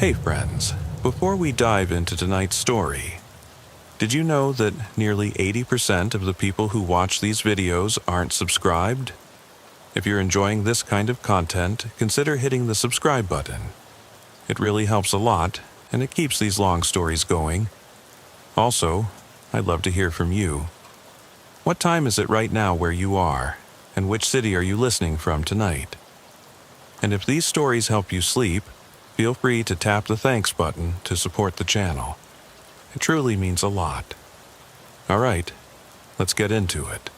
Hey friends, before we dive into tonight's story, did you know that nearly 80% of the people who watch these videos aren't subscribed? If you're enjoying this kind of content, consider hitting the subscribe button. It really helps a lot, and it keeps these long stories going. Also, I'd love to hear from you. What time is it right now where you are, and which city are you listening from tonight? And if these stories help you sleep, feel free to tap the thanks button to support the channel. It truly means a lot. All right, let's get into it.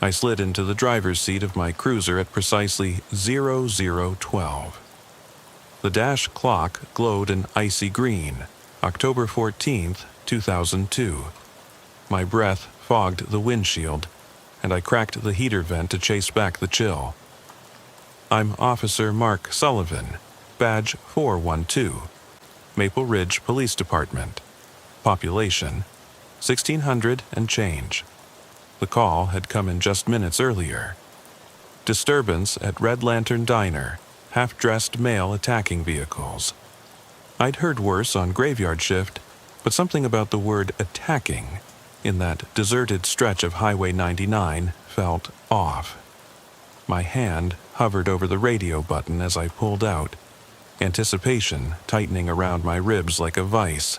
I slid into the driver's seat of my cruiser at precisely 0012. The dash clock glowed an icy green, October 14th, 2002. My breath fogged the windshield, and I cracked the heater vent to chase back the chill. I'm Officer Mark Sullivan, Badge 412, Maple Ridge Police Department. Population, 1,600 and change. The call had come in just minutes earlier. Disturbance at Red Lantern Diner, half-dressed male attacking vehicles. I'd heard worse on graveyard shift, but something about the word attacking in that deserted stretch of Highway 99 felt off. My hand hovered over the radio button as I pulled out, anticipation tightening around my ribs like a vice.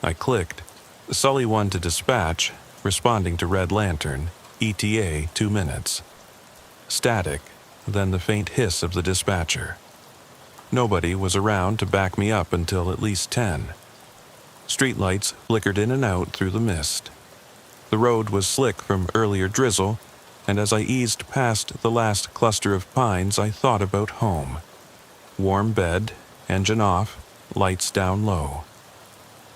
I clicked, Sully 1 to dispatch, responding to Red Lantern, ETA 2 minutes. Static, then the faint hiss of the dispatcher. Nobody was around to back me up until at least 10. Streetlights flickered in and out through the mist. The road was slick from earlier drizzle, and as I eased past the last cluster of pines, I thought about home. Warm bed, engine off, lights down low.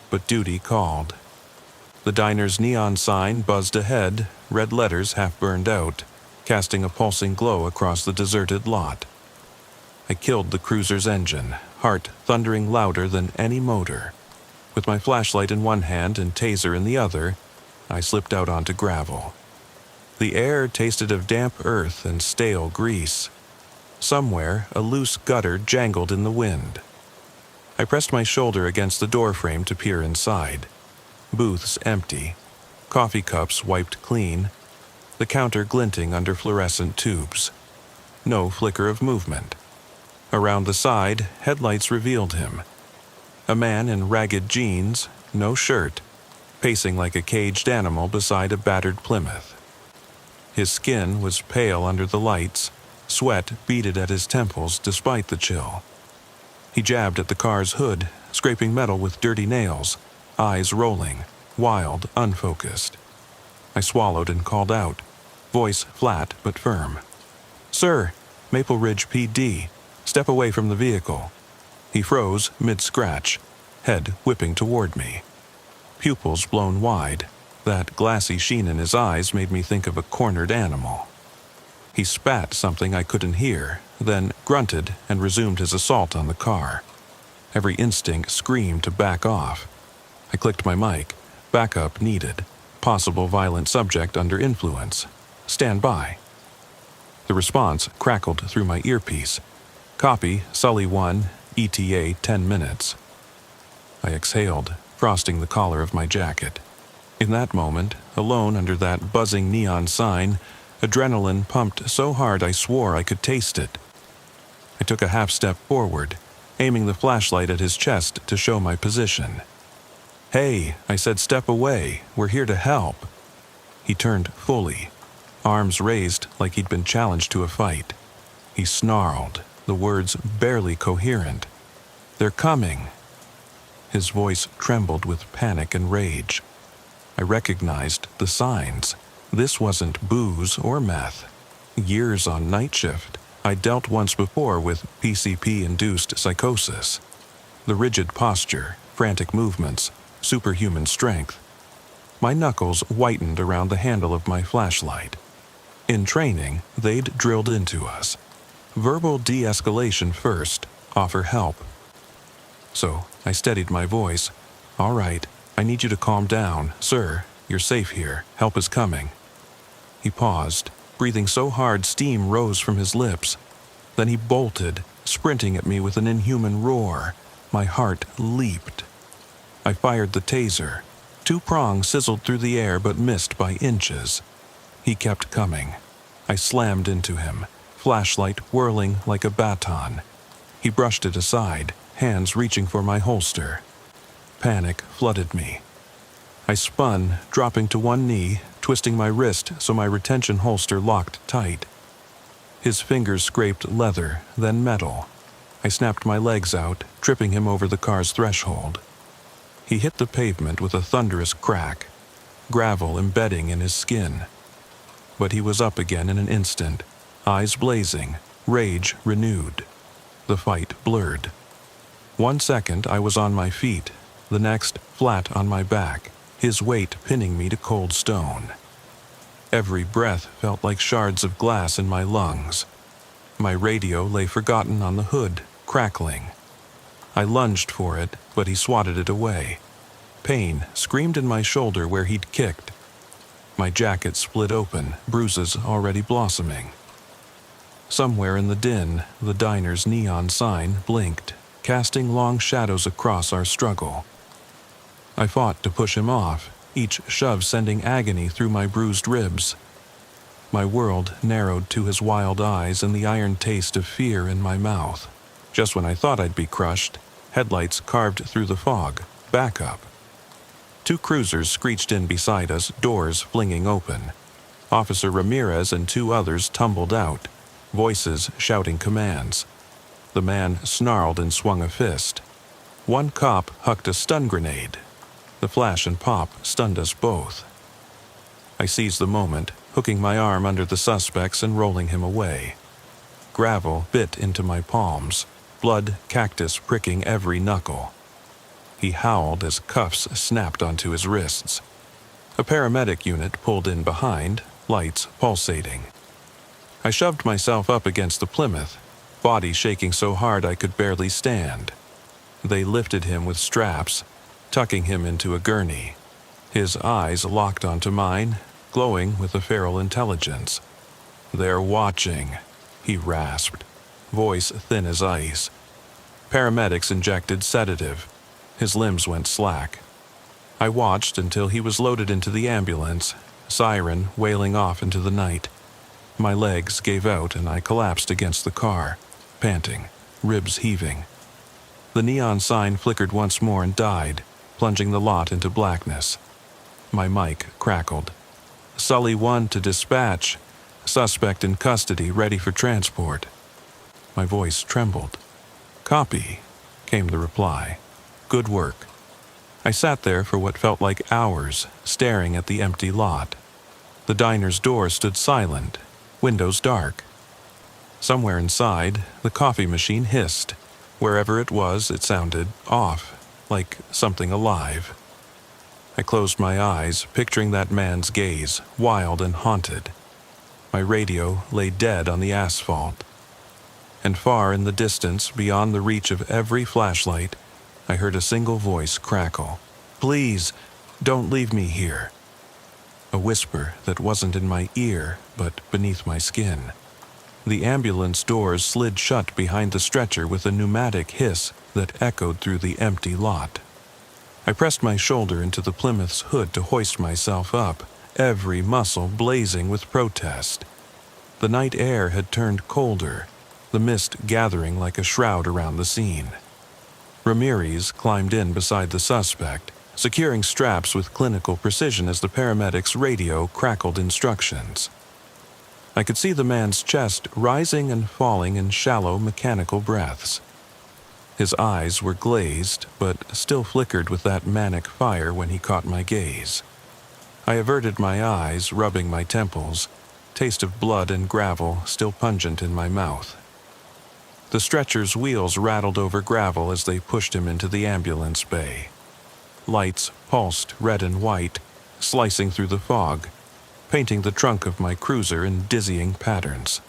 But duty called. The diner's neon sign buzzed ahead, red letters half burned out, casting a pulsing glow across the deserted lot. I killed the cruiser's engine, heart thundering louder than any motor. With my flashlight in one hand and taser in the other, I slipped out onto gravel. The air tasted of damp earth and stale grease. Somewhere, a loose gutter jangled in the wind. I pressed my shoulder against the doorframe to peer inside. Booths empty, coffee cups wiped clean, the counter glinting under fluorescent tubes. No flicker of movement. Around the side, headlights revealed him. A man in ragged jeans, no shirt, pacing like a caged animal beside a battered Plymouth. His skin was pale under the lights, sweat beaded at his temples despite the chill. He jabbed at the car's hood, scraping metal with dirty nails, eyes rolling, wild, unfocused. I swallowed and called out, voice flat but firm. "Sir, Maple Ridge PD, step away from the vehicle." He froze mid-scratch, head whipping toward me. Pupils blown wide, that glassy sheen in his eyes made me think of a cornered animal. He spat something I couldn't hear, then grunted and resumed his assault on the car. Every instinct screamed to back off. I clicked my mic. Backup needed. Possible violent subject under influence. Stand by. The response crackled through my earpiece. Copy, Sully 1, ETA 10 minutes. I exhaled, frosting the collar of my jacket. In that moment, alone under that buzzing neon sign, adrenaline pumped so hard I swore I could taste it. I took a half step forward, aiming the flashlight at his chest to show my position. "Hey," I said, "step away. We're here to help." He turned fully, arms raised like he'd been challenged to a fight. He snarled, the words barely coherent. "They're coming." His voice trembled with panic and rage. I recognized the signs. This wasn't booze or meth. Years on night shift, I dealt once before with PCP-induced psychosis. The rigid posture, frantic movements, superhuman strength. My knuckles whitened around the handle of my flashlight. In training, they'd drilled into us. Verbal de-escalation first, offer help. So I steadied my voice. "All right, I need you to calm down. Sir, you're safe here. Help is coming." He paused, breathing so hard steam rose from his lips. Then he bolted, sprinting at me with an inhuman roar. My heart leaped. I fired the taser. 2 prongs sizzled through the air but missed by inches. He kept coming. I slammed into him, flashlight whirling like a baton. He brushed it aside, hands reaching for my holster. Panic flooded me. I spun, dropping to one knee, twisting my wrist so my retention holster locked tight. His fingers scraped leather, then metal. I snapped my legs out, tripping him over the car's threshold. He hit the pavement with a thunderous crack, gravel embedding in his skin. But he was up again in an instant, eyes blazing, rage renewed. The fight blurred. 1 second I was on my feet, the next flat on my back, his weight pinning me to cold stone. Every breath felt like shards of glass in my lungs. My radio lay forgotten on the hood, crackling. I lunged for it, but he swatted it away. Pain screamed in my shoulder where he'd kicked. My jacket split open, bruises already blossoming. Somewhere in the din, the diner's neon sign blinked, casting long shadows across our struggle. I fought to push him off, each shove sending agony through my bruised ribs. My world narrowed to his wild eyes and the iron taste of fear in my mouth. Just when I thought I'd be crushed, headlights carved through the fog. Back up. 2 cruisers screeched in beside us, doors flinging open. Officer Ramirez and 2 others tumbled out, voices shouting commands. The man snarled and swung a fist. 1 cop hucked a stun grenade. The flash and pop stunned us both. I seized the moment, hooking my arm under the suspects and rolling him away. Gravel bit into my palms, blood cactus pricking every knuckle. He howled as cuffs snapped onto his wrists. A paramedic unit pulled in behind, lights pulsating. I shoved myself up against the Plymouth, body shaking so hard I could barely stand. They lifted him with straps, tucking him into a gurney. His eyes locked onto mine, glowing with a feral intelligence. "They're watching," he rasped, voice thin as ice. Paramedics injected sedative. His limbs went slack. I watched until he was loaded into the ambulance, siren wailing off into the night. My legs gave out and I collapsed against the car, panting, ribs heaving. The neon sign flickered once more and died, plunging the lot into blackness. My mic crackled. "Sully 1 to dispatch. Suspect in custody, ready for transport." My voice trembled. "Copy," came the reply. "Good work." I sat there for what felt like hours, staring at the empty lot. The diner's door stood silent, windows dark. Somewhere inside, the coffee machine hissed. Wherever it was, it sounded off, like something alive. I closed my eyes, picturing that man's gaze, wild and haunted. My radio lay dead on the asphalt. And far in the distance, beyond the reach of every flashlight, I heard a single voice crackle. "Please, don't leave me here." A whisper that wasn't in my ear, but beneath my skin. The ambulance doors slid shut behind the stretcher with a pneumatic hiss that echoed through the empty lot. I pressed my shoulder into the Plymouth's hood to hoist myself up, every muscle blazing with protest. The night air had turned colder, the mist gathering like a shroud around the scene. Ramirez climbed in beside the suspect, securing straps with clinical precision as the paramedic's radio crackled instructions. I could see the man's chest rising and falling in shallow mechanical breaths. His eyes were glazed, but still flickered with that manic fire when he caught my gaze. I averted my eyes, rubbing my temples, taste of blood and gravel still pungent in my mouth. The stretcher's wheels rattled over gravel as they pushed him into the ambulance bay. Lights pulsed red and white, slicing through the fog, painting the trunk of my cruiser in dizzying patterns.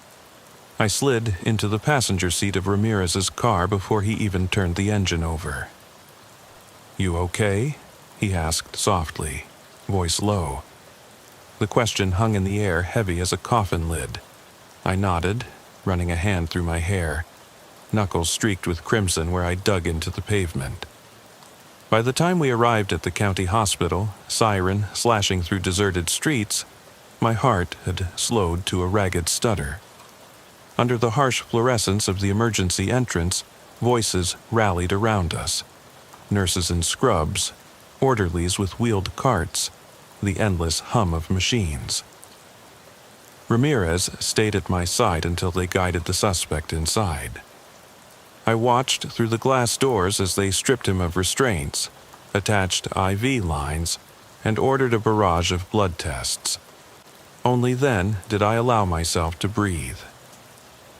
I slid into the passenger seat of Ramirez's car before he even turned the engine over. "You okay?" he asked softly, voice low. The question hung in the air heavy as a coffin lid. I nodded, running a hand through my hair, knuckles streaked with crimson where I dug into the pavement. By the time we arrived at the county hospital, siren slashing through deserted streets, my heart had slowed to a ragged stutter. Under the harsh fluorescence of the emergency entrance, voices rallied around us. Nurses in scrubs, orderlies with wheeled carts, the endless hum of machines. Ramirez stayed at my side until they guided the suspect inside. I watched through the glass doors as they stripped him of restraints, attached IV lines, and ordered a barrage of blood tests. Only then did I allow myself to breathe.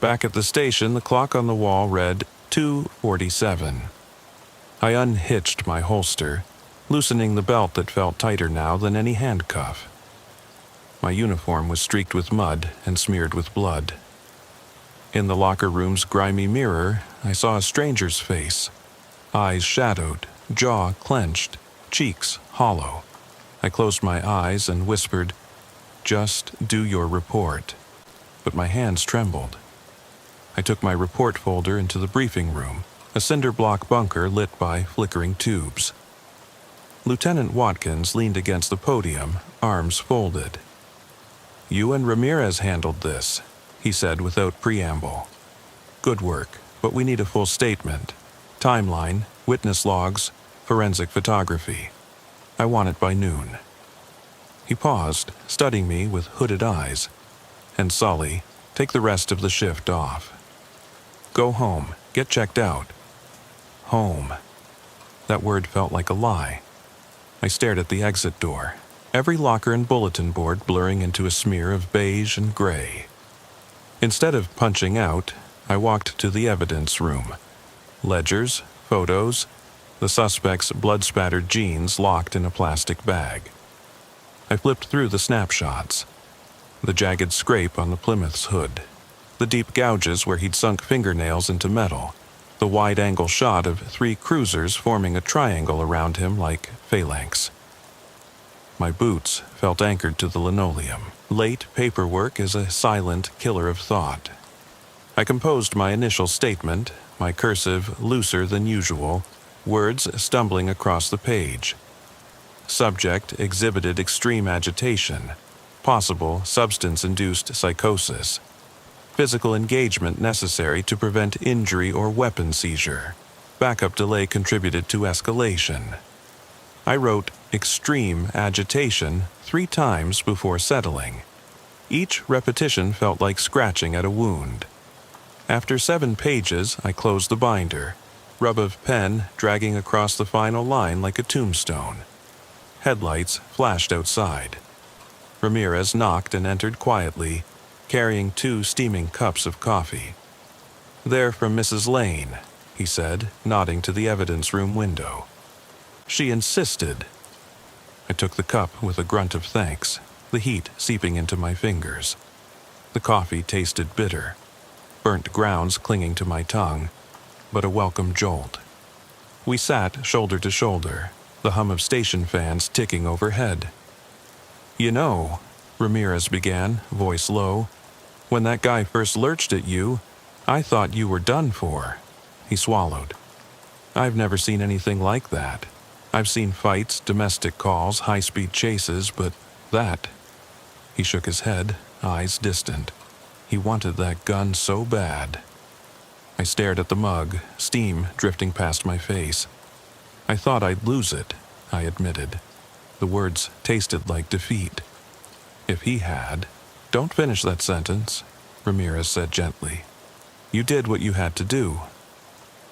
Back at the station, the clock on the wall read 2:47. I unhitched my holster, loosening the belt that felt tighter now than any handcuff. My uniform was streaked with mud and smeared with blood. In the locker room's grimy mirror, I saw a stranger's face, eyes shadowed, jaw clenched, cheeks hollow. I closed my eyes and whispered, "Just do your report." But my hands trembled. I took my report folder into the briefing room, a cinder block bunker lit by flickering tubes. Lieutenant Watkins leaned against the podium, arms folded. "You and Ramirez handled this," he said without preamble. "Good work, but we need a full statement. Timeline, witness logs, forensic photography. I want it by noon." He paused, studying me with hooded eyes. "And Sully, take the rest of the shift off. Go home, get checked out." Home. That word felt like a lie. I stared at the exit door, every locker and bulletin board blurring into a smear of beige and gray. Instead of punching out, I walked to the evidence room. Ledgers, photos, the suspect's blood-spattered jeans locked in a plastic bag. I flipped through the snapshots. The jagged scrape on the Plymouth's hood, the deep gouges where he'd sunk fingernails into metal, the wide-angle shot of 3 cruisers forming a triangle around him like phalanx. My boots felt anchored to the linoleum. Late paperwork is a silent killer of thought. I composed my initial statement, my cursive looser than usual, words stumbling across the page. Subject exhibited extreme agitation, possible substance-induced psychosis, physical engagement necessary to prevent injury or weapon seizure. Backup delay contributed to escalation. I wrote extreme agitation 3 times before settling. Each repetition felt like scratching at a wound. After 7 pages, I closed the binder, rub of pen dragging across the final line like a tombstone. Headlights flashed outside. Ramirez knocked and entered quietly, carrying 2 steaming cups of coffee. "They're from Mrs. Lane," he said, nodding to the evidence room window. "She insisted." I took the cup with a grunt of thanks, the heat seeping into my fingers. The coffee tasted bitter, burnt grounds clinging to my tongue, but a welcome jolt. We sat shoulder to shoulder, the hum of station fans ticking overhead. "You know," Ramirez began, voice low, "when that guy first lurched at you, I thought you were done for." He swallowed. "I've never seen anything like that. I've seen fights, domestic calls, high-speed chases, but that..." He shook his head, eyes distant. He wanted that gun so bad. I stared at the mug, steam drifting past my face. "I thought I'd lose it," I admitted. The words tasted like defeat. "If he had..." "Don't finish that sentence," Ramirez said gently. "You did what you had to do."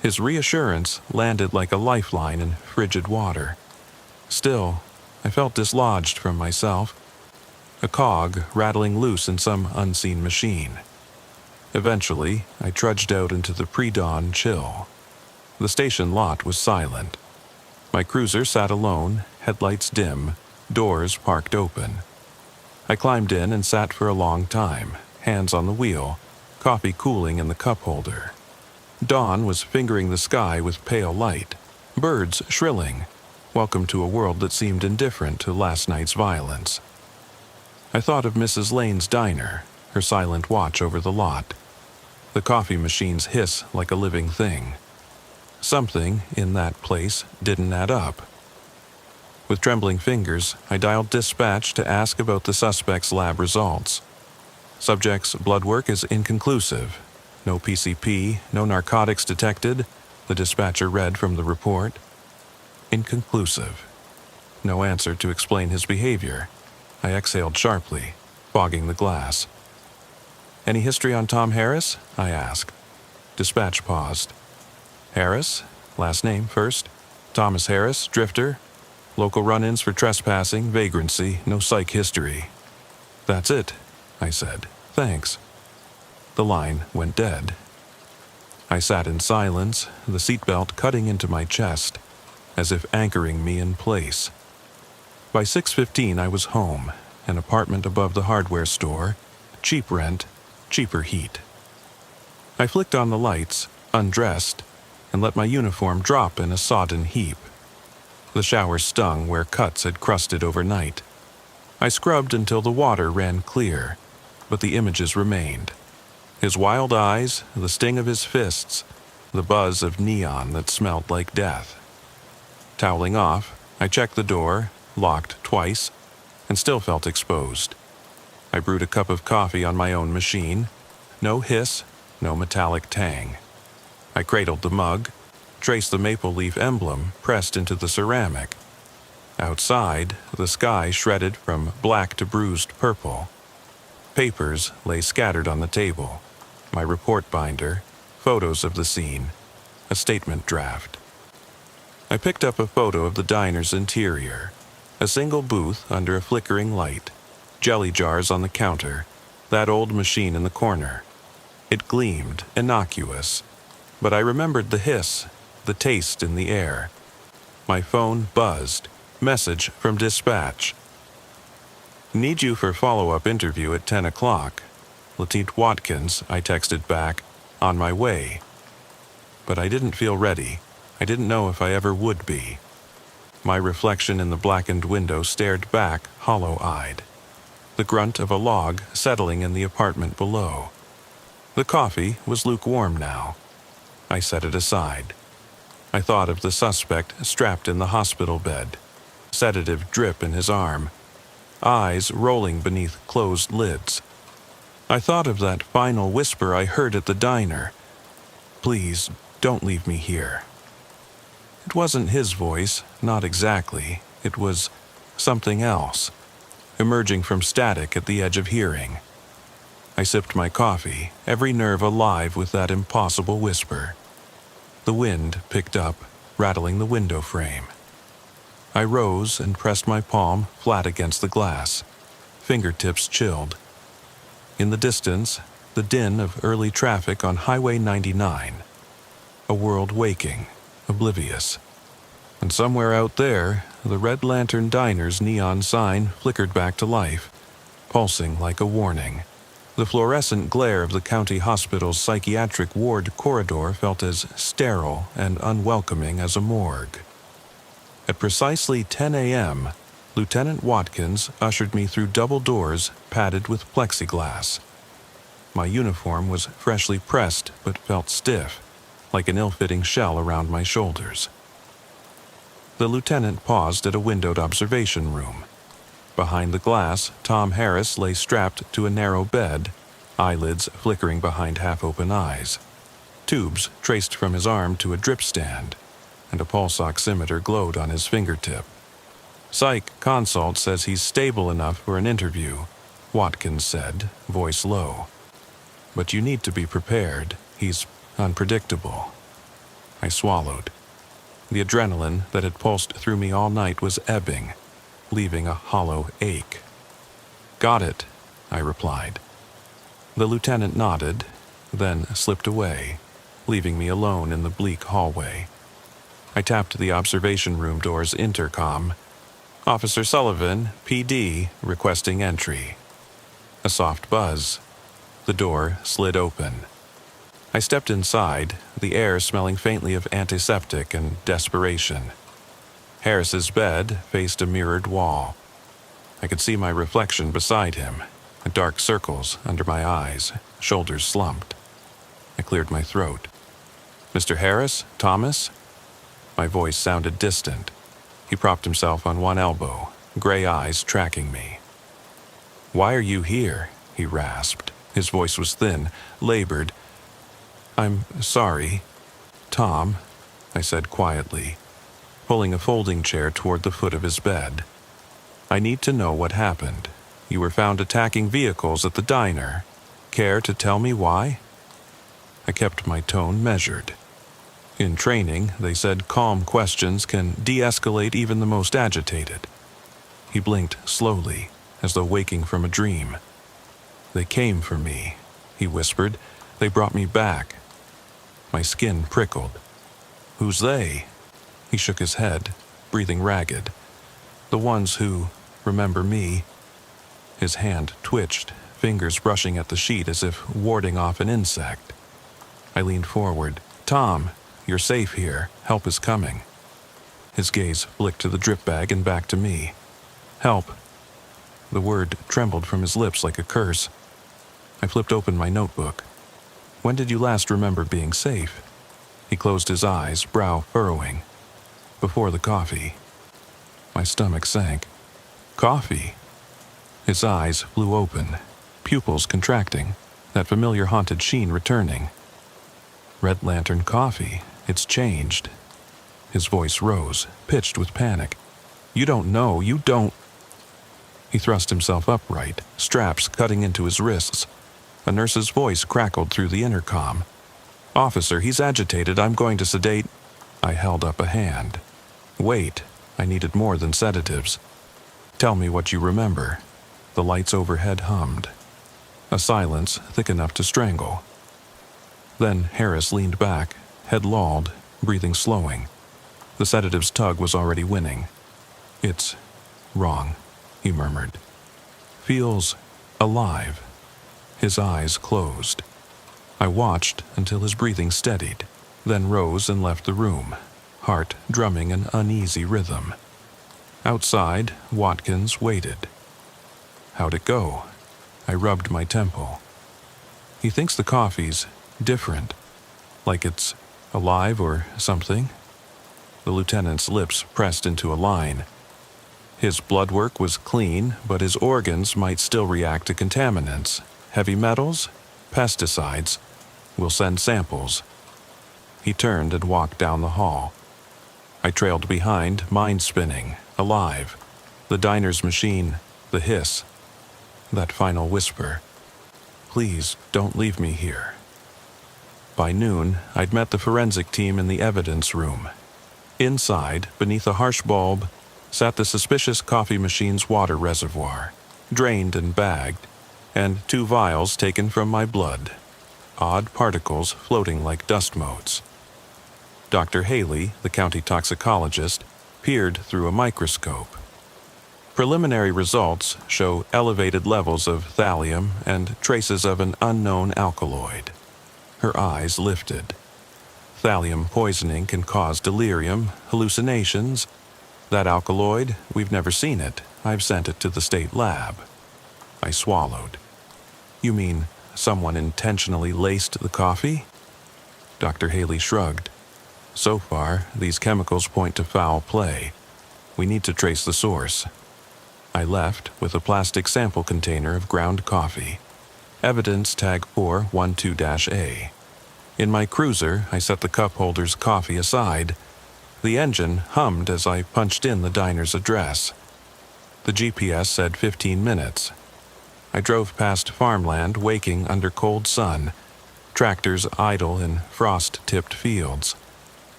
His reassurance landed like a lifeline in frigid water. Still, I felt dislodged from myself, a cog rattling loose in some unseen machine. Eventually, I trudged out into the pre-dawn chill. The station lot was silent. My cruiser sat alone, headlights dim, doors parked open. I climbed in and sat for a long time, hands on the wheel, coffee cooling in the cup holder. Dawn was fingering the sky with pale light, birds shrilling, welcome to a world that seemed indifferent to last night's violence. I thought of Mrs. Lane's diner, her silent watch over the lot. The coffee machines hiss like a living thing. Something in that place didn't add up. With trembling fingers, I dialed dispatch to ask about the suspect's lab results. Subject's blood work is inconclusive. No PCP, no narcotics detected, the dispatcher read from the report. Inconclusive. No answer to explain his behavior. I exhaled sharply, fogging the glass. Any history on Tom Harris? I asked. Dispatch paused. Harris? Last name first. Thomas Harris, drifter. Local run-ins for trespassing, vagrancy, no psych history. That's it, I said. Thanks. The line went dead. I sat in silence, the seatbelt cutting into my chest, as if anchoring me in place. By 6:15 I was home, an apartment above the hardware store, cheap rent, cheaper heat. I flicked on the lights, undressed, and let my uniform drop in a sodden heap. The shower stung where cuts had crusted overnight. I scrubbed until the water ran clear, but the images remained. His wild eyes, the sting of his fists, the buzz of neon that smelled like death. Toweling off, I checked the door, locked twice, and still felt exposed. I brewed a cup of coffee on my own machine. No hiss, no metallic tang. I cradled the mug, traced the maple leaf emblem pressed into the ceramic. Outside, the sky shredded from black to bruised purple. Papers lay scattered on the table. My report binder, photos of the scene, a statement draft. I picked up a photo of the diner's interior. A single booth under a flickering light, jelly jars on the counter, that old machine in the corner. It gleamed, innocuous, but I remembered the hiss, the taste in the air. My phone buzzed. Message from dispatch. Need you for follow-up interview at 10 o'clock. Lieutenant Watkins, I texted back, on my way. But I didn't feel ready. I didn't know if I ever would be. My reflection in the blackened window stared back, hollow-eyed. The grunt of a log settling in the apartment below. The coffee was lukewarm now. I set it aside. I thought of the suspect strapped in the hospital bed. Sedative drip in his arm. Eyes rolling beneath closed lids. I thought of that final whisper I heard at the diner. Please, don't leave me here. It wasn't his voice, not exactly. It was something else, emerging from static at the edge of hearing. I sipped my coffee, every nerve alive with that impossible whisper. The wind picked up, rattling the window frame. I rose and pressed my palm flat against the glass, fingertips chilled. In the distance, the din of early traffic on Highway 99. A world waking, oblivious. And somewhere out there, the Red Lantern Diner's neon sign flickered back to life, pulsing like a warning. The fluorescent glare of the county hospital's psychiatric ward corridor felt as sterile and unwelcoming as a morgue. At precisely 10 a.m., Lieutenant Watkins ushered me through double doors padded with plexiglass. My uniform was freshly pressed but felt stiff, like an ill-fitting shell around my shoulders. The lieutenant paused at a windowed observation room. Behind the glass, Tom Harris lay strapped to a narrow bed, eyelids flickering behind half-open eyes. Tubes traced from his arm to a drip stand, and a pulse oximeter glowed on his fingertip. Psych consult says he's stable enough for an interview, Watkins said, voice low. But you need to be prepared. He's unpredictable. I swallowed. The adrenaline that had pulsed through me all night was ebbing, leaving a hollow ache. Got it, I replied. The lieutenant nodded, then slipped away, leaving me alone in the bleak hallway. I tapped the observation room door's intercom. Officer Sullivan, PD, requesting entry. A soft buzz. The door slid open. I stepped inside, the air smelling faintly of antiseptic and desperation. Harris's bed faced a mirrored wall. I could see my reflection beside him, dark circles under my eyes, shoulders slumped. I cleared my throat. Mr. Harris? Thomas? My voice sounded distant. He propped himself on one elbow, gray eyes tracking me. Why are you here? He rasped. His voice was thin, labored. I'm sorry. Tom, I said quietly, pulling a folding chair toward the foot of his bed. I need to know what happened. You were found attacking vehicles at the diner. Care to tell me why? I kept my tone measured. In training, they said calm questions can de-escalate even the most agitated. He blinked slowly, as though waking from a dream. They came for me, he whispered. They brought me back. My skin prickled. Who's they? He shook his head, breathing ragged. The ones who remember me. His hand twitched, fingers brushing at the sheet as if warding off an insect. I leaned forward. Tom, you're safe here. Help is coming. His gaze flicked to the drip bag and back to me. Help. The word trembled from his lips like a curse. I flipped open my notebook. When did you last remember being safe? He closed his eyes, brow furrowing. Before the coffee. My stomach sank. Coffee? His eyes flew open, pupils contracting, that familiar haunted sheen returning. Red Lantern coffee. It's changed. His voice rose, pitched with panic. You don't know. You don't. He thrust himself upright, straps cutting into his wrists. A nurse's voice crackled through the intercom. Officer, he's agitated. I'm going to sedate. I held up a hand. Wait. I needed more than sedatives. Tell me what you remember. The lights overhead hummed. A silence thick enough to strangle. Then Harris leaned back, head lolled, breathing slowing. The sedative's tug was already winning. It's wrong, he murmured. Feels alive. His eyes closed. I watched until his breathing steadied, then rose and left the room, heart drumming an uneasy rhythm. Outside, Watkins waited. How'd it go? I rubbed my temple. He thinks the coffee's different, like it's alive or something. The lieutenant's lips pressed into a line. His blood work was clean, but his organs might still react to contaminants. Heavy metals? Pesticides. We'll send samples. He turned and walked down the hall. I trailed behind, mind spinning, alive. The diner's machine, the hiss. That final whisper. Please, don't leave me here. By noon, I'd met the forensic team in the evidence room. Inside, beneath a harsh bulb, sat the suspicious coffee machine's water reservoir, drained and bagged, and 2 vials taken from my blood, odd particles floating like dust motes. Dr. Haley, the county toxicologist, peered through a microscope. Preliminary results show elevated levels of thallium and traces of an unknown alkaloid. Her eyes lifted. Thallium poisoning can cause delirium, hallucinations. That alkaloid, we've never seen it. I've sent it to the state lab. I swallowed. You mean someone intentionally laced the coffee? Dr. Haley shrugged. So far, these chemicals point to foul play. We need to trace the source. I left with a plastic sample container of ground coffee. Evidence tag 412-A. In my cruiser, I set the cup holder's coffee aside. The engine hummed as I punched in the diner's address. The GPS said 15 minutes. I drove past farmland waking under cold sun, tractors idle in frost-tipped fields.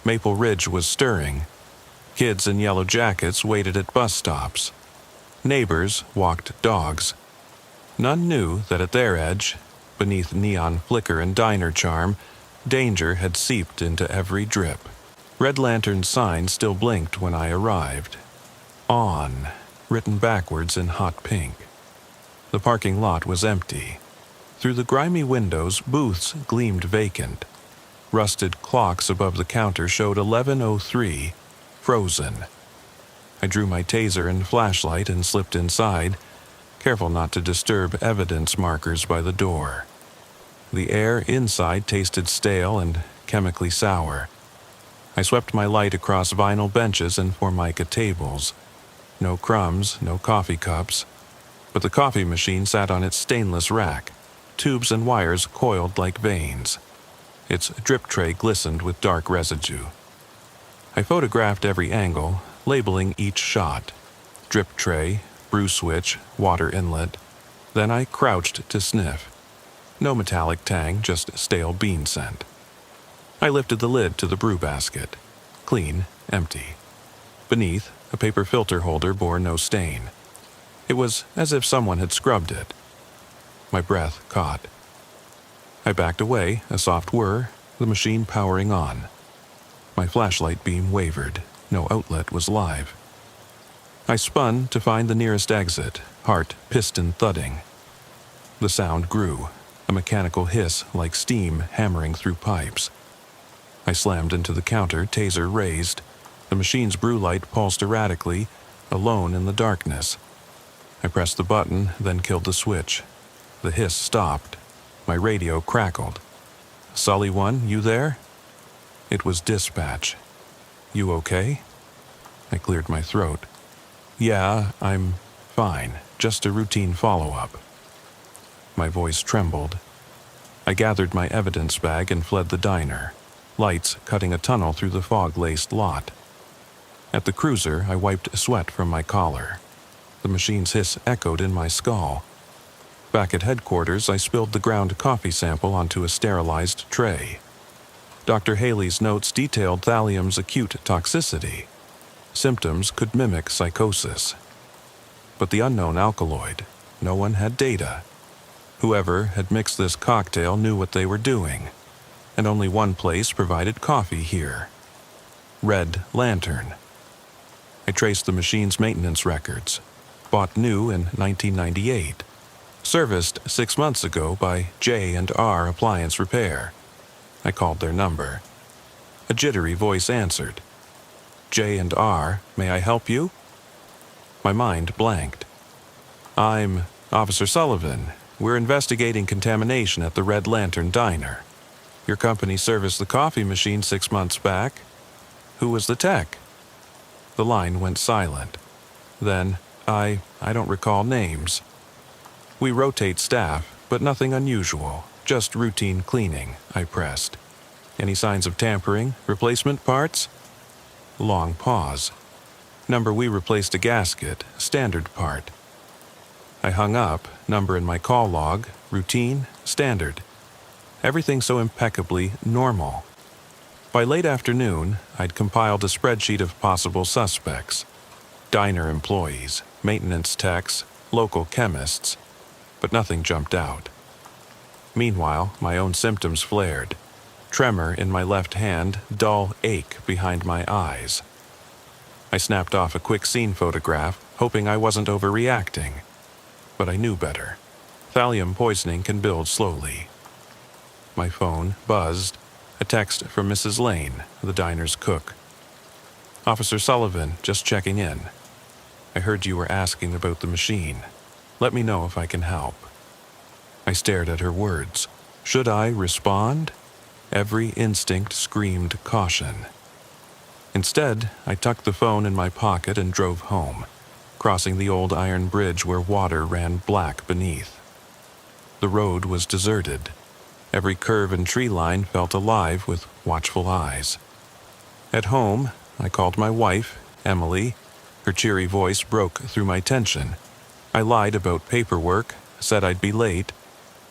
Maple Ridge was stirring. Kids in yellow jackets waited at bus stops. Neighbors walked dogs. None knew that at their edge, beneath neon flicker and diner charm, danger had seeped into every drip. Red Lantern signs still blinked when I arrived. On, written backwards in hot pink. The parking lot was empty. Through the grimy windows, booths gleamed vacant. Rusted clocks above the counter showed 11:03, frozen. I drew my taser and flashlight and slipped inside, careful not to disturb evidence markers by the door. The air inside tasted stale and chemically sour. I swept my light across vinyl benches and formica tables. No crumbs, no coffee cups. But the coffee machine sat on its stainless rack, tubes and wires coiled like veins. Its drip tray glistened with dark residue. I photographed every angle, labeling each shot. Drip tray, brew switch, water inlet. Then I crouched to sniff. No metallic tang, just stale bean scent. I lifted the lid to the brew basket. Clean, empty. Beneath, a paper filter holder bore no stain. It was as if someone had scrubbed it. My breath caught. I backed away, a soft whir, the machine powering on. My flashlight beam wavered. No outlet was live. I spun to find the nearest exit, heart piston thudding. The sound grew, a mechanical hiss like steam hammering through pipes. I slammed into the counter, taser raised. The machine's brew light pulsed erratically, alone in the darkness. I pressed the button, then killed the switch. The hiss stopped. My radio crackled. "Sully 1, you there?" It was dispatch. "You okay?" I cleared my throat. "Yeah, I'm fine. Just a routine follow-up." My voice trembled. I gathered my evidence bag and fled the diner, lights cutting a tunnel through the fog-laced lot. At the cruiser, I wiped sweat from my collar. The machine's hiss echoed in my skull. Back at headquarters, I spilled the ground coffee sample onto a sterilized tray. Dr. Haley's notes detailed thallium's acute toxicity. Symptoms could mimic psychosis. But the unknown alkaloid, no one had data. Whoever had mixed this cocktail knew what they were doing, and only one place provided coffee here. Red Lantern. I traced the machine's maintenance records. Bought new in 1998. Serviced 6 months ago by J&R Appliance Repair. I called their number. A jittery voice answered. "J&R, may I help you?" My mind blanked. "I'm Officer Sullivan. We're investigating contamination at the Red Lantern Diner. Your company serviced the coffee machine 6 months back. Who was the tech?" The line went silent. Then, I don't recall names. "We rotate staff, but nothing unusual. Just routine cleaning," I pressed. "Any signs of tampering? Replacement parts?" Long pause. "Number we replaced a gasket, standard part." I hung up, number in my call log, routine, standard. Everything so impeccably normal. By late afternoon, I'd compiled a spreadsheet of possible suspects. Diner employees, maintenance techs, local chemists, but nothing jumped out. Meanwhile, my own symptoms flared. Tremor in my left hand, dull ache behind my eyes. I snapped off a quick scene photograph, hoping I wasn't overreacting. But I knew better. Thallium poisoning can build slowly. My phone buzzed. A text from Mrs. Lane, the diner's cook. "Officer Sullivan, just checking in. I heard you were asking about the machine. Let me know if I can help." I stared at her words. Should I respond? Every instinct screamed caution. Instead, I tucked the phone in my pocket and drove home, crossing the old iron bridge where water ran black beneath. The road was deserted. Every curve and tree line felt alive with watchful eyes. At home, I called my wife, Emily. Her cheery voice broke through my tension. I lied about paperwork, said I'd be late.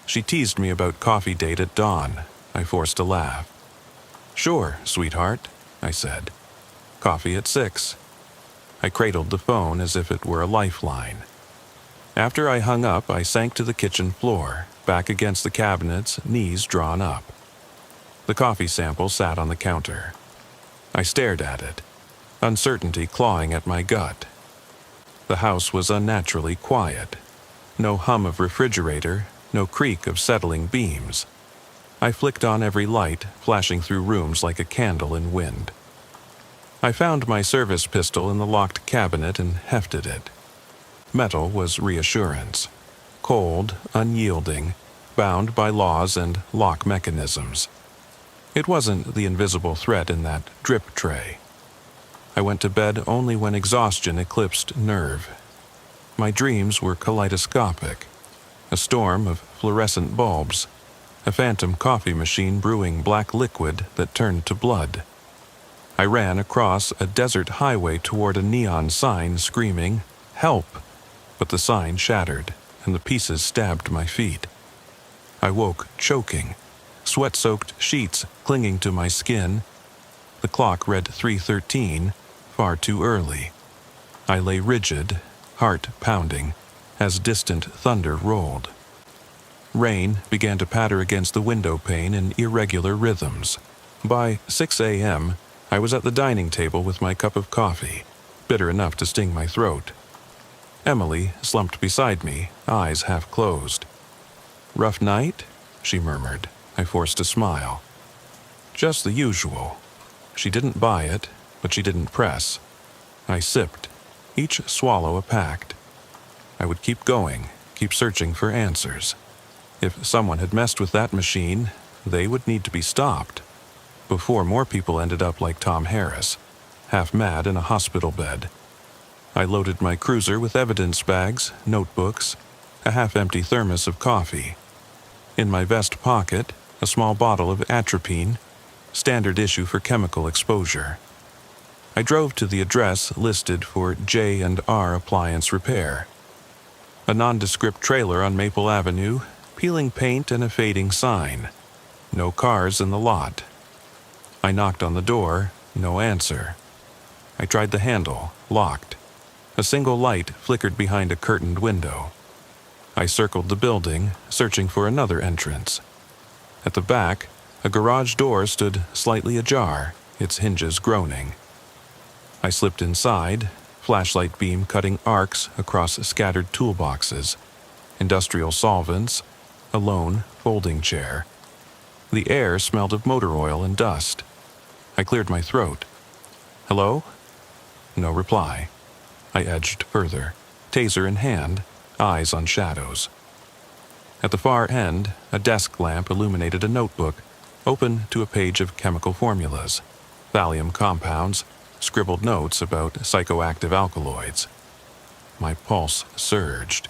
She teased me about coffee date at dawn. I forced a laugh. "Sure, sweetheart," I said. "Coffee at 6. I cradled the phone as if it were a lifeline. After I hung up, I sank to the kitchen floor, back against the cabinets, knees drawn up. The coffee sample sat on the counter. I stared at it, uncertainty clawing at my gut. The house was unnaturally quiet. No hum of refrigerator, no creak of settling beams. I flicked on every light, flashing through rooms like a candle in wind. I found my service pistol in the locked cabinet and hefted it. Metal was reassurance. Cold, unyielding, bound by laws and lock mechanisms. It wasn't the invisible threat in that drip tray. I went to bed only when exhaustion eclipsed nerve. My dreams were kaleidoscopic. A storm of fluorescent bulbs, a phantom coffee machine brewing black liquid that turned to blood. I ran across a desert highway toward a neon sign screaming, "Help!" But the sign shattered, and the pieces stabbed my feet. I woke choking, sweat-soaked sheets clinging to my skin. The clock read 3:13, far too early. I lay rigid, heart pounding, as distant thunder rolled. Rain began to patter against the window pane in irregular rhythms. By 6 a.m., I was at the dining table with my cup of coffee, bitter enough to sting my throat. Emily slumped beside me, eyes half closed. "Rough night?" she murmured. I forced a smile. "Just the usual." She didn't buy it, but she didn't press. I sipped, each swallow a pact. I would keep going, keep searching for answers. If someone had messed with that machine, they would need to be stopped, before more people ended up like Tom Harris, half mad in a hospital bed. I loaded my cruiser with evidence bags, notebooks, a half-empty thermos of coffee. In my vest pocket, a small bottle of atropine, standard issue for chemical exposure. I drove to the address listed for J&R Appliance Repair. A nondescript trailer on Maple Avenue, peeling paint and a fading sign. No cars in the lot. I knocked on the door, no answer. I tried the handle, locked. A single light flickered behind a curtained window. I circled the building, searching for another entrance. At the back, a garage door stood slightly ajar, its hinges groaning. I slipped inside, flashlight beam cutting arcs across scattered toolboxes, industrial solvents, a lone folding chair. The air smelled of motor oil and dust. I cleared my throat. "Hello?" No reply. I edged further, taser in hand, eyes on shadows. At the far end, a desk lamp illuminated a notebook, open to a page of chemical formulas, thallium compounds, scribbled notes about psychoactive alkaloids. My pulse surged.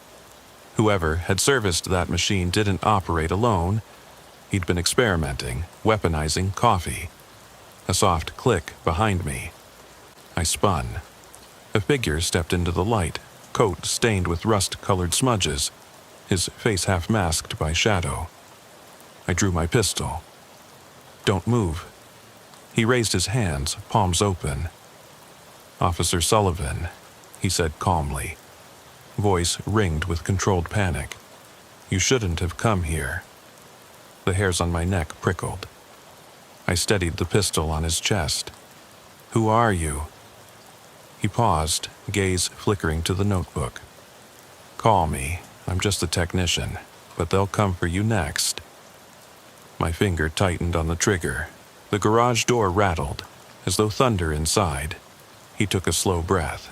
Whoever had serviced that machine didn't operate alone. He'd been experimenting, weaponizing coffee. A soft click behind me. I spun. A figure stepped into the light, coat stained with rust-colored smudges, his face half masked by shadow. I drew my pistol. "Don't move." He raised his hands, palms open. "Officer Sullivan," he said calmly. Voice ringed with controlled panic. "You shouldn't have come here." The hairs on my neck prickled. I steadied the pistol on his chest. "Who are you?" He paused, gaze flickering to the notebook. "Call me. I'm just a technician, but they'll come for you next." My finger tightened on the trigger. The garage door rattled, as though thunder inside. He took a slow breath.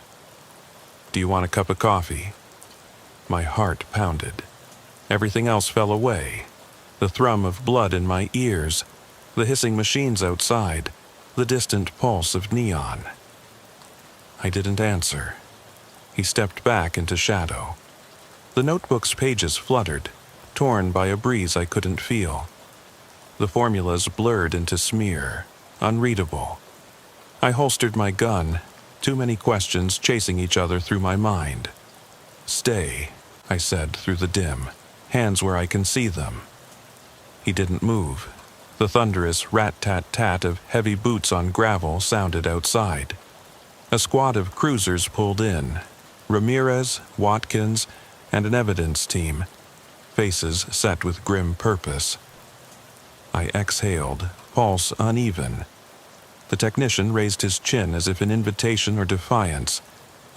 "Do you want a cup of coffee?" My heart pounded. Everything else fell away. The thrum of blood in my ears, the hissing machines outside, the distant pulse of neon. I didn't answer. He stepped back into shadow. The notebook's pages fluttered, torn by a breeze I couldn't feel. The formulas blurred into smear, unreadable. I holstered my gun, too many questions chasing each other through my mind. "Stay," I said through the dim, hands where I can see them. He didn't move. The thunderous rat-tat-tat of heavy boots on gravel sounded outside. A squad of cruisers pulled in. Ramirez, Watkins, and an evidence team, faces set with grim purpose. I exhaled, pulse uneven. The technician raised his chin as if in invitation or defiance.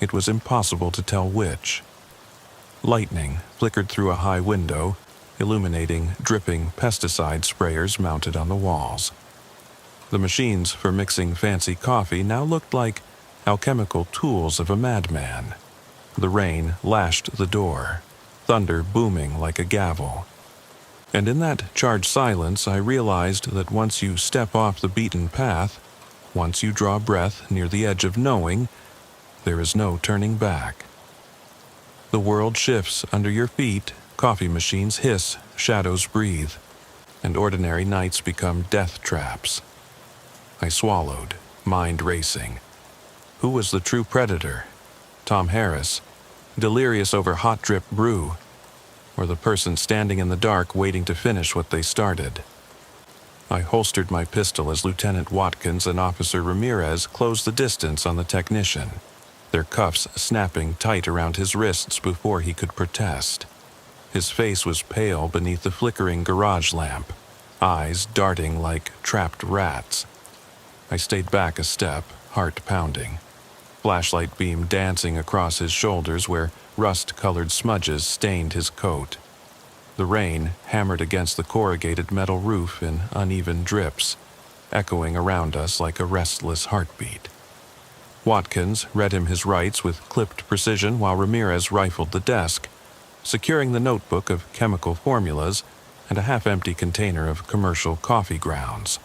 It was impossible to tell which. Lightning flickered through a high window, illuminating dripping pesticide sprayers mounted on the walls. The machines for mixing fancy coffee now looked like alchemical tools of a madman. The rain lashed the door, thunder booming like a gavel. And in that charged silence, I realized that once you step off the beaten path, once you draw breath near the edge of knowing, there is no turning back. The world shifts under your feet, coffee machines hiss, shadows breathe, and ordinary nights become death traps. I swallowed, mind racing. Who was the true predator? Tom Harris, delirious over hot drip brew, or the person standing in the dark waiting to finish what they started? I holstered my pistol as Lieutenant Watkins and Officer Ramirez closed the distance on the technician, their cuffs snapping tight around his wrists before he could protest. His face was pale beneath the flickering garage lamp, eyes darting like trapped rats. I stayed back a step, heart pounding, flashlight beam dancing across his shoulders where rust-colored smudges stained his coat. The rain hammered against the corrugated metal roof in uneven drips, echoing around us like a restless heartbeat. Watkins read him his rights with clipped precision while Ramirez rifled the desk, securing the notebook of chemical formulas and a half-empty container of commercial coffee grounds.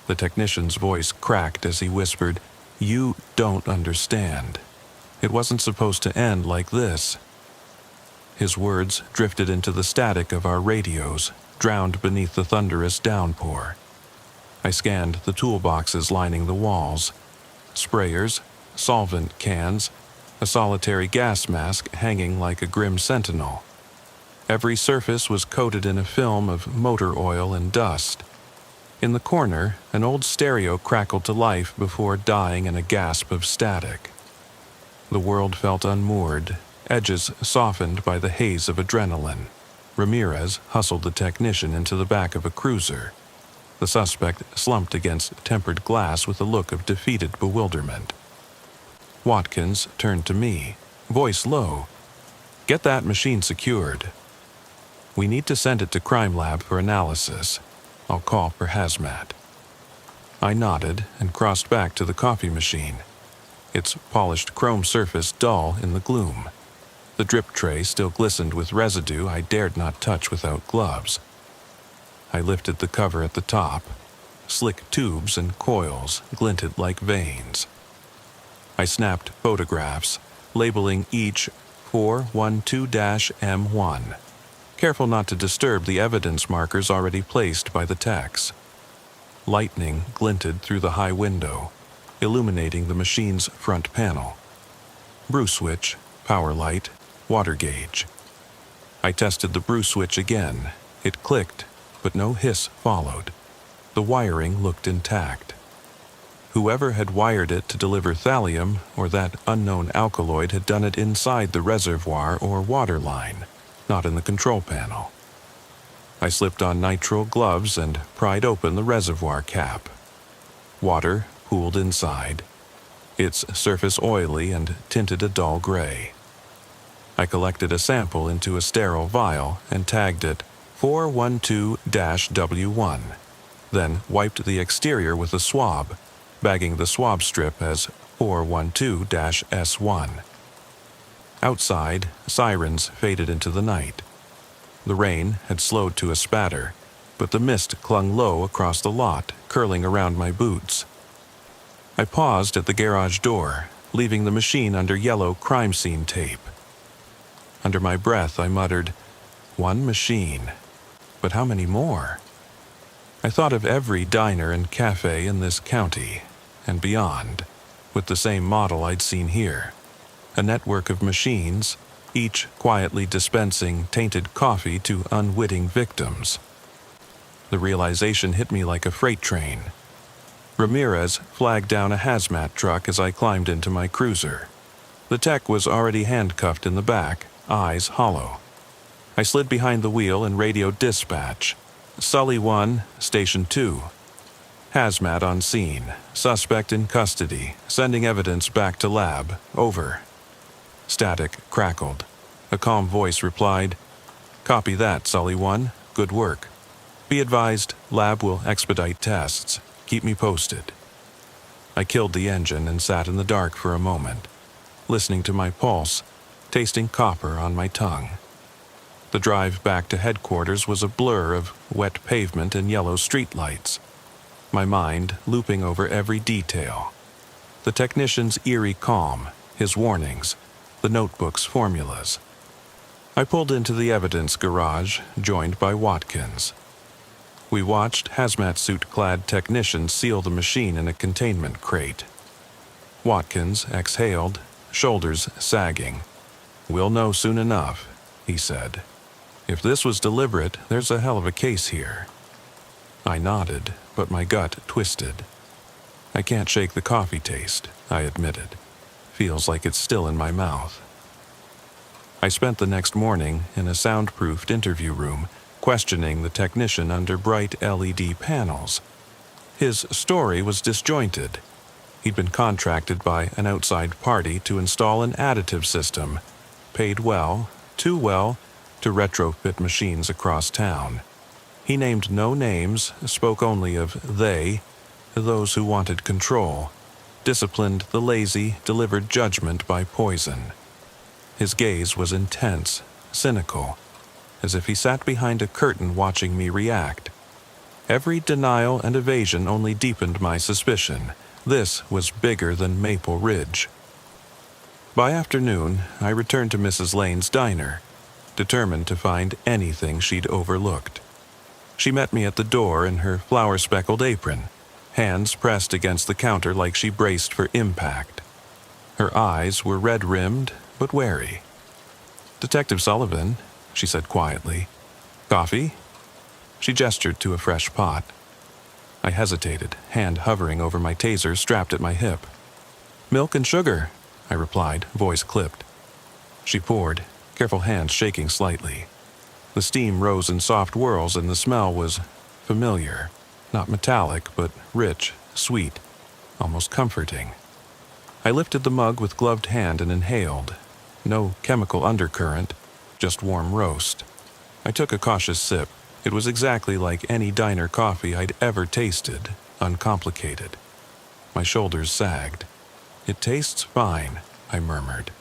The technician's voice cracked as he whispered, "You don't understand. It wasn't supposed to end like this." His words drifted into the static of our radios, drowned beneath the thunderous downpour. I scanned the toolboxes lining the walls. Sprayers, solvent cans, a solitary gas mask hanging like a grim sentinel. Every surface was coated in a film of motor oil and dust. In the corner, an old stereo crackled to life before dying in a gasp of static. The world felt unmoored, edges softened by the haze of adrenaline. Ramirez hustled the technician into the back of a cruiser. The suspect slumped against tempered glass with a look of defeated bewilderment. Watkins turned to me, voice low. "Get that machine secured. We need to send it to Crime Lab for analysis. I'll call for hazmat." I nodded and crossed back to the coffee machine, its polished chrome surface dull in the gloom. The drip tray still glistened with residue I dared not touch without gloves. I lifted the cover at the top. Slick tubes and coils glinted like veins. I snapped photographs, labeling each 412-M1, careful not to disturb the evidence markers already placed by the techs. Lightning glinted through the high window, illuminating the machine's front panel. Brew switch, power light, water gauge. I tested the brew switch again. It clicked, but no hiss followed. The wiring looked intact. Whoever had wired it to deliver thallium or that unknown alkaloid had done it inside the reservoir or water line, not in the control panel. I slipped on nitrile gloves and pried open the reservoir cap. Water pooled inside, its surface oily and tinted a dull gray. I collected a sample into a sterile vial and tagged it 412-W1, then wiped the exterior with a swab, bagging the swab strip as 412-S1. Outside, sirens faded into the night. The rain had slowed to a spatter, but the mist clung low across the lot, curling around my boots. I paused at the garage door, leaving the machine under yellow crime scene tape. Under my breath, I muttered, "One machine. But how many more?" I thought of every diner and cafe in this county, and beyond, with the same model I'd seen here. A network of machines, each quietly dispensing tainted coffee to unwitting victims. The realization hit me like a freight train. Ramirez flagged down a hazmat truck as I climbed into my cruiser. The tech was already handcuffed in the back, eyes hollow. I slid behind the wheel and radioed dispatch. Sully 1, Station 2. Hazmat on scene. Suspect in custody. Sending evidence back to lab. Over. Static crackled. A calm voice replied, "Copy that, Sully 1. Good work. Be advised, lab will expedite tests. Keep me posted." I killed the engine and sat in the dark for a moment, listening to my pulse, tasting copper on my tongue. The drive back to headquarters was a blur of wet pavement and yellow streetlights, my mind looping over every detail. The technician's eerie calm, his warnings, the notebook's formulas. I pulled into the evidence garage, joined by Watkins. We watched hazmat suit-clad technicians seal the machine in a containment crate. Watkins exhaled, shoulders sagging. "We'll know soon enough," he said. "If this was deliberate, there's a hell of a case here." I nodded, but my gut twisted. "I can't shake the coffee taste," I admitted. "Feels like it's still in my mouth." I spent the next morning in a soundproofed interview room, questioning the technician under bright LED panels. His story was disjointed. He'd been contracted by an outside party to install an additive system, paid well, too well, to retrofit machines across town. He named no names, spoke only of they, those who wanted control, disciplined the lazy, delivered judgment by poison. His gaze was intense, cynical, as if he sat behind a curtain watching me react. Every denial and evasion only deepened my suspicion. This was bigger than Maple Ridge. By afternoon, I returned to Mrs. Lane's diner, determined to find anything she'd overlooked. She met me at the door in her flour-speckled apron, hands pressed against the counter like she braced for impact. Her eyes were red-rimmed, but wary. "Detective Sullivan," she said quietly. "Coffee?" She gestured to a fresh pot. I hesitated, hand hovering over my taser strapped at my hip. "Milk and sugar," I replied, voice clipped. She poured, careful hands shaking slightly. The steam rose in soft whirls and the smell was familiar, not metallic, but rich, sweet, almost comforting. I lifted the mug with gloved hand and inhaled. No chemical undercurrent, just warm roast. I took a cautious sip. It was exactly like any diner coffee I'd ever tasted, uncomplicated. My shoulders sagged. "It tastes fine," I murmured.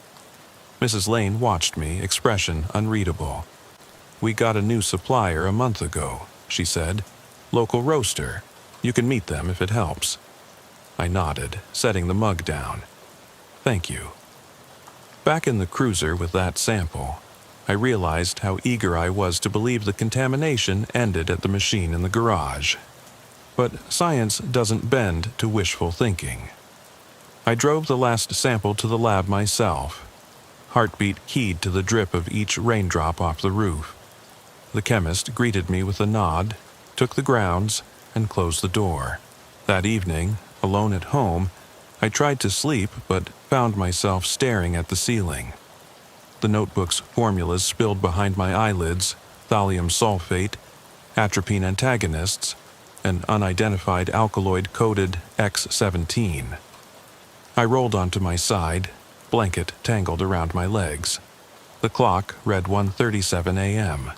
Mrs. Lane watched me, expression unreadable. "We got a new supplier a month ago," she said. "Local roaster. You can meet them if it helps." I nodded, setting the mug down. "Thank you." Back in the cruiser with that sample, I realized how eager I was to believe the contamination ended at the machine in the garage. But science doesn't bend to wishful thinking. I drove the last sample to the lab myself, heartbeat keyed to the drip of each raindrop off the roof. The chemist greeted me with a nod, took the grounds, and closed the door. That evening, alone at home, I tried to sleep but found myself staring at the ceiling. The notebook's formulas spilled behind my eyelids, thallium sulfate, atropine antagonists, an unidentified alkaloid-coated X17. I rolled onto my side, blanket tangled around my legs. The clock read 1:37 a.m.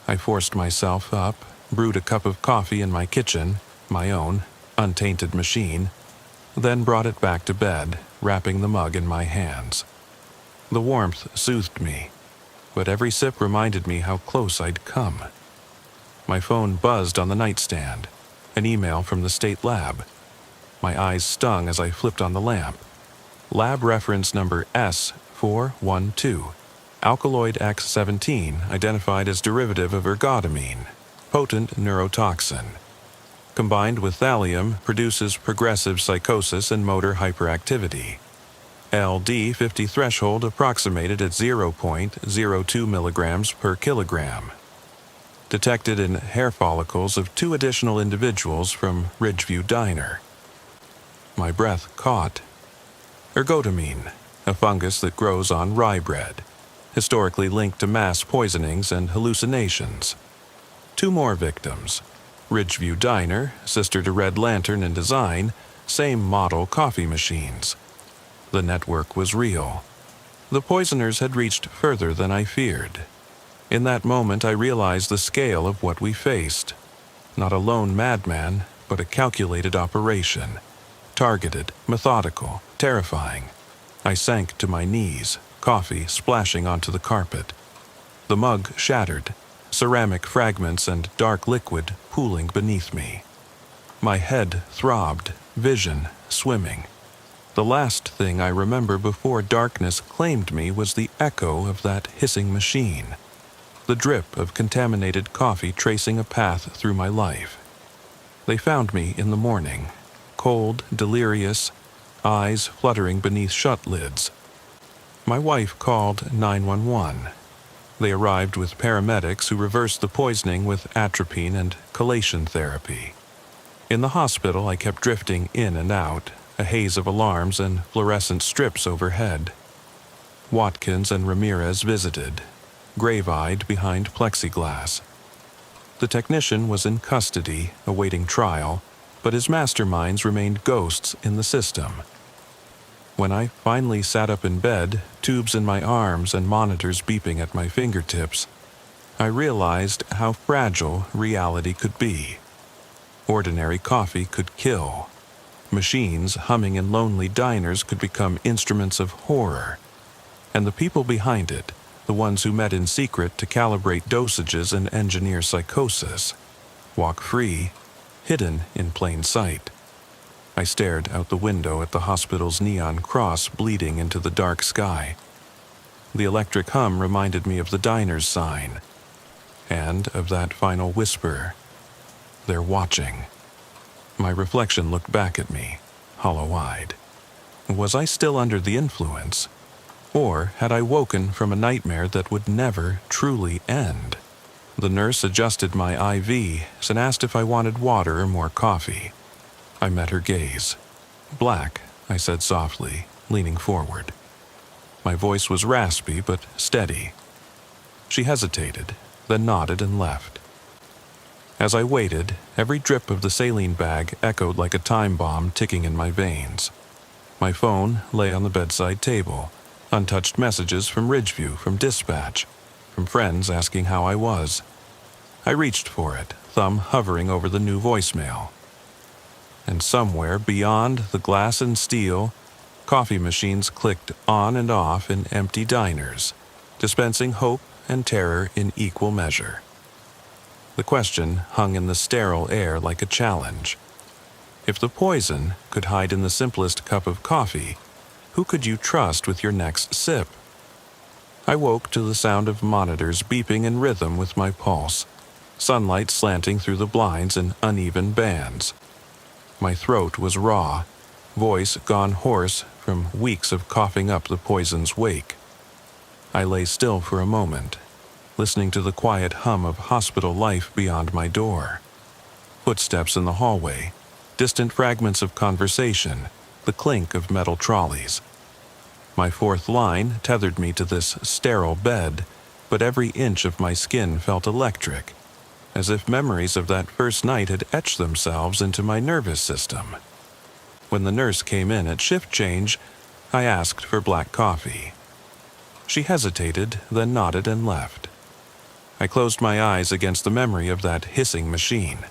I forced myself up, brewed a cup of coffee in my kitchen, my own, untainted machine, then brought it back to bed, wrapping the mug in my hands. The warmth soothed me, but every sip reminded me how close I'd come. My phone buzzed on the nightstand, an email from the state lab. My eyes stung as I flipped on the lamp. Lab reference number S412, alkaloid X17 identified as derivative of ergotamine, potent neurotoxin. Combined with thallium, produces progressive psychosis and motor hyperactivity. LD50 threshold approximated at 0.02 milligrams per kilogram. Detected in hair follicles of 2 additional individuals from Ridgeview Diner. My breath caught. Ergotamine, a fungus that grows on rye bread, historically linked to mass poisonings and hallucinations. 2 more victims. Ridgeview Diner, sister to Red Lantern in design, same model coffee machines. The network was real. The poisoners had reached further than I feared. In that moment, I realized the scale of what we faced. Not a lone madman, but a calculated operation. Targeted, methodical, terrifying. I sank to my knees, coffee splashing onto the carpet. The mug shattered, ceramic fragments and dark liquid pooling beneath me. My head throbbed, vision swimming. The last thing I remember before darkness claimed me was the echo of that hissing machine, the drip of contaminated coffee tracing a path through my life. They found me in the morning, cold, delirious, eyes fluttering beneath shut lids. My wife called 911. They arrived with paramedics who reversed the poisoning with atropine and chelation therapy. In the hospital, I kept drifting in and out, a haze of alarms and fluorescent strips overhead. Watkins and Ramirez visited, grave-eyed behind plexiglass. The technician was in custody, awaiting trial, but his masterminds remained ghosts in the system. When I finally sat up in bed, tubes in my arms and monitors beeping at my fingertips, I realized how fragile reality could be. Ordinary coffee could kill. Machines humming in lonely diners could become instruments of horror. And the people behind it, the ones who met in secret to calibrate dosages and engineer psychosis, walk free, hidden in plain sight. I stared out the window at the hospital's neon cross bleeding into the dark sky. The electric hum reminded me of the diner's sign, and of that final whisper, "They're watching." My reflection looked back at me, hollow-eyed. Was I still under the influence? Or had I woken from a nightmare that would never truly end? The nurse adjusted my IV and asked if I wanted water or more coffee. I met her gaze. "Black," I said softly, leaning forward. My voice was raspy but steady. She hesitated, then nodded and left. As I waited, every drip of the saline bag echoed like a time bomb ticking in my veins. My phone lay on the bedside table, untouched messages from Ridgeview, from dispatch, from friends asking how I was. I reached for it, thumb hovering over the new voicemail. And somewhere beyond the glass and steel, coffee machines clicked on and off in empty diners, dispensing hope and terror in equal measure. The question hung in the sterile air like a challenge. If the poison could hide in the simplest cup of coffee, who could you trust with your next sip? I woke to the sound of monitors beeping in rhythm with my pulse, sunlight slanting through the blinds in uneven bands. My throat was raw, voice gone hoarse from weeks of coughing up the poison's wake. I lay still for a moment, listening to the quiet hum of hospital life beyond my door. Footsteps in the hallway, distant fragments of conversation, the clink of metal trolleys. My fourth line tethered me to this sterile bed, but every inch of my skin felt electric, as if memories of that first night had etched themselves into my nervous system. When the nurse came in at shift change, I asked for black coffee. She hesitated, then nodded and left. I closed my eyes against the memory of that hissing machine.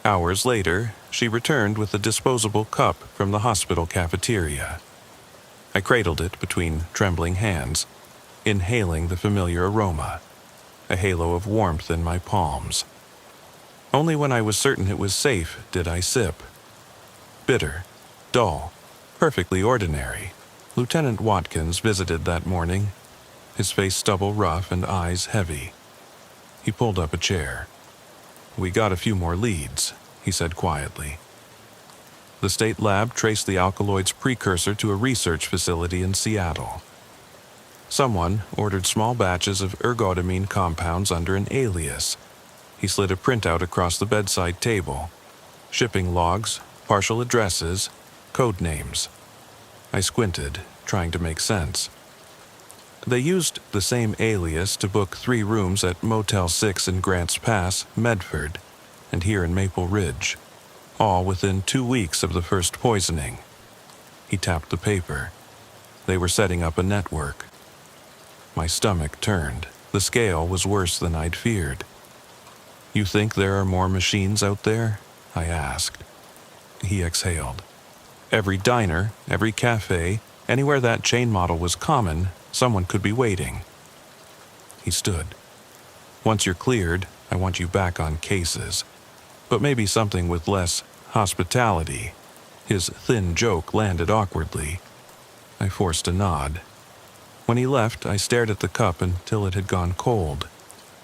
Hours later, she returned with a disposable cup from the hospital cafeteria. I cradled it between trembling hands, inhaling the familiar aroma, a halo of warmth in my palms. Only when I was certain it was safe did I sip. Bitter, dull, perfectly ordinary. Lieutenant Watkins visited that morning, his face stubble rough and eyes heavy. He pulled up a chair. "We got a few more leads," he said quietly. The state lab traced the alkaloid's precursor to a research facility in Seattle. Someone ordered small batches of ergotamine compounds under an alias. He slid a printout across the bedside table. Shipping logs, partial addresses, code names. I squinted, trying to make sense. They used the same alias to book 3 rooms at Motel 6 in Grants Pass, Medford, and here in Maple Ridge, all within 2 weeks of the first poisoning. He tapped the paper. They were setting up a network. My stomach turned. The scale was worse than I'd feared. "You think there are more machines out there?" I asked. He exhaled. "Every diner, every cafe, anywhere that chain model was common, someone could be waiting." he stood. "Once you're cleared, I want you back on cases. But maybe something with less hospitality." His thin joke landed awkwardly. I forced a nod. When he left, I stared at the cup until it had gone cold.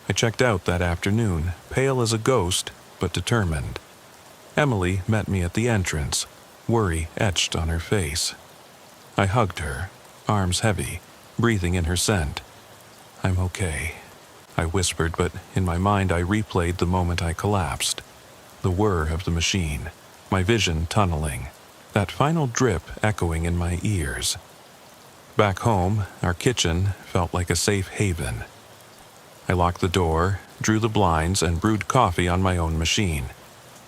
I checked out that afternoon, pale as a ghost, but determined. Emily met me at the entrance, worry etched on her face. I hugged her, arms heavy, breathing in her scent. "I'm okay," I whispered, but in my mind I replayed the moment I collapsed. The whir of the machine, my vision tunneling, that final drip echoing in my ears. Back home, our kitchen felt like a safe haven. I locked the door, drew the blinds, and brewed coffee on my own machine.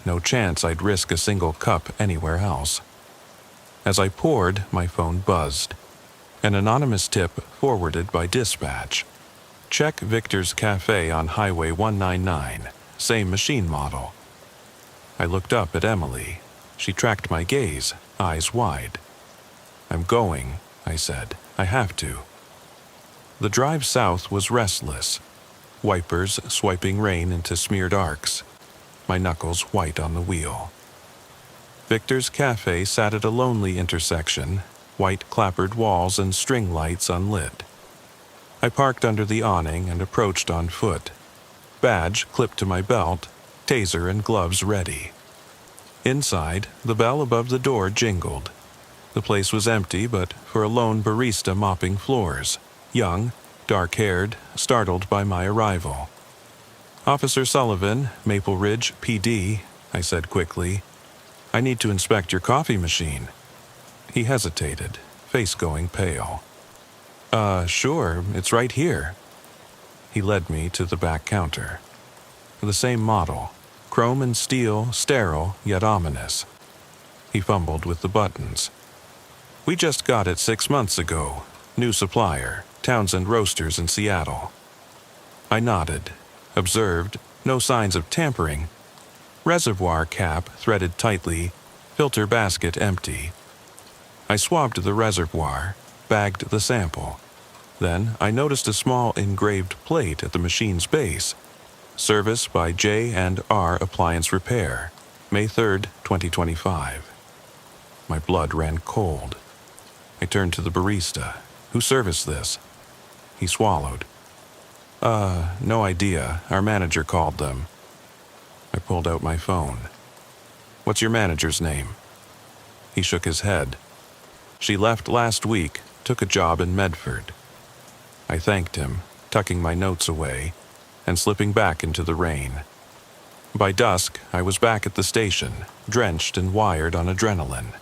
No chance I'd risk a single cup anywhere else. As I poured, my phone buzzed. An anonymous tip forwarded by dispatch. "Check Victor's Cafe on Highway 199, same machine model." I looked up at Emily. She tracked my gaze, eyes wide. "I'm going," I said. "I have to." The drive south was restless. Wipers swiping rain into smeared arcs. My knuckles white on the wheel. Victor's Cafe sat at a lonely intersection, white clappered walls and string lights unlit. I parked under the awning and approached on foot. Badge clipped to my belt, taser and gloves ready. Inside, the bell above the door jingled. The place was empty but for a lone barista mopping floors, young, dark-haired, startled by my arrival. "Officer Sullivan, Maple Ridge, PD," I said quickly. "I need to inspect your coffee machine." He hesitated, face going pale. Sure, it's right here." He led me to the back counter. The same model, chrome and steel, sterile yet ominous. He fumbled with the buttons. "We just got it 6 months ago. New supplier, Townsend Roasters in Seattle." I nodded, observed, no signs of tampering. Reservoir cap threaded tightly, filter basket empty. I swabbed the reservoir, bagged the sample. Then I noticed a small engraved plate at the machine's base. Service by J&R Appliance Repair, May 3rd, 2025. My blood ran cold. I turned to the barista. "Who serviced this?" He swallowed. No idea. Our manager called them." I pulled out my phone. "What's your manager's name?" He shook his head. "She left last week, took a job in Medford." I thanked him, tucking my notes away, and slipping back into the rain. By dusk, I was back at the station, drenched and wired on adrenaline.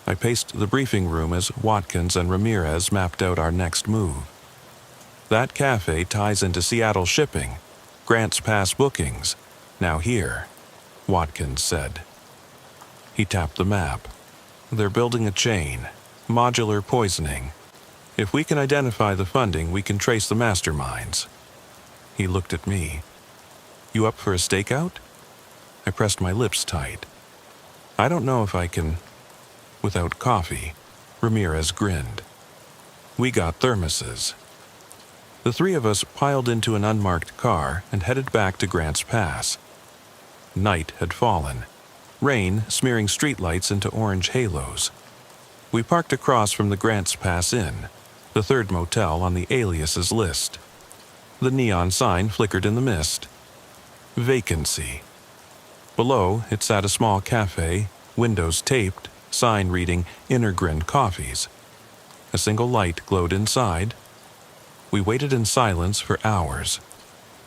I paced the briefing room as Watkins and Ramirez mapped out our next move. "That cafe ties into Seattle shipping, Grants Pass bookings, now here," Watkins said. He tapped the map. "They're building a chain, modular poisoning. If we can identify the funding, we can trace the masterminds." He looked at me. "You up for a stakeout?" I pressed my lips tight. "I don't know if I can." "Without coffee," Ramirez grinned. "We got thermoses." The three of us piled into an unmarked car and headed back to Grants Pass. Night had fallen, rain smearing streetlights into orange halos. We parked across from the Grants Pass Inn, the third motel on the aliases list. The neon sign flickered in the mist. Vacancy. Below, it sat a small cafe, windows taped, sign reading Innergrin Coffees. A single light glowed inside. We waited in silence for hours.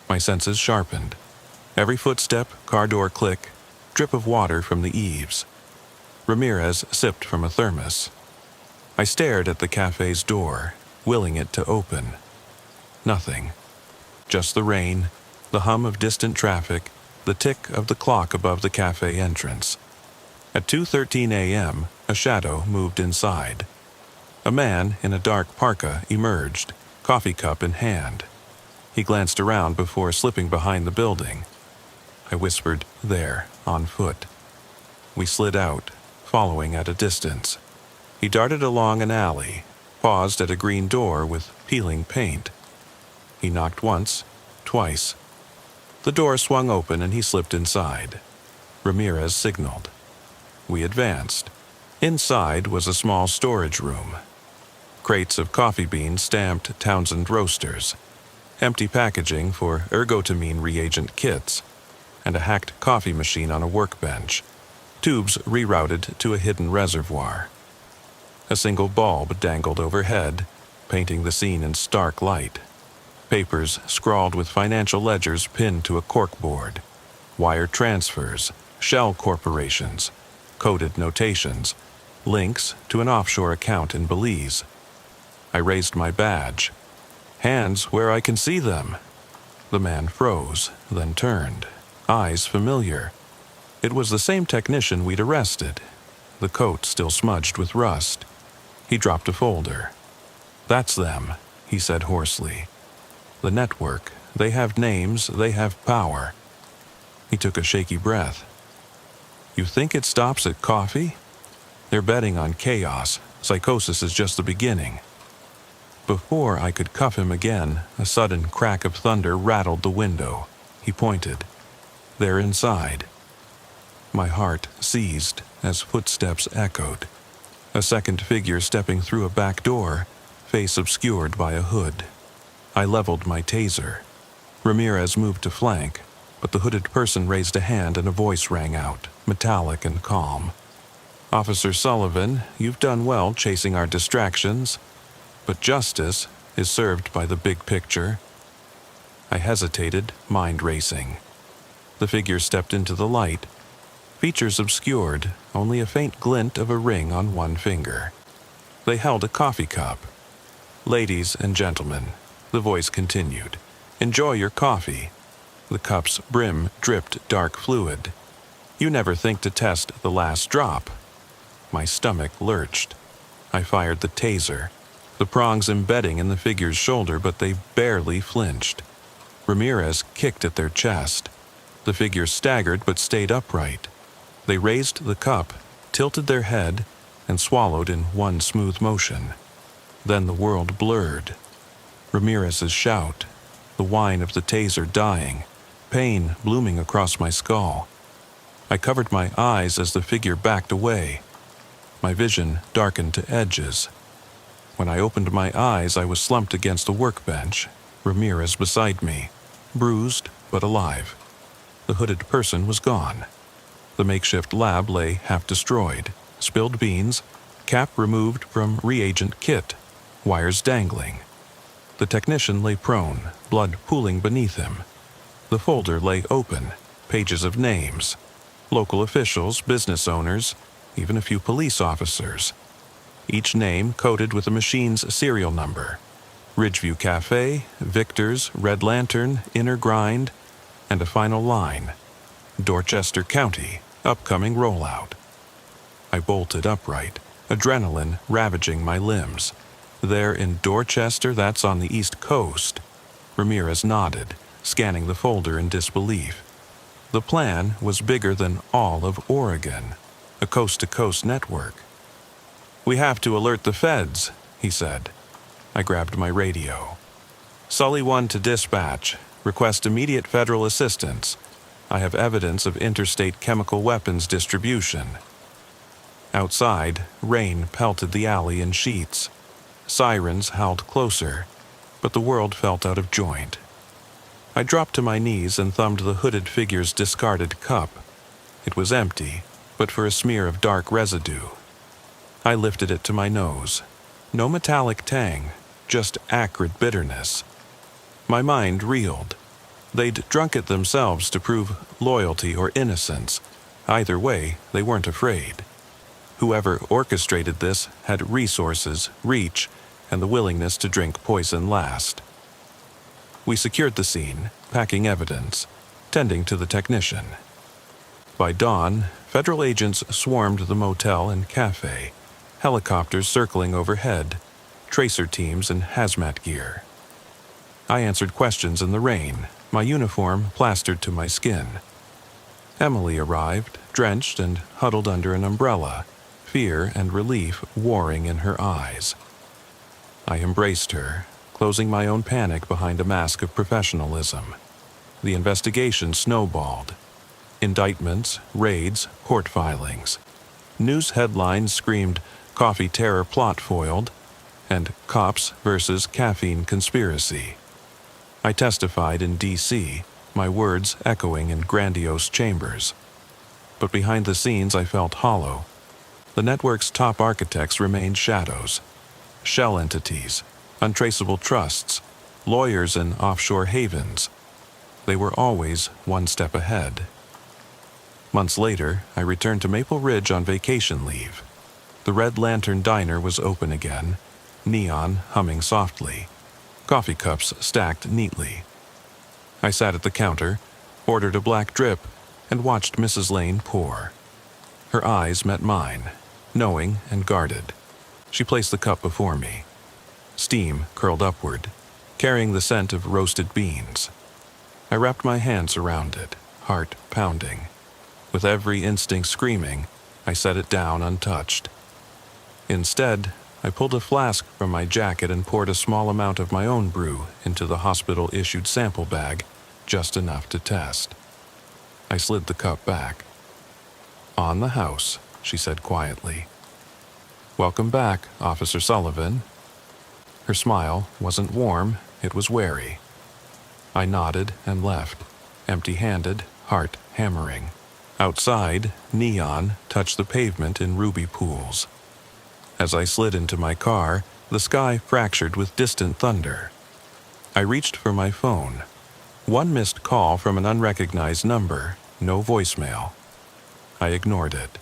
My senses sharpened. Every footstep, car door click, drip of water from the eaves. Ramirez sipped from a thermos. I stared at the cafe's door, willing it to open. Nothing. Just the rain, the hum of distant traffic, the tick of the clock above the cafe entrance. At 2:13 a.m., a shadow moved inside. A man in a dark parka emerged, coffee cup in hand. He glanced around before slipping behind the building. I whispered, "There, on foot." We slid out, following at a distance. He darted along an alley, paused at a green door with peeling paint. He knocked once, twice. The door swung open and he slipped inside. Ramirez signaled. We advanced. Inside was a small storage room. Crates of coffee beans stamped Townsend Roasters, empty packaging for ergotamine reagent kits, and a hacked coffee machine on a workbench, tubes rerouted to a hidden reservoir. A single bulb dangled overhead, painting the scene in stark light. Papers scrawled with financial ledgers pinned to a corkboard, wire transfers, shell corporations, coded notations, links to an offshore account in Belize. I raised my badge. Hands where I can see them. The man froze, then turned, eyes familiar. It was the same technician we'd arrested, the coat still smudged with rust. He dropped a folder. That's them, he said hoarsely. The network. They have names, they have power. He took a shaky breath. You think it stops at coffee? They're betting on chaos. Psychosis is just the beginning. Before I could cuff him again, a sudden crack of thunder rattled the window. He pointed. They're inside. My heart seized as footsteps echoed. A second figure stepping through a back door, face obscured by a hood. I leveled my taser. Ramirez moved to flank, but the hooded person raised a hand and a voice rang out, metallic and calm. Officer Sullivan, you've done well chasing our distractions, but justice is served by the big picture. I hesitated, mind racing. The figure stepped into the light. Features obscured, only a faint glint of a ring on one finger. They held a coffee cup. Ladies and gentlemen, the voice continued, enjoy your coffee. The cup's brim dripped dark fluid. You never think to test the last drop. My stomach lurched. I fired the taser, the prongs embedding in the figure's shoulder, but they barely flinched. Ramirez kicked at their chest. The figure staggered but stayed upright. They raised the cup, tilted their head, and swallowed in one smooth motion. Then the world blurred. Ramirez's shout, the whine of the taser dying, pain blooming across my skull. I covered my eyes as the figure backed away. My vision darkened to edges. When I opened my eyes, I was slumped against the workbench, Ramirez beside me, bruised but alive. The hooded person was gone. The makeshift lab lay half destroyed, spilled beans, cap removed from reagent kit, wires dangling. The technician lay prone, blood pooling beneath him. The folder lay open, pages of names. Local officials, business owners, even a few police officers. Each name coded with a machine's serial number. Ridgeview Cafe, Victor's, Red Lantern, Inner Grind, and a final line. Dorchester County, upcoming rollout. I bolted upright, adrenaline ravaging my limbs. There in Dorchester, that's on the East Coast. Ramirez nodded, scanning the folder in disbelief. The plan was bigger than all of Oregon, a coast-to-coast network. We have to alert the feds, he said. I grabbed my radio. Sully 1 to dispatch. Request immediate federal assistance. I have evidence of interstate chemical weapons distribution. Outside, rain pelted the alley in sheets. Sirens howled closer, but the world felt out of joint. I dropped to my knees and thumbed the hooded figure's discarded cup. It was empty, but for a smear of dark residue. I lifted it to my nose. No metallic tang, just acrid bitterness. My mind reeled. They'd drunk it themselves to prove loyalty or innocence. Either way, they weren't afraid. Whoever orchestrated this had resources, reach, and the willingness to drink poison last. We secured the scene, packing evidence, tending to the technician. By dawn, federal agents swarmed the motel and cafe, helicopters circling overhead, tracer teams in hazmat gear. I answered questions in the rain, my uniform plastered to my skin. Emily arrived, drenched and huddled under an umbrella, fear and relief warring in her eyes. I embraced her, closing my own panic behind a mask of professionalism. The investigation snowballed. Indictments, raids, court filings. News headlines screamed, "Coffee terror plot foiled," and "Cops versus caffeine conspiracy." I testified in D.C., my words echoing in grandiose chambers. But behind the scenes I felt hollow. The network's top architects remained shadows. Shell entities, untraceable trusts, lawyers in offshore havens. They were always one step ahead. Months later, I returned to Maple Ridge on vacation leave. The Red Lantern Diner was open again, neon humming softly, coffee cups stacked neatly. I sat at the counter, ordered a black drip, and watched Mrs. Lane pour. Her eyes met mine, knowing and guarded. She placed the cup before me. Steam curled upward, carrying the scent of roasted beans. I wrapped my hands around it, heart pounding. With every instinct screaming, I set it down untouched. Instead, I pulled a flask from my jacket and poured a small amount of my own brew into the hospital-issued sample bag, just enough to test. I slid the cup back. "On the house," she said quietly. "Welcome back, Officer Sullivan." Her smile wasn't warm, it was wary. I nodded and left, empty-handed, heart hammering. Outside, neon touched the pavement in ruby pools. As I slid into my car, the sky fractured with distant thunder. I reached for my phone. One missed call from an unrecognized number, no voicemail. I ignored it.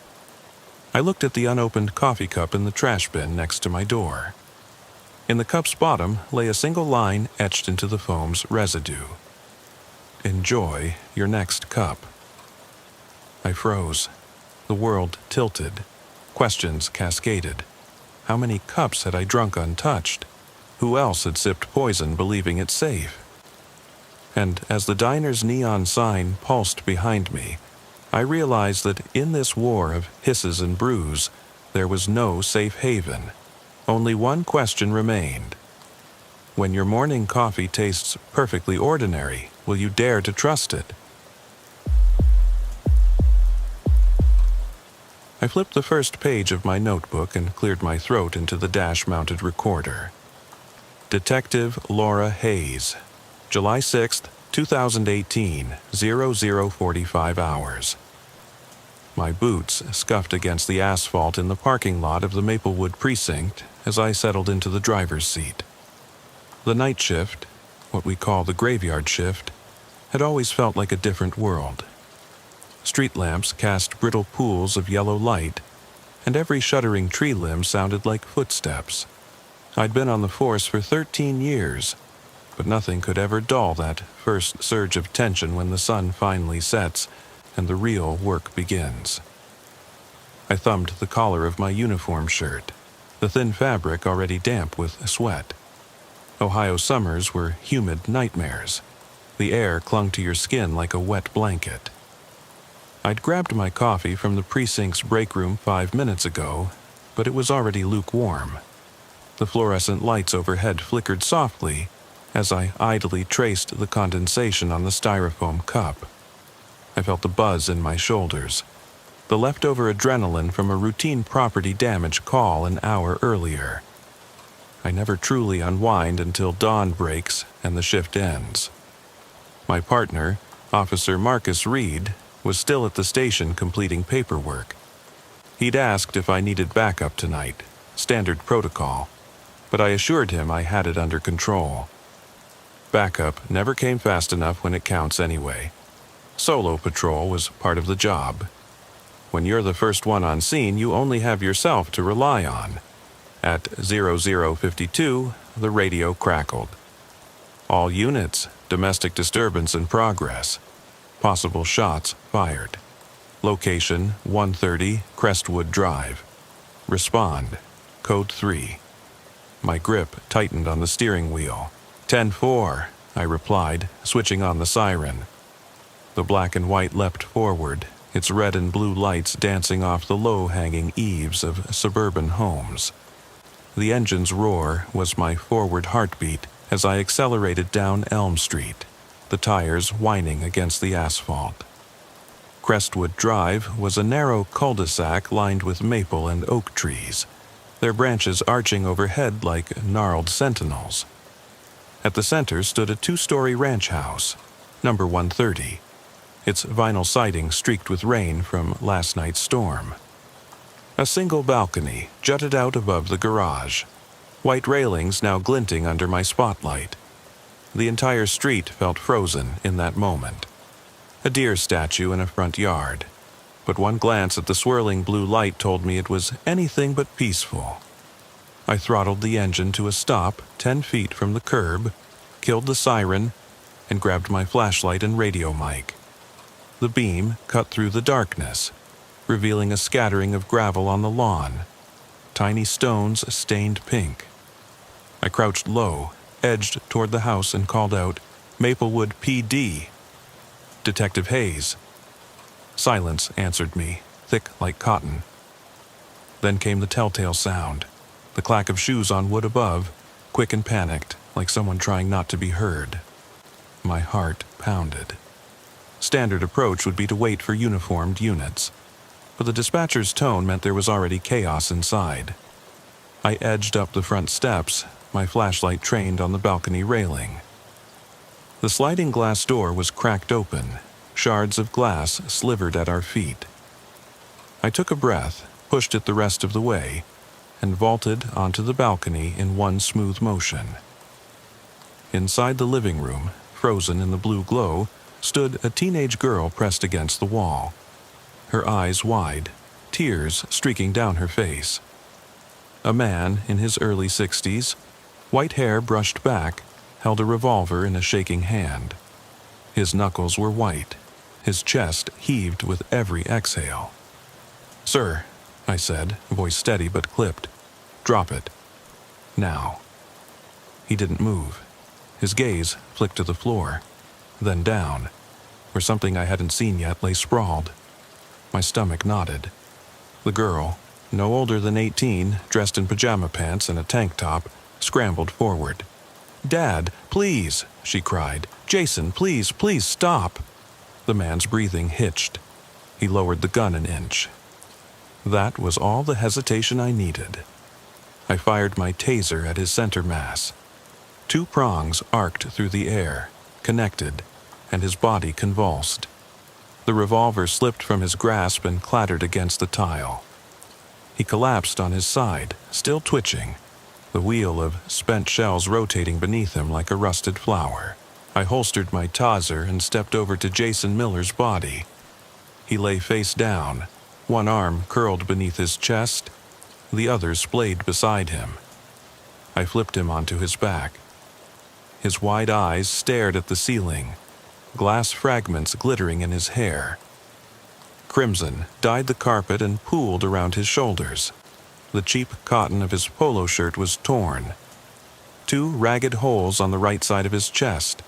I looked at the unopened coffee cup in the trash bin next to my door. In the cup's bottom lay a single line etched into the foam's residue. "Enjoy your next cup." I froze. The world tilted. Questions cascaded. How many cups had I drunk untouched? Who else had sipped poison believing it safe? And as the diner's neon sign pulsed behind me, I realized that in this war of hisses and brews, there was no safe haven. Only one question remained. When your morning coffee tastes perfectly ordinary, will you dare to trust it? I flipped the first page of my notebook and cleared my throat into the dash-mounted recorder. Detective Laura Hayes, July 6th, 2018, 00:45 hours. My boots scuffed against the asphalt in the parking lot of the Maplewood precinct as I settled into the driver's seat. The night shift, what we call the graveyard shift, had always felt like a different world. Street lamps cast brittle pools of yellow light, and every shuddering tree limb sounded like footsteps. I'd been on the force for 13 years, but nothing could ever dull that first surge of tension when the sun finally sets and the real work begins. I thumbed the collar of my uniform shirt, the thin fabric already damp with sweat. Ohio summers were humid nightmares. The air clung to your skin like a wet blanket. I'd grabbed my coffee from the precinct's break room 5 minutes ago, but it was already lukewarm. The fluorescent lights overhead flickered softly as I idly traced the condensation on the styrofoam cup. I felt the buzz in my shoulders, the leftover adrenaline from a routine property damage call an hour earlier. I never truly unwind until dawn breaks and the shift ends. My partner, Officer Marcus Reed, was still at the station completing paperwork. He'd asked if I needed backup tonight, standard protocol, but I assured him I had it under control. Backup never came fast enough when it counts anyway. Solo patrol was part of the job. When you're the first one on scene, you only have yourself to rely on. At 00:52, the radio crackled. All units, domestic disturbance in progress. Possible shots fired. Location 130 Crestwood Drive. Respond. Code 3. My grip tightened on the steering wheel. 10-4, I replied, switching on the siren. The black and white leapt forward, its red and blue lights dancing off the low-hanging eaves of suburban homes. The engine's roar was my forward heartbeat, as I accelerated down Elm Street, the tires whining against the asphalt. Crestwood Drive was a narrow cul-de-sac lined with maple and oak trees, their branches arching overhead like gnarled sentinels. At the center stood a 2-story ranch house, number 130, its vinyl siding streaked with rain from last night's storm. A single balcony jutted out above the garage, white railings now glinting under my spotlight. The entire street felt frozen in that moment. A deer statue in a front yard, but one glance at the swirling blue light told me it was anything but peaceful. I throttled the engine to a stop 10 feet from the curb, killed the siren, and grabbed my flashlight and radio mic. The beam cut through the darkness, revealing a scattering of gravel on the lawn, tiny stones stained pink. I crouched low, edged toward the house, and called out, "Maplewood PD." "Detective Hayes." Silence answered me, thick like cotton. Then came the telltale sound, the clack of shoes on wood above, quick and panicked, like someone trying not to be heard. My heart pounded. Standard approach would be to wait for uniformed units, but the dispatcher's tone meant there was already chaos inside. I edged up the front steps, my flashlight trained on the balcony railing. The sliding glass door was cracked open, shards of glass slivered at our feet. I took a breath, pushed it the rest of the way, and vaulted onto the balcony in one smooth motion. Inside the living room, frozen in the blue glow, stood a teenage girl pressed against the wall, her eyes wide, tears streaking down her face. A man in his early 60s, white hair brushed back, held a revolver in a shaking hand. His knuckles were white, his chest heaved with every exhale. "Sir," I said, voice steady but clipped, "drop it. Now." He didn't move. His gaze flicked to the floor, then down, where something I hadn't seen yet lay sprawled. My stomach knotted. The girl, no older than 18, dressed in pajama pants and a tank top, scrambled forward. "Dad, please," she cried. "Jason, please, please stop." The man's breathing hitched. He lowered the gun an inch. That was all the hesitation I needed. I fired my taser at his center mass. 2 prongs arced through the air, connected, and his body convulsed. The revolver slipped from his grasp and clattered against the tile. He collapsed on his side, still twitching, the wheel of spent shells rotating beneath him like a rusted flower. I holstered my taser and stepped over to Jason Miller's body. He lay face down, one arm curled beneath his chest, the other splayed beside him. I flipped him onto his back. His wide eyes stared at the ceiling, glass fragments glittering in his hair. Crimson dyed the carpet and pooled around his shoulders. The cheap cotton of his polo shirt was torn. 2 ragged holes on the right side of his chest.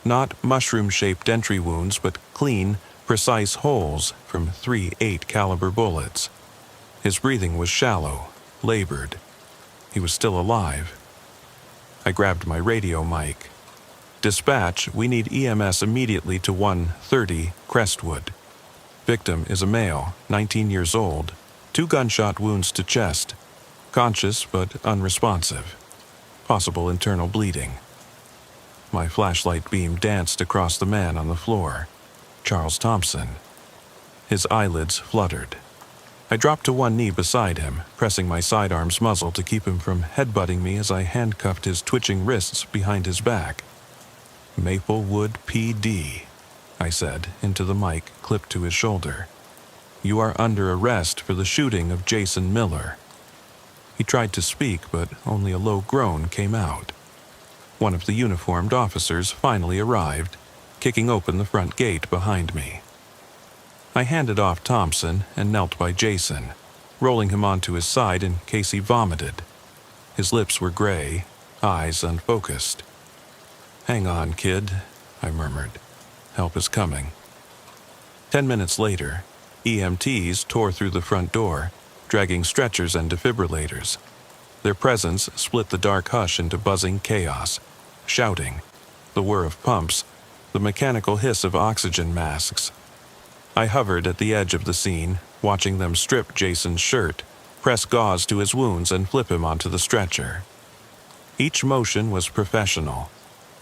Not mushroom-shaped entry wounds, but clean, precise holes from 3 8-caliber bullets. His breathing was shallow, labored. He was still alive. I grabbed my radio mic. "Dispatch, we need EMS immediately to 130 Crestwood. Victim is a male, 19 years old, 2 gunshot wounds to chest, conscious but unresponsive, possible internal bleeding." My flashlight beam danced across the man on the floor, Charles Thompson. His eyelids fluttered. I dropped to one knee beside him, pressing my sidearm's muzzle to keep him from headbutting me as I handcuffed his twitching wrists behind his back. "Maplewood PD," I said into the mic clipped to his shoulder. "You are under arrest for the shooting of Jason Miller." He tried to speak, but only a low groan came out. One of the uniformed officers finally arrived, kicking open the front gate behind me. I handed off Thompson and knelt by Jason, rolling him onto his side in case he vomited. His lips were gray, eyes unfocused. "Hang on, kid," I murmured. "Help is coming." 10 minutes later, EMTs tore through the front door, dragging stretchers and defibrillators. Their presence split the dark hush into buzzing chaos, shouting, the whir of pumps, the mechanical hiss of oxygen masks. I hovered at the edge of the scene, watching them strip Jason's shirt, press gauze to his wounds, and flip him onto the stretcher. Each motion was professional,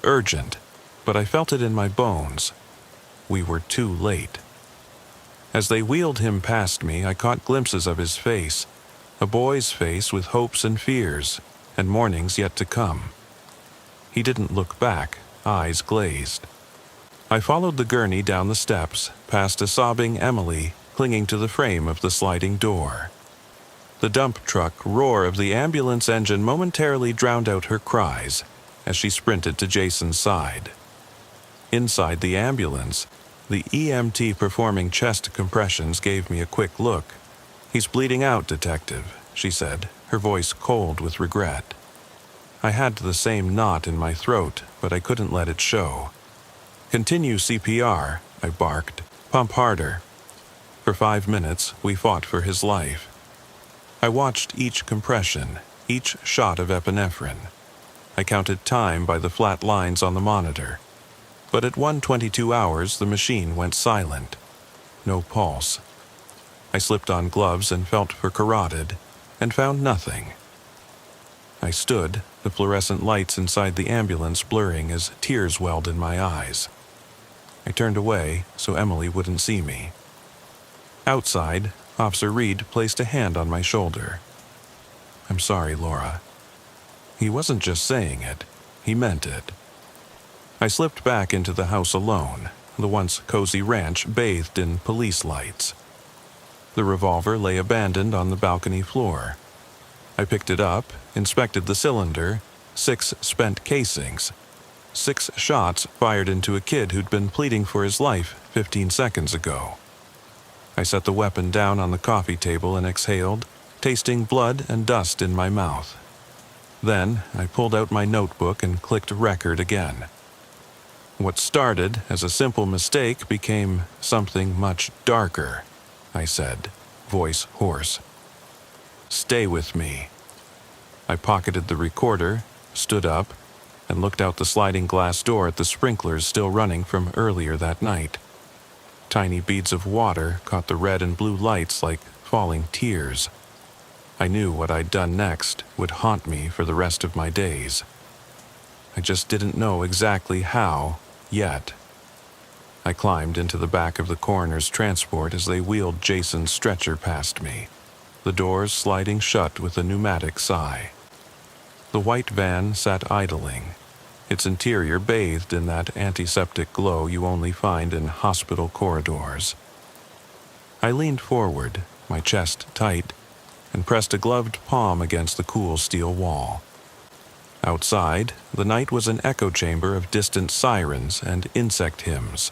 urgent, but I felt it in my bones. We were too late. As they wheeled him past me, I caught glimpses of his face, a boy's face with hopes and fears, and mornings yet to come. He didn't look back, eyes glazed. I followed the gurney down the steps, past a sobbing Emily clinging to the frame of the sliding door. The dump truck roar of the ambulance engine momentarily drowned out her cries as she sprinted to Jason's side. Inside the ambulance, the EMT performing chest compressions gave me a quick look. "He's bleeding out, Detective," she said, her voice cold with regret. I had the same knot in my throat, but I couldn't let it show. "Continue CPR," I barked. "Pump harder." For 5 minutes, we fought for his life. I watched each compression, each shot of epinephrine. I counted time by the flat lines on the monitor. But at 1:22 hours, the machine went silent. No pulse. I slipped on gloves and felt for carotid, and found nothing. I stood, the fluorescent lights inside the ambulance blurring as tears welled in my eyes. I turned away so Emily wouldn't see me. Outside, Officer Reed placed a hand on my shoulder. "I'm sorry, Laura." He wasn't just saying it, he meant it. I slipped back into the house alone, the once cozy ranch bathed in police lights. The revolver lay abandoned on the balcony floor. I picked it up, inspected the cylinder, 6 spent casings. 6 shots fired into a kid who'd been pleading for his life 15 seconds ago. I set the weapon down on the coffee table and exhaled, tasting blood and dust in my mouth. Then I pulled out my notebook and clicked record again. What started as a simple mistake became something much darker, I said, voice hoarse. "Stay with me." I pocketed the recorder, stood up, and looked out the sliding glass door at the sprinklers still running from earlier that night. Tiny beads of water caught the red and blue lights like falling tears. I knew what I'd done next would haunt me for the rest of my days. I just didn't know exactly how, yet. I climbed into the back of the coroner's transport as they wheeled Jason's stretcher past me, the doors sliding shut with a pneumatic sigh. The white van sat idling, its interior bathed in that antiseptic glow you only find in hospital corridors. I leaned forward, my chest tight, and pressed a gloved palm against the cool steel wall. Outside, the night was an echo chamber of distant sirens and insect hymns.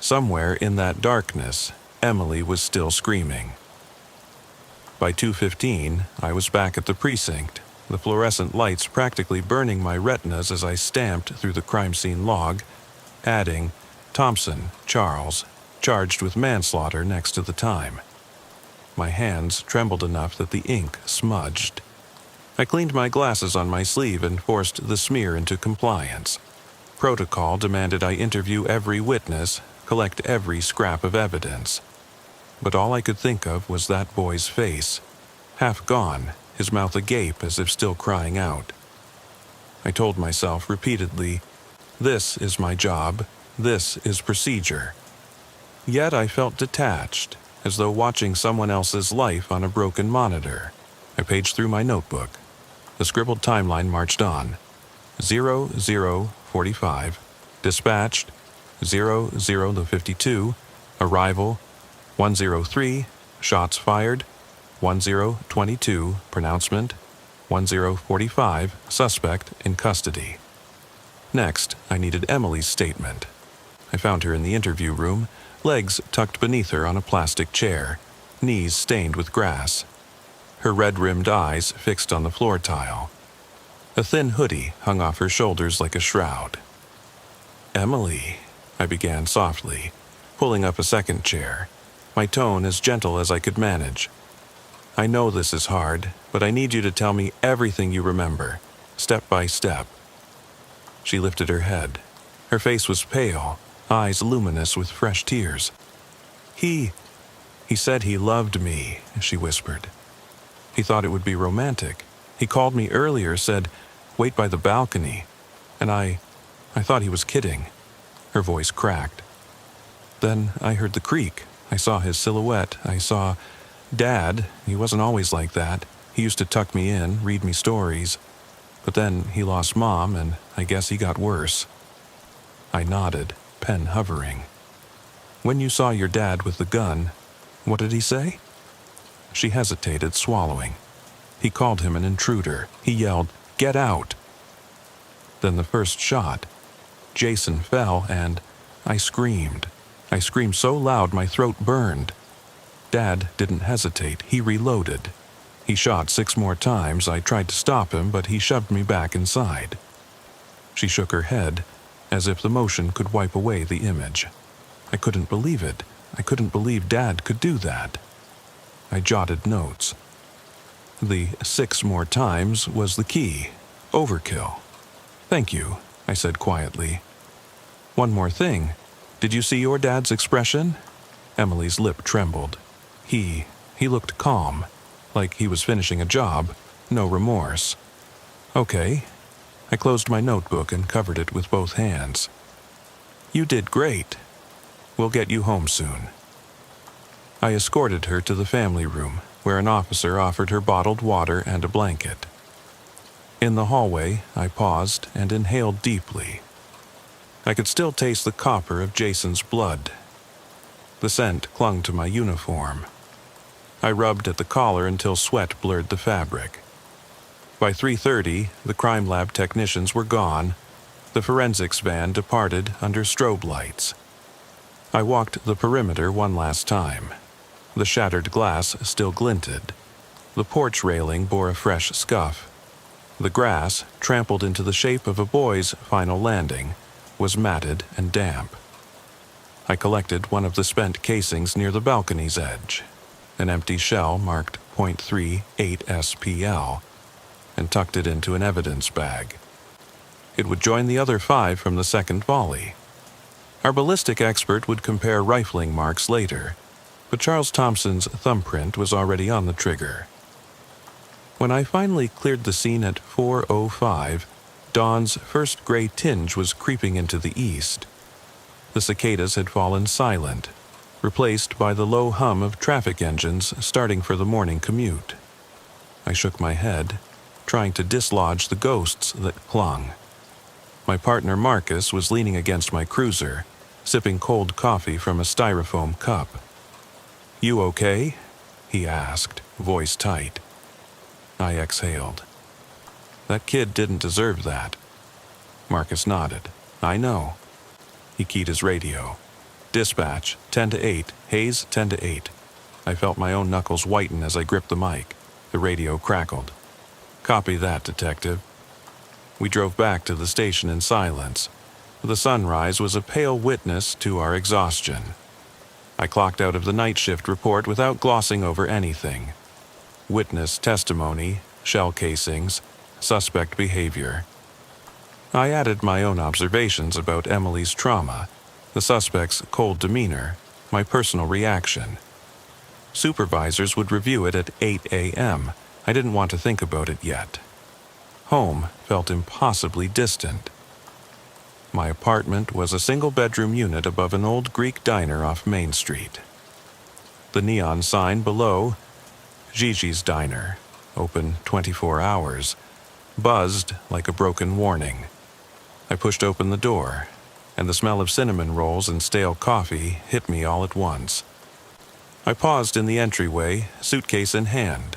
Somewhere in that darkness, Emily was still screaming. By 2:15, I was back at the precinct, the fluorescent lights practically burning my retinas as I stamped through the crime scene log, adding Thompson, Charles, charged with manslaughter next to the time. My hands trembled enough that the ink smudged. I cleaned my glasses on my sleeve and forced the smear into compliance. Protocol demanded I interview every witness, collect every scrap of evidence. But all I could think of was that boy's face, half gone, his mouth agape as if still crying out. I told myself repeatedly, "This is my job, this is procedure." Yet I felt detached, as though watching someone else's life on a broken monitor. I paged through my notebook. The scribbled timeline marched on. 00:45, dispatched, 00:52, arrival, 103, shots fired, 10:22, pronouncement, 10:45, suspect in custody. Next, I needed Emily's statement. I found her in the interview room, legs tucked beneath her on a plastic chair, knees stained with grass. Her red-rimmed eyes fixed on the floor tile. A thin hoodie hung off her shoulders like a shroud. "Emily," I began softly, pulling up a second chair, my tone as gentle as I could manage. "I know this is hard, but I need you to tell me everything you remember, step by step." She lifted her head. Her face was pale, eyes luminous with fresh tears. He said he loved me," she whispered. "He thought it would be romantic. He called me earlier, said, 'Wait by the balcony.' And I thought he was kidding." Her voice cracked. "Then I heard the creak. I saw his silhouette. I saw Dad. He wasn't always like that. He used to tuck me in, read me stories. But then he lost Mom, and I guess he got worse." I nodded, pen hovering. "When you saw your dad with the gun, what did he say?" She hesitated, swallowing. "He called him an intruder. He yelled, 'Get out!' Then the first shot. Jason fell, and I screamed. I screamed so loud my throat burned. Dad didn't hesitate. He reloaded. He shot 6 more times. I tried to stop him, but he shoved me back inside." She shook her head, as if the motion could wipe away the image. I couldn't believe it. I couldn't believe Dad could do that. I jotted notes. The 6 more times was the key. Overkill. "Thank you," I said quietly. "One more thing. Did you see your dad's expression?" Emily's lip trembled. He looked calm, like he was finishing a job, no remorse. "Okay." I closed my notebook and covered it with both hands. "You did great. We'll get you home soon." I escorted her to the family room, where an officer offered her bottled water and a blanket. In the hallway, I paused and inhaled deeply. I could still taste the copper of Jason's blood. The scent clung to my uniform. I rubbed at the collar until sweat blurred the fabric. By 3:30, the crime lab technicians were gone. The forensics van departed under strobe lights. I walked the perimeter one last time. The shattered glass still glinted. The porch railing bore a fresh scuff. The grass, trampled into the shape of a boy's final landing, was matted and damp. I collected one of the spent casings near the balcony's edge, an empty shell marked .38 SPL, and tucked it into an evidence bag. It would join the other 5 from the second volley. Our ballistic expert would compare rifling marks later, but Charles Thompson's thumbprint was already on the trigger. When I finally cleared the scene at 4:05, dawn's first gray tinge was creeping into the east. The cicadas had fallen silent, replaced by the low hum of traffic engines starting for the morning commute. I shook my head, trying to dislodge the ghosts that clung. My partner Marcus was leaning against my cruiser, sipping cold coffee from a styrofoam cup. "You okay?" he asked, voice tight. I exhaled. "That kid didn't deserve that." Marcus nodded. "I know." He keyed his radio. "Dispatch, 10 to 8, Hayes 10 to 8. I felt my own knuckles whiten as I gripped the mic. The radio crackled. "Copy that, Detective." We drove back to the station in silence. The sunrise was a pale witness to our exhaustion. I clocked out of the night shift report without glossing over anything. Witness testimony, shell casings, suspect behavior. I added my own observations about Emily's trauma, the suspect's cold demeanor, my personal reaction. Supervisors would review it at 8 a.m. I didn't want to think about it yet. Home felt impossibly distant. My apartment was a single-bedroom unit above an old Greek diner off Main Street. The neon sign below, Gigi's Diner, open 24 hours, buzzed like a broken warning. I pushed open the door, and the smell of cinnamon rolls and stale coffee hit me all at once. I paused in the entryway, suitcase in hand,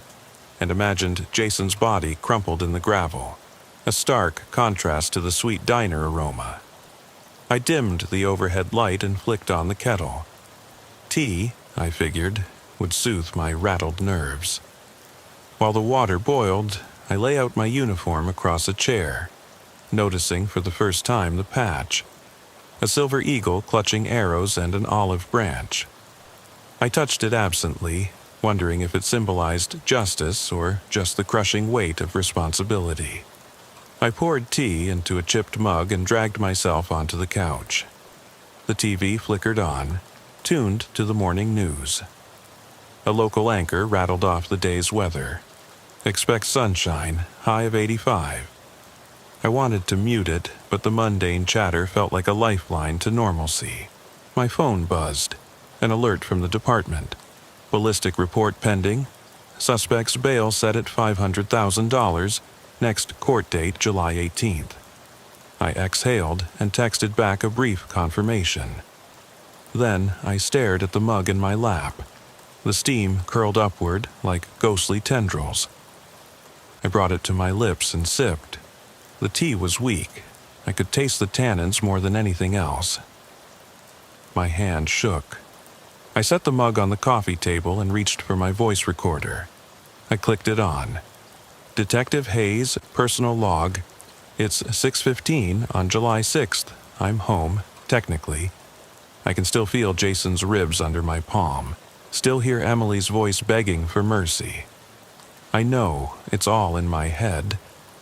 and imagined Jason's body crumpled in the gravel, a stark contrast to the sweet diner aroma. I dimmed the overhead light and flicked on the kettle. Tea, I figured, would soothe my rattled nerves. While the water boiled, I lay out my uniform across a chair, noticing for the first time the patch, a silver eagle clutching arrows and an olive branch. I touched it absently, wondering if it symbolized justice or just the crushing weight of responsibility. I poured tea into a chipped mug and dragged myself onto the couch. The TV flickered on, tuned to the morning news. A local anchor rattled off the day's weather. Expect sunshine, high of 85. I wanted to mute it, but the mundane chatter felt like a lifeline to normalcy. My phone buzzed. An alert from the department. Ballistic report pending. Suspect's bail set at $500,000. Next court date, July 18th. I exhaled and texted back a brief confirmation. Then I stared at the mug in my lap. The steam curled upward like ghostly tendrils. I brought it to my lips and sipped. The tea was weak. I could taste the tannins more than anything else. My hand shook. I set the mug on the coffee table and reached for my voice recorder. I clicked it on. Detective Hayes, personal log. It's 6:15 on July 6th. I'm home, technically. I can still feel Jason's ribs under my palm. Still hear Emily's voice begging for mercy. I know it's all in my head,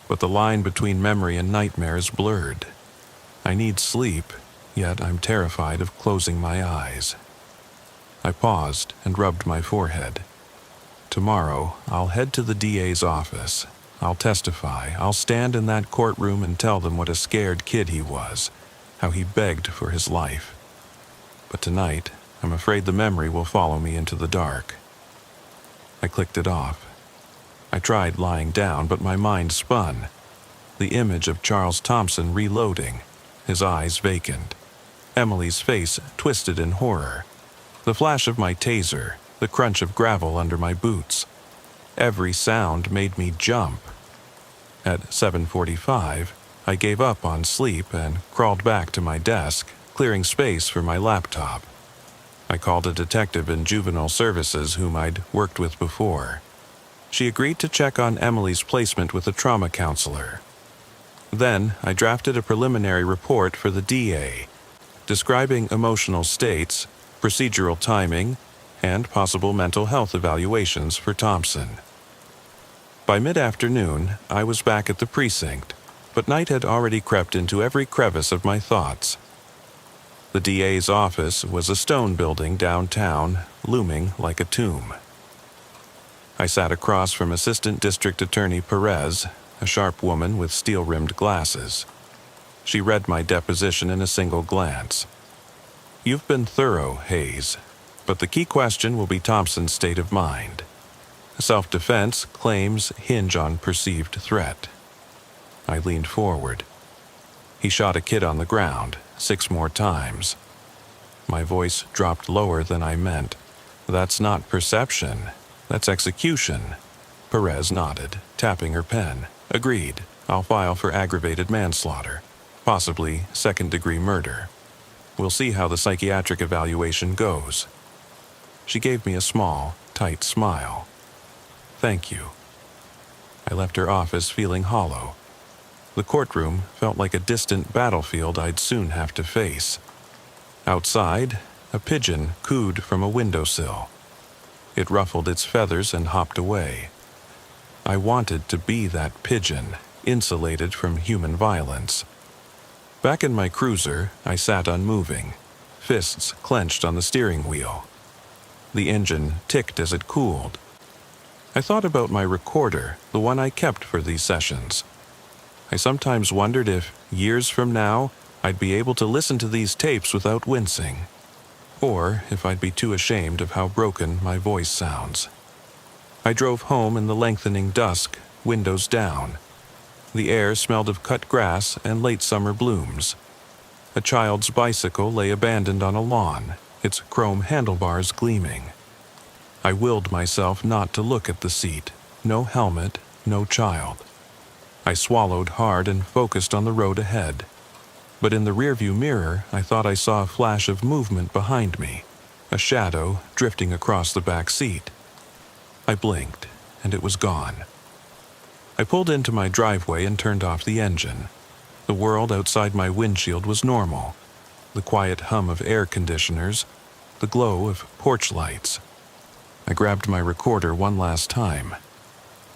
but the line between memory and nightmare is blurred. I need sleep, yet I'm terrified of closing my eyes. I paused and rubbed my forehead. Tomorrow, I'll head to the DA's office. I'll testify. I'll stand in that courtroom and tell them what a scared kid he was, how he begged for his life. But tonight, I'm afraid the memory will follow me into the dark. I clicked it off. I tried lying down, but my mind spun. The image of Charles Thompson reloading, his eyes vacant. Emily's face twisted in horror. The flash of my taser, the crunch of gravel under my boots. Every sound made me jump. At 7:45, I gave up on sleep and crawled back to my desk, clearing space for my laptop. I called a detective in juvenile services whom I'd worked with before. She agreed to check on Emily's placement with a trauma counselor. Then I drafted a preliminary report for the DA, describing emotional states, procedural timing, and possible mental health evaluations for Thompson. By mid-afternoon, I was back at the precinct, but night had already crept into every crevice of my thoughts. The DA's office was a stone building downtown, looming like a tomb. I sat across from Assistant District Attorney Perez, a sharp woman with steel-rimmed glasses. She read my deposition in a single glance. You've been thorough, Hayes, but the key question will be Thompson's state of mind. Self-defense claims hinge on perceived threat. I leaned forward. He shot a kid on the ground 6 more times. My voice dropped lower than I meant. That's not perception. That's execution. Perez nodded, tapping her pen. Agreed. I'll file for aggravated manslaughter, possibly second-degree murder. We'll see how the psychiatric evaluation goes. She gave me a small, tight smile. Thank you. I left her office feeling hollow. The courtroom felt like a distant battlefield I'd soon have to face. Outside, a pigeon cooed from a windowsill. It ruffled its feathers and hopped away. I wanted to be that pigeon, insulated from human violence. Back in my cruiser, I sat unmoving, fists clenched on the steering wheel. The engine ticked as it cooled. I thought about my recorder, the one I kept for these sessions. I sometimes wondered if, years from now, I'd be able to listen to these tapes without wincing, or if I'd be too ashamed of how broken my voice sounds. I drove home in the lengthening dusk, windows down. The air smelled of cut grass and late summer blooms. A child's bicycle lay abandoned on a lawn, its chrome handlebars gleaming. I willed myself not to look at the seat. No helmet, no child. I swallowed hard and focused on the road ahead. But in the rearview mirror, I thought I saw a flash of movement behind me, a shadow drifting across the back seat. I blinked, and it was gone. I pulled into my driveway and turned off the engine. The world outside my windshield was normal. The quiet hum of air conditioners, the glow of porch lights. I grabbed my recorder one last time.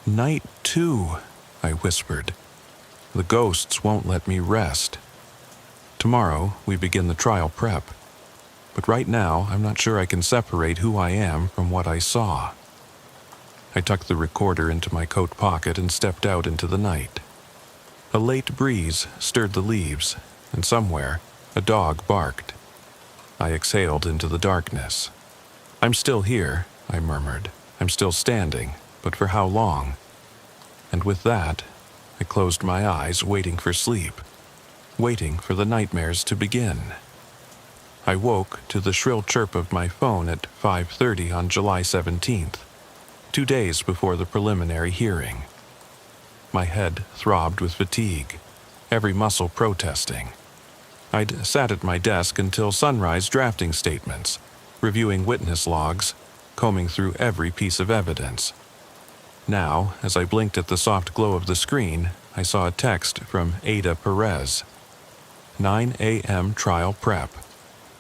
Night 2, I whispered. The ghosts won't let me rest. Tomorrow, we begin the trial prep. But right now, I'm not sure I can separate who I am from what I saw. I tucked the recorder into my coat pocket and stepped out into the night. A late breeze stirred the leaves, and somewhere, a dog barked. I exhaled into the darkness. "I'm still here," I murmured. "I'm still standing, but for how long?" And with that, I closed my eyes, waiting for sleep, waiting for the nightmares to begin. I woke to the shrill chirp of my phone at 5:30 on July 17th, 2 days before the preliminary hearing. My head throbbed with fatigue, every muscle protesting. I'd sat at my desk until sunrise drafting statements, reviewing witness logs, combing through every piece of evidence. Now, as I blinked at the soft glow of the screen, I saw a text from Ada Perez. 9 a.m. trial prep.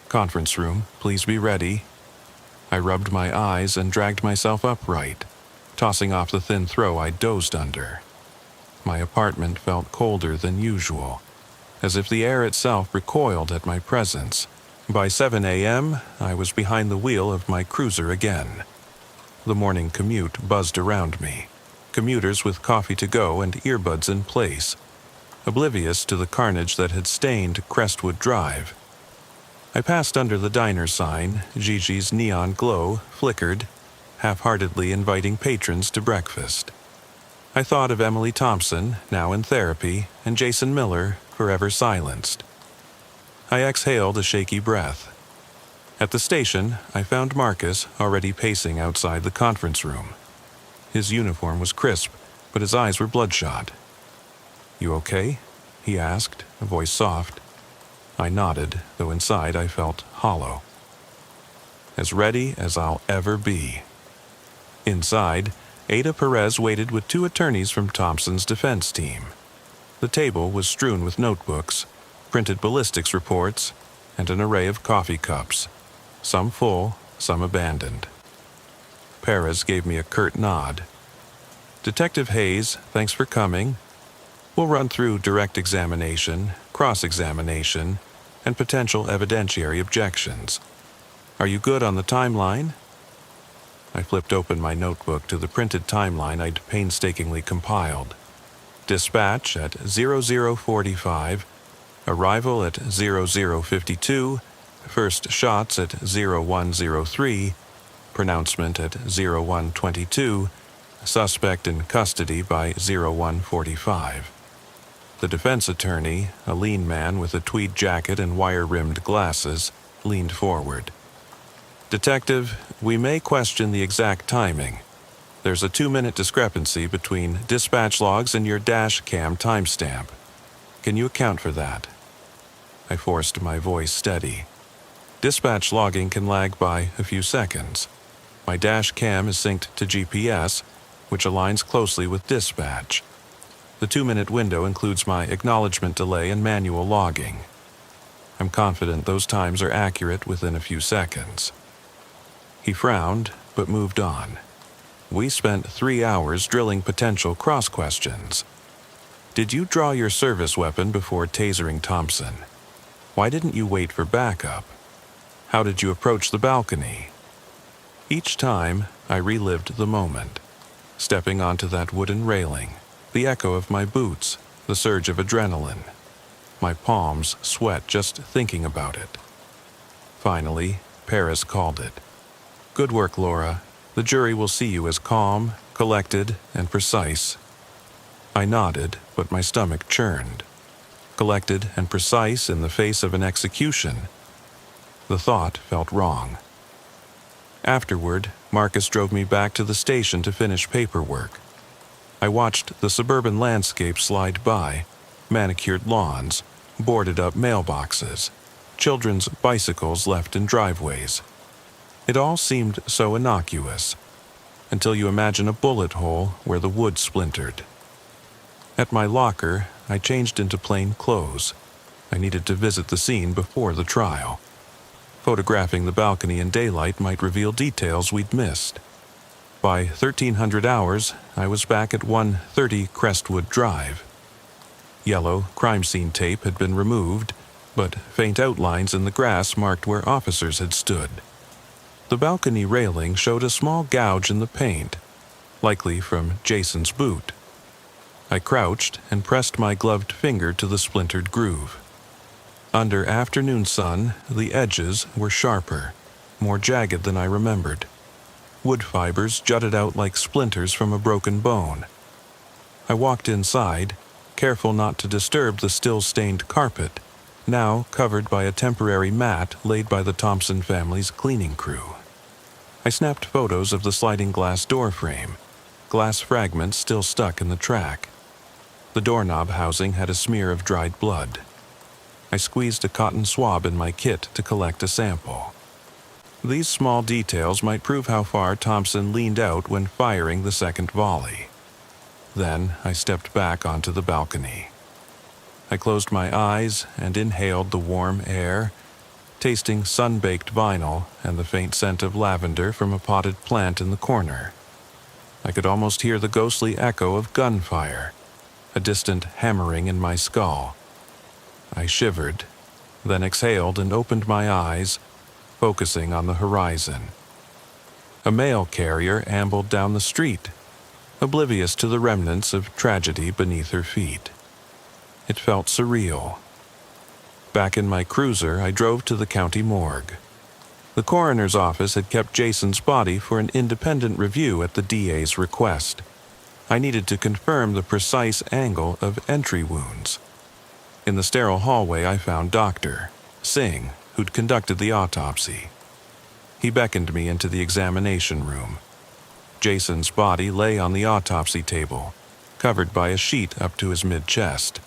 Conference room, please be ready. I rubbed my eyes and dragged myself upright, tossing off the thin throw I dozed under. My apartment felt colder than usual, as if the air itself recoiled at my presence. By 7 a.m., I was behind the wheel of my cruiser again. The morning commute buzzed around me, commuters with coffee to go and earbuds in place, oblivious to the carnage that had stained Crestwood Drive. I passed under the diner sign. Gigi's neon glow flickered, half-heartedly inviting patrons to breakfast. I thought of Emily Thompson, now in therapy, and Jason Miller, forever silenced. I exhaled a shaky breath. At the station, I found Marcus already pacing outside the conference room. His uniform was crisp, but his eyes were bloodshot. "You okay?" he asked, a voice soft. I nodded, though inside I felt hollow. As ready as I'll ever be. Inside, Ada Perez waited with 2 attorneys from Thompson's defense team. The table was strewn with notebooks, printed ballistics reports, and an array of coffee cups, some full, some abandoned. Perez gave me a curt nod. "Detective Hayes, thanks for coming. We'll run through direct examination, cross-examination, and potential evidentiary objections. Are you good on the timeline?" I flipped open my notebook to the printed timeline I'd painstakingly compiled. Dispatch at 00:45, arrival at 00:52, first shots at 01:03, pronouncement at 01:22, suspect in custody by 01:45. The defense attorney, a lean man with a tweed jacket and wire-rimmed glasses, leaned forward. "Detective, we may question the exact timing. There's a 2-minute discrepancy between dispatch logs and your dash cam timestamp. Can you account for that?" I forced my voice steady. Dispatch logging can lag by a few seconds. My dash cam is synced to GPS, which aligns closely with dispatch. The 2-minute window includes my acknowledgement delay and manual logging. I'm confident those times are accurate within a few seconds. He frowned, but moved on. We spent 3 hours drilling potential cross-questions. Did you draw your service weapon before tasering Thompson? Why didn't you wait for backup? How did you approach the balcony? Each time, I relived the moment, stepping onto that wooden railing, the echo of my boots, the surge of adrenaline. My palms sweat just thinking about it. Finally, Perez called it. "Good work, Laura. The jury will see you as calm, collected, and precise." I nodded, but my stomach churned. Collected and precise in the face of an execution. The thought felt wrong. Afterward, Marcus drove me back to the station to finish paperwork. I watched the suburban landscape slide by, manicured lawns, boarded-up mailboxes, children's bicycles left in driveways. It all seemed so innocuous, until you imagine a bullet hole where the wood splintered. At my locker, I changed into plain clothes. I needed to visit the scene before the trial. Photographing the balcony in daylight might reveal details we'd missed. By 1300 hours, I was back at 130 Crestwood Drive. Yellow crime scene tape had been removed, but faint outlines in the grass marked where officers had stood. The balcony railing showed a small gouge in the paint, likely from Jason's boot. I crouched and pressed my gloved finger to the splintered groove. Under afternoon sun, the edges were sharper, more jagged than I remembered. Wood fibers jutted out like splinters from a broken bone. I walked inside, careful not to disturb the still-stained carpet, now covered by a temporary mat laid by the Thompson family's cleaning crew. I snapped photos of the sliding glass door frame, glass fragments still stuck in the track. The doorknob housing had a smear of dried blood. I squeezed a cotton swab in my kit to collect a sample. These small details might prove how far Thompson leaned out when firing the second volley. Then I stepped back onto the balcony. I closed my eyes and inhaled the warm air, tasting sun-baked vinyl and the faint scent of lavender from a potted plant in the corner. I could almost hear the ghostly echo of gunfire, a distant hammering in my skull. I shivered, then exhaled and opened my eyes, focusing on the horizon. A mail carrier ambled down the street, oblivious to the remnants of tragedy beneath her feet. It felt surreal. Back in my cruiser, I drove to the county morgue. The coroner's office had kept Jason's body for an independent review at the DA's request. I needed to confirm the precise angle of entry wounds. In the sterile hallway, I found Dr. Singh, who'd conducted the autopsy. He beckoned me into the examination room. Jason's body lay on the autopsy table, covered by a sheet up to his mid-chest.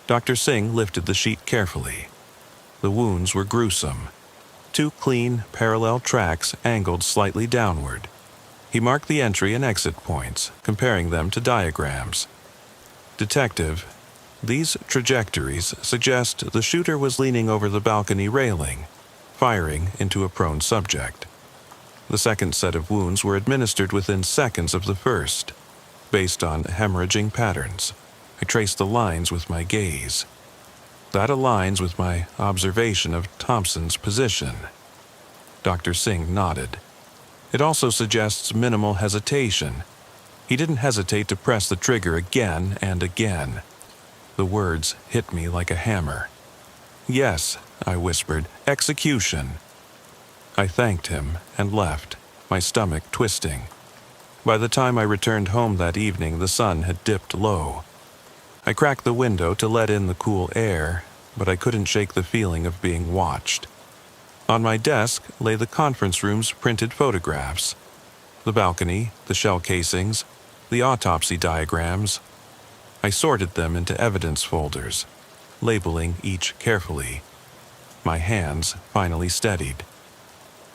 Dr. Singh lifted the sheet carefully. The wounds were gruesome. 2 clean, parallel tracks angled slightly downward. He marked the entry and exit points, comparing them to diagrams. Detective, these trajectories suggest the shooter was leaning over the balcony railing, firing into a prone subject. The second set of wounds were administered within seconds of the first, based on hemorrhaging patterns. I traced the lines with my gaze. That aligns with my observation of Thompson's position. Dr. Singh nodded. It also suggests minimal hesitation. He didn't hesitate to press the trigger again and again. The words hit me like a hammer. "Yes," I whispered, "execution." I thanked him and left, my stomach twisting. By the time I returned home that evening, the sun had dipped low. I cracked the window to let in the cool air, but I couldn't shake the feeling of being watched. On my desk lay the conference room's printed photographs. The balcony, the shell casings, the autopsy diagrams. I sorted them into evidence folders, labeling each carefully. My hands finally steadied.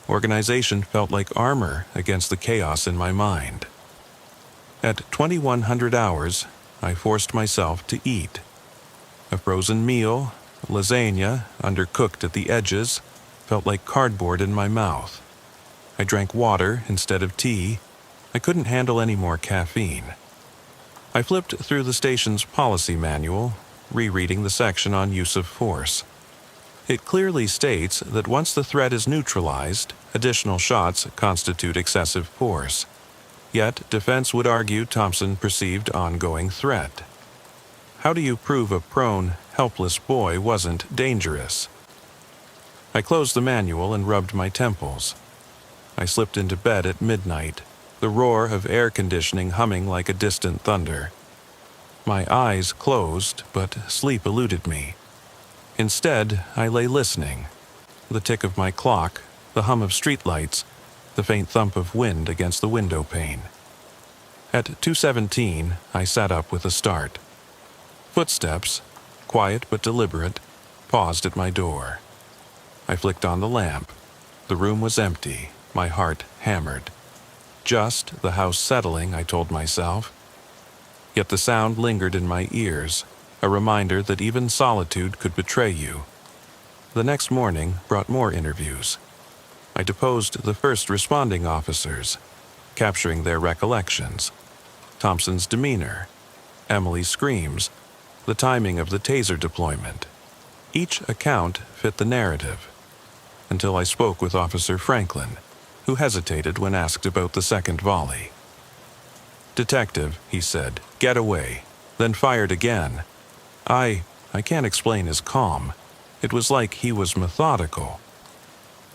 Organization felt like armor against the chaos in my mind. At 2100 hours, I forced myself to eat. A frozen meal, lasagna, undercooked at the edges, felt like cardboard in my mouth. I drank water instead of tea. I couldn't handle any more caffeine. I flipped through the station's policy manual, rereading the section on use of force. It clearly states that once the threat is neutralized, additional shots constitute excessive force. Yet, defense would argue Thompson perceived ongoing threat. How do you prove a prone, helpless boy wasn't dangerous? I closed the manual and rubbed my temples. I slipped into bed at midnight, the roar of air conditioning humming like a distant thunder. My eyes closed, but sleep eluded me. Instead, I lay listening. The tick of my clock, the hum of streetlights, the faint thump of wind against the window pane. At 2:17, I sat up with a start. Footsteps, quiet but deliberate, paused at my door. I flicked on the lamp. The room was empty, my heart hammered. Just the house settling, I told myself. Yet the sound lingered in my ears, a reminder that even solitude could betray you. The next morning brought more interviews. I deposed the first responding officers, capturing their recollections. Thompson's demeanor, Emily's screams, the timing of the taser deployment. Each account fit the narrative, until I spoke with Officer Franklin, who hesitated when asked about the second volley. "Detective," he said, "get away," then fired again. I can't explain his calm. It was like he was methodical.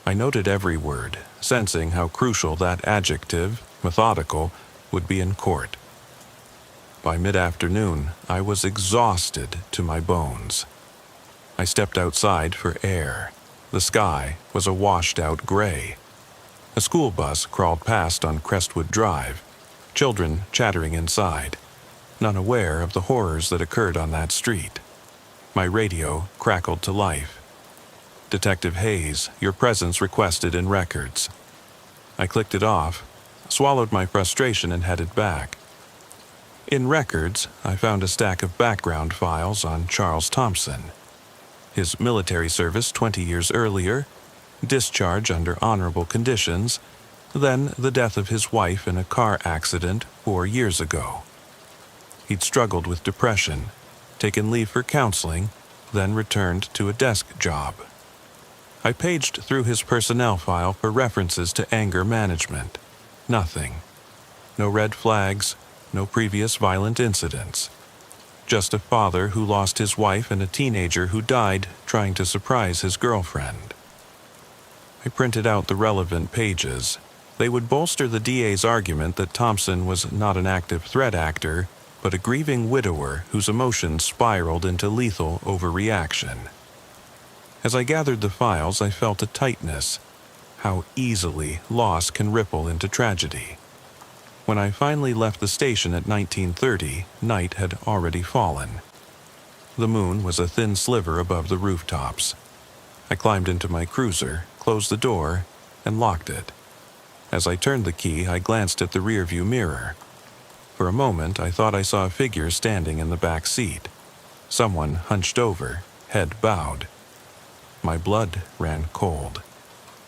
I noted every word, sensing how crucial that adjective, methodical, would be in court. By mid-afternoon, I was exhausted to my bones. I stepped outside for air. The sky was a washed-out gray. A school bus crawled past on Crestwood Drive, children chattering inside, none aware of the horrors that occurred on that street. My radio crackled to life. "Detective Hayes, your presence requested in records." I clicked it off, swallowed my frustration, and headed back. In records, I found a stack of background files on Charles Thompson. His military service 20 years earlier, discharge under honorable conditions, then the death of his wife in a car accident 4 years ago. He'd struggled with depression, taken leave for counseling, then returned to a desk job. I paged through his personnel file for references to anger management. Nothing. No red flags, no previous violent incidents. Just a father who lost his wife and a teenager who died trying to surprise his girlfriend. I printed out the relevant pages. They would bolster the DA's argument that Thompson was not an active threat actor, but a grieving widower whose emotions spiraled into lethal overreaction. As I gathered the files, I felt a tightness, how easily loss can ripple into tragedy. When I finally left the station at 19:30, night had already fallen. The moon was a thin sliver above the rooftops. I climbed into my cruiser, closed the door, and locked it. As I turned the key, I glanced at the rearview mirror. For a moment, I thought I saw a figure standing in the back seat. Someone hunched over, head bowed. My blood ran cold.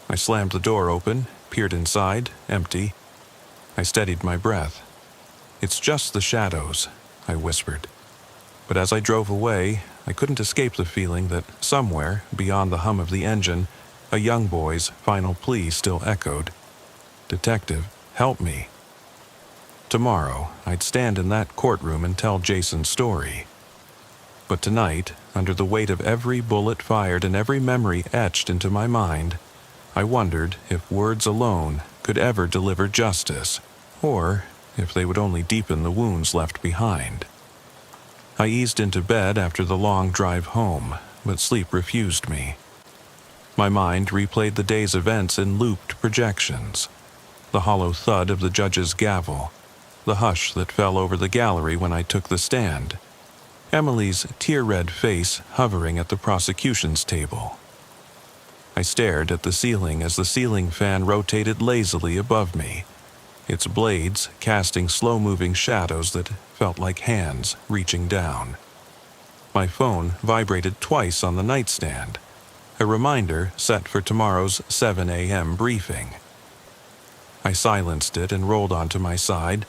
I slammed the door open, peered inside, empty. I steadied my breath. "It's just the shadows," I whispered. But as I drove away, I couldn't escape the feeling that somewhere, beyond the hum of the engine, a young boy's final plea still echoed. "Detective, help me." Tomorrow, I'd stand in that courtroom and tell Jason's story. But tonight, under the weight of every bullet fired and every memory etched into my mind, I wondered if words alone could ever deliver justice, or if they would only deepen the wounds left behind. I eased into bed after the long drive home, but sleep refused me. My mind replayed the day's events in looped projections. The hollow thud of the judge's gavel, the hush that fell over the gallery when I took the stand, Emily's tear-red face hovering at the prosecution's table. I stared at the ceiling as the ceiling fan rotated lazily above me, its blades casting slow-moving shadows that felt like hands reaching down. My phone vibrated twice on the nightstand, a reminder set for tomorrow's 7 a.m. briefing. I silenced it and rolled onto my side,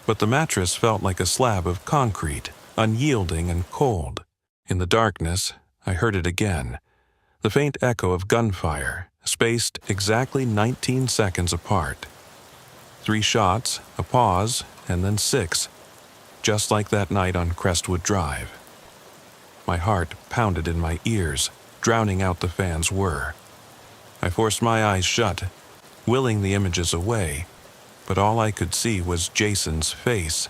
but the mattress felt like a slab of concrete, unyielding and cold. In the darkness, I heard it again, the faint echo of gunfire, spaced exactly 19 seconds apart. 3 shots, a pause, and then 6, just like that night on Crestwood Drive. My heart pounded in my ears, drowning out the fan's whir. I forced my eyes shut, willing the images away, but all I could see was Jason's face,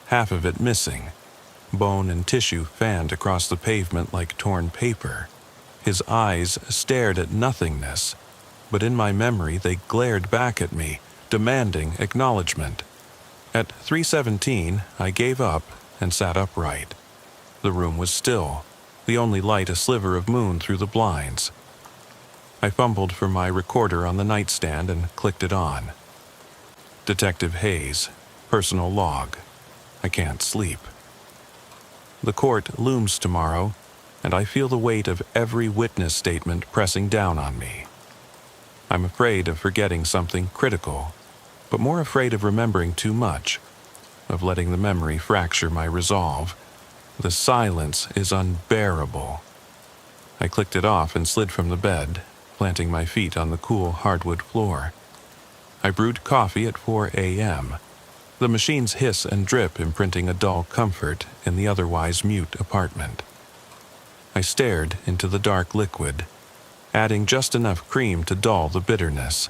half of it missing, bone and tissue fanned across the pavement like torn paper. His eyes stared at nothingness, but in my memory they glared back at me, demanding acknowledgement. At 3:17, I gave up and sat upright. The room was still, the only light a sliver of moon through the blinds. I fumbled for my recorder on the nightstand and clicked it on. Detective Hayes, personal log. I can't sleep. The court looms tomorrow, and I feel the weight of every witness statement pressing down on me. I'm afraid of forgetting something critical, but more afraid of remembering too much, of letting the memory fracture my resolve, The silence is unbearable. I clicked it off and slid from the bed, planting my feet on the cool hardwood floor. I brewed coffee at 4 a.m., the machine's hiss and drip imprinting a dull comfort in the otherwise mute apartment. I stared into the dark liquid, adding just enough cream to dull the bitterness.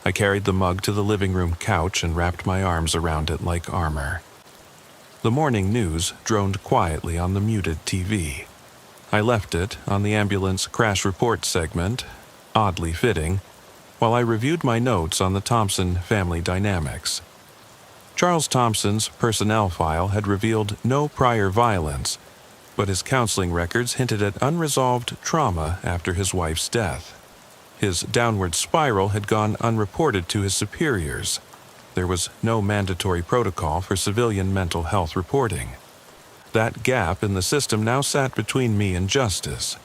I carried the mug to the living room couch and wrapped my arms around it like armor. The morning news droned quietly on the muted TV. I left it on the ambulance crash report segment, oddly fitting, while I reviewed my notes on the Thompson family dynamics. Charles Thompson's personnel file had revealed no prior violence, but his counseling records hinted at unresolved trauma after his wife's death. His downward spiral had gone unreported to his superiors. There was no mandatory protocol for civilian mental health reporting. That gap in the system now sat between me and justice.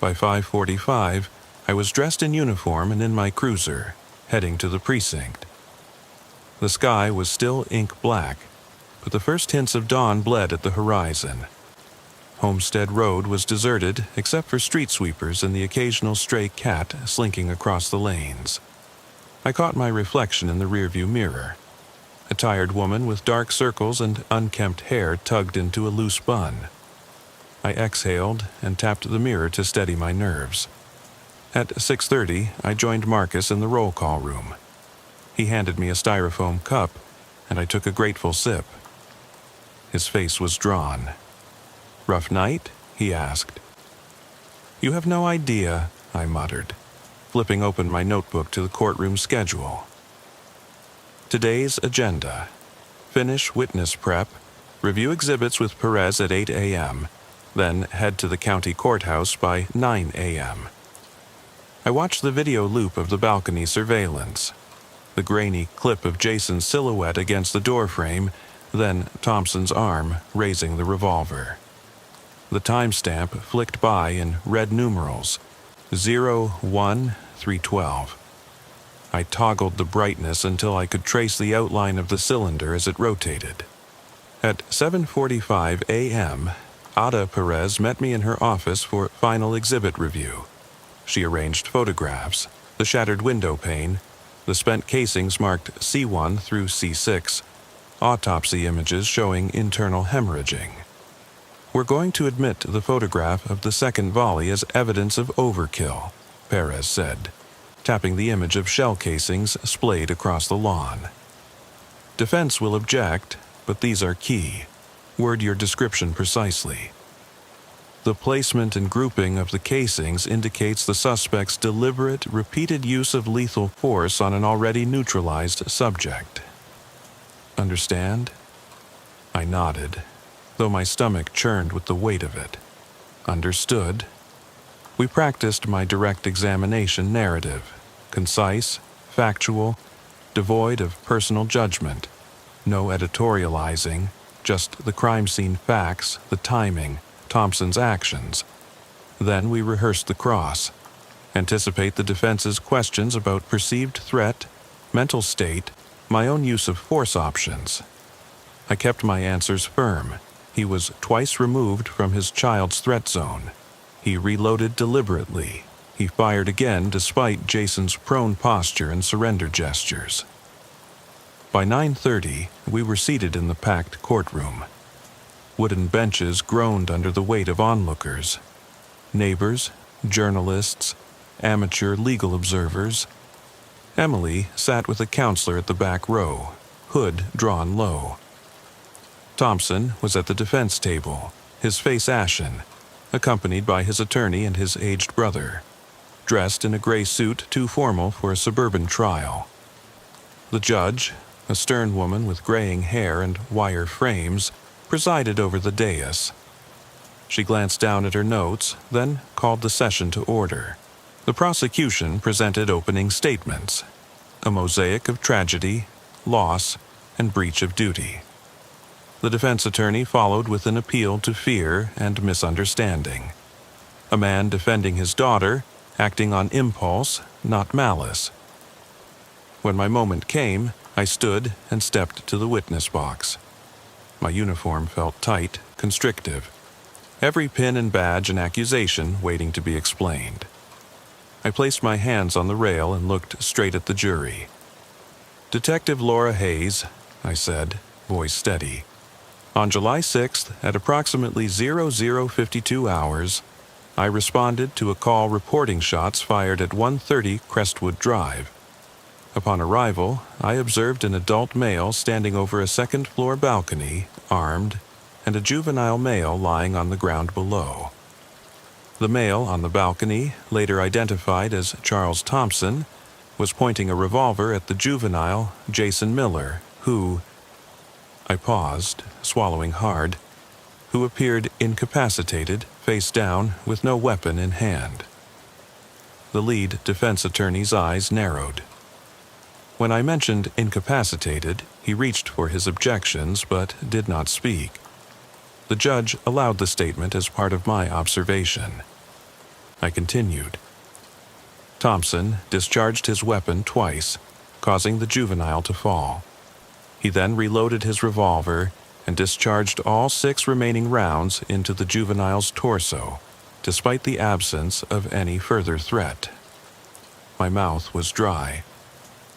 By 5:45, I was dressed in uniform and in my cruiser, heading to the precinct. The sky was still ink black, but the first hints of dawn bled at the horizon. Homestead Road was deserted except for street sweepers and the occasional stray cat slinking across the lanes. I caught my reflection in the rearview mirror. A tired woman with dark circles and unkempt hair tugged into a loose bun. I exhaled and tapped the mirror to steady my nerves. At 6:30, I joined Marcus in the roll call room. He handed me a styrofoam cup, and I took a grateful sip. His face was drawn. "Rough night?" he asked. "You have no idea," I muttered, flipping open my notebook to the courtroom schedule. Today's agenda: finish witness prep, review exhibits with Perez at 8 a.m., then head to the county courthouse by 9 a.m. I watched the video loop of the balcony surveillance, the grainy clip of Jason's silhouette against the doorframe, then Thompson's arm raising the revolver. The timestamp flicked by in red numerals, 01-312. I toggled the brightness until I could trace the outline of the cylinder as it rotated. At 7:45 a.m., Ada Perez met me in her office for final exhibit review. She arranged photographs, the shattered window pane, the spent casings marked C1 through C6, autopsy images showing internal hemorrhaging. "We're going to admit the photograph of the second volley as evidence of overkill," Perez said, tapping the image of shell casings splayed across the lawn. "Defense will object, but these are key. Word your description precisely." The placement and grouping of the casings indicates the suspect's deliberate, repeated use of lethal force on an already neutralized subject. "Understand?" I nodded, though my stomach churned with the weight of it. "Understood." We practiced my direct examination narrative, concise, factual, devoid of personal judgment, no editorializing, just the crime scene facts, the timing, Thompson's actions. Then we rehearsed the cross, anticipate the defense's questions about perceived threat, mental state, my own use of force options. I kept my answers firm. He was twice removed from his child's threat zone. He reloaded deliberately. He fired again despite Jason's prone posture and surrender gestures. By 9:30, we were seated in the packed courtroom. Wooden benches groaned under the weight of onlookers. Neighbors, journalists, amateur legal observers. Emily sat with a counselor at the back row, hood drawn low. Thompson was at the defense table, his face ashen, accompanied by his attorney and his aged brother, dressed in a gray suit too formal for a suburban trial. The judge, a stern woman with graying hair and wire frames, presided over the dais. She glanced down at her notes, then called the session to order. The prosecution presented opening statements, a mosaic of tragedy, loss, and breach of duty. The defense attorney followed with an appeal to fear and misunderstanding. A man defending his daughter, acting on impulse, not malice. When my moment came, I stood and stepped to the witness box. My uniform felt tight, constrictive. Every pin and badge an accusation waiting to be explained. I placed my hands on the rail and looked straight at the jury. "Detective Laura Hayes," I said, voice steady. "On July 6th, at approximately 00:52 hours, I responded to a call reporting shots fired at 130 Crestwood Drive. Upon arrival, I observed an adult male standing over a second-floor balcony, armed, and a juvenile male lying on the ground below. The male on the balcony, later identified as Charles Thompson, was pointing a revolver at the juvenile, Jason Miller, who—" I paused, swallowing hard, "who appeared incapacitated, face down, with no weapon in hand." The lead defense attorney's eyes narrowed. When I mentioned incapacitated, he reached for his objections but did not speak. The judge allowed the statement as part of my observation. I continued. Thompson discharged his weapon twice, causing the juvenile to fall. He then reloaded his revolver and discharged all 6 remaining rounds into the juvenile's torso, despite the absence of any further threat. My mouth was dry.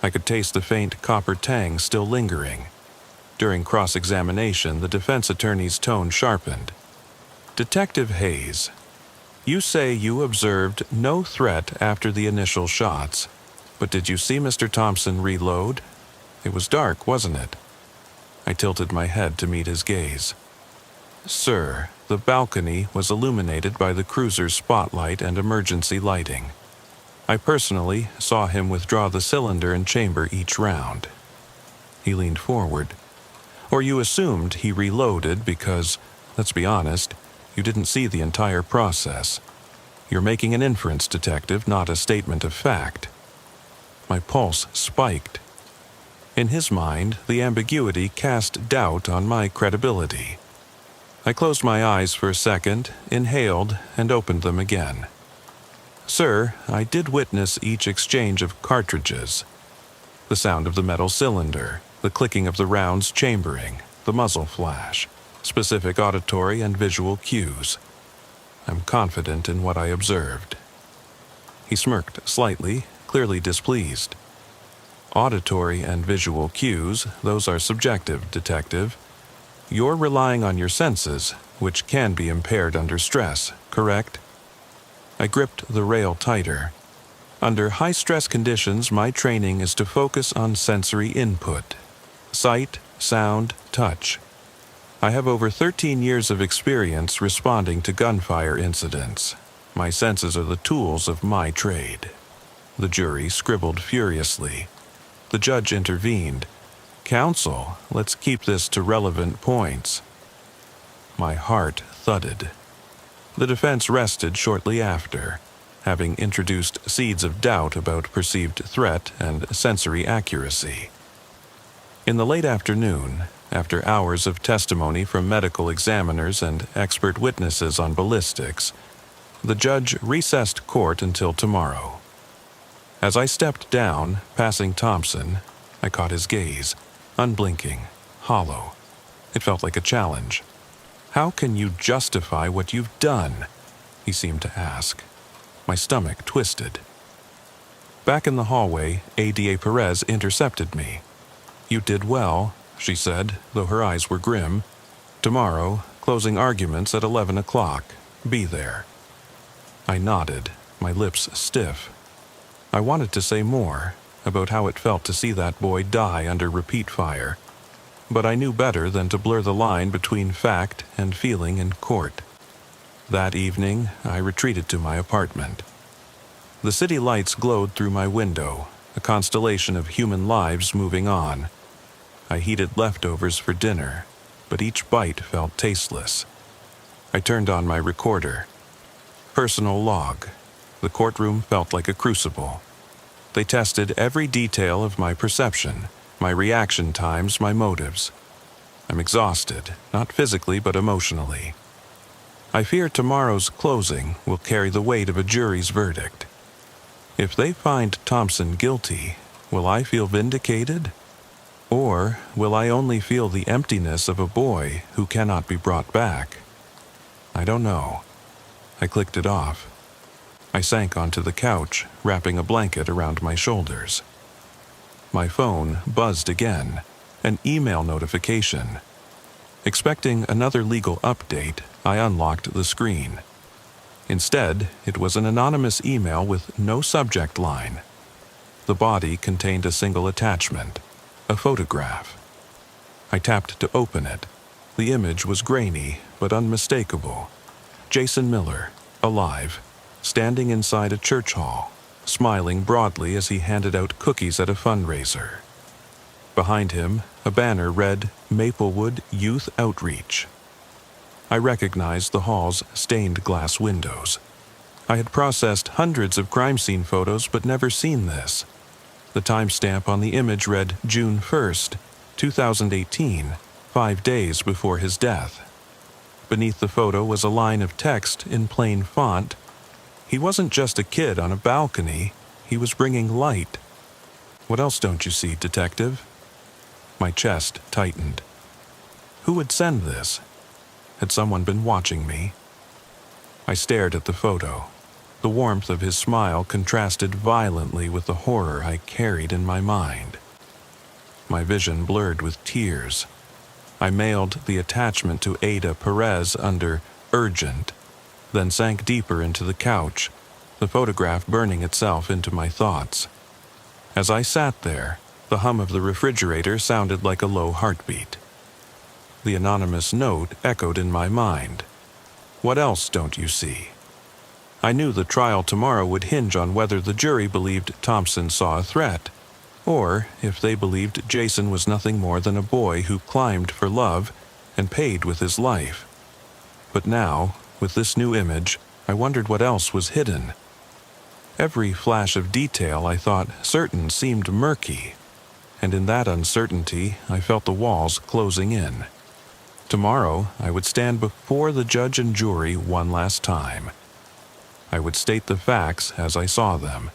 I could taste the faint copper tang still lingering. During cross-examination, the defense attorney's tone sharpened. "Detective Hayes, you say you observed no threat after the initial shots, but did you see Mr. Thompson reload? It was dark, wasn't it?" I tilted my head to meet his gaze. "Sir, the balcony was illuminated by the cruiser's spotlight and emergency lighting. I personally saw him withdraw the cylinder and chamber each round." He leaned forward. "Or you assumed he reloaded because, let's be honest, you didn't see the entire process. You're making an inference, detective, not a statement of fact." My pulse spiked. In his mind, the ambiguity cast doubt on my credibility. I closed my eyes for a second, inhaled, and opened them again. "Sir, I did witness each exchange of cartridges. The sound of the metal cylinder, the clicking of the rounds chambering, the muzzle flash, specific auditory and visual cues. I'm confident in what I observed." He smirked slightly, clearly displeased. "Auditory and visual cues, those are subjective, detective. You're relying on your senses, which can be impaired under stress, correct?" I gripped the rail tighter. "Under high-stress conditions, my training is to focus on sensory input. Sight, sound, touch. I have over 13 years of experience responding to gunfire incidents. My senses are the tools of my trade." The jury scribbled furiously. The judge intervened. "Counsel, let's keep this to relevant points." My heart thudded. The defense rested shortly after, having introduced seeds of doubt about perceived threat and sensory accuracy. In the late afternoon, after hours of testimony from medical examiners and expert witnesses on ballistics, the judge recessed court until tomorrow. As I stepped down, passing Thompson, I caught his gaze, unblinking, hollow. It felt like a challenge. "How can you justify what you've done?" he seemed to ask. My stomach twisted. Back in the hallway, ADA Perez intercepted me. "You did well," she said, though her eyes were grim. "Tomorrow, closing arguments at 11 o'clock. Be there." I nodded, my lips stiff. I wanted to say more, about how it felt to see that boy die under repeat fire, but I knew better than to blur the line between fact and feeling in court. That evening, I retreated to my apartment. The city lights glowed through my window, a constellation of human lives moving on. I heated leftovers for dinner, but each bite felt tasteless. I turned on my recorder. Personal log. The courtroom felt like a crucible. They tested every detail of my perception, my reaction times, my motives. I'm exhausted, not physically but emotionally. I fear tomorrow's closing will carry the weight of a jury's verdict. If they find Thompson guilty, will I feel vindicated? Or will I only feel the emptiness of a boy who cannot be brought back? I don't know. I clicked it off. I sank onto the couch, wrapping a blanket around my shoulders. My phone buzzed again, an email notification. Expecting another legal update, I unlocked the screen. Instead, it was an anonymous email with no subject line. The body contained a single attachment, a photograph. I tapped to open it. The image was grainy, but unmistakable. Jason Miller, alive, standing inside a church hall, smiling broadly as he handed out cookies at a fundraiser. Behind him, a banner read Maplewood Youth Outreach. I recognized the hall's stained glass windows. I had processed hundreds of crime scene photos but never seen this. The timestamp on the image read June 1st, 2018, 5 days before his death. Beneath the photo was a line of text in plain font. He wasn't just a kid on a balcony, he was bringing light. What else don't you see, detective? My chest tightened. Who would send this? Had someone been watching me? I stared at the photo. The warmth of his smile contrasted violently with the horror I carried in my mind. My vision blurred with tears. I mailed the attachment to Ada Perez under urgent, then sank deeper into the couch, the photograph burning itself into my thoughts. As I sat there, the hum of the refrigerator sounded like a low heartbeat. The anonymous note echoed in my mind. What else don't you see? I knew the trial tomorrow would hinge on whether the jury believed Thompson saw a threat, or if they believed Jason was nothing more than a boy who climbed for love and paid with his life. But now, with this new image, I wondered what else was hidden. Every flash of detail I thought certain seemed murky, and in that uncertainty I felt the walls closing in. Tomorrow I would stand before the judge and jury one last time. I would state the facts as I saw them.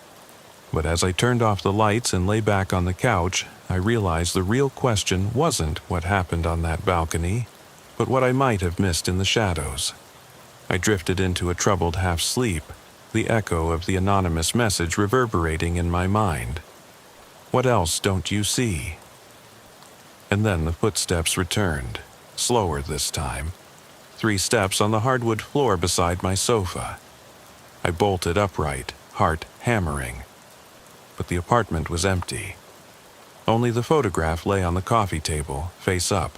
But as I turned off the lights and lay back on the couch, I realized the real question wasn't what happened on that balcony, but what I might have missed in the shadows. I drifted into a troubled half-sleep, the echo of the anonymous message reverberating in my mind. What else don't you see? And then the footsteps returned, slower this time. 3 steps on the hardwood floor beside my sofa. I bolted upright, heart hammering. But the apartment was empty. Only the photograph lay on the coffee table, face up,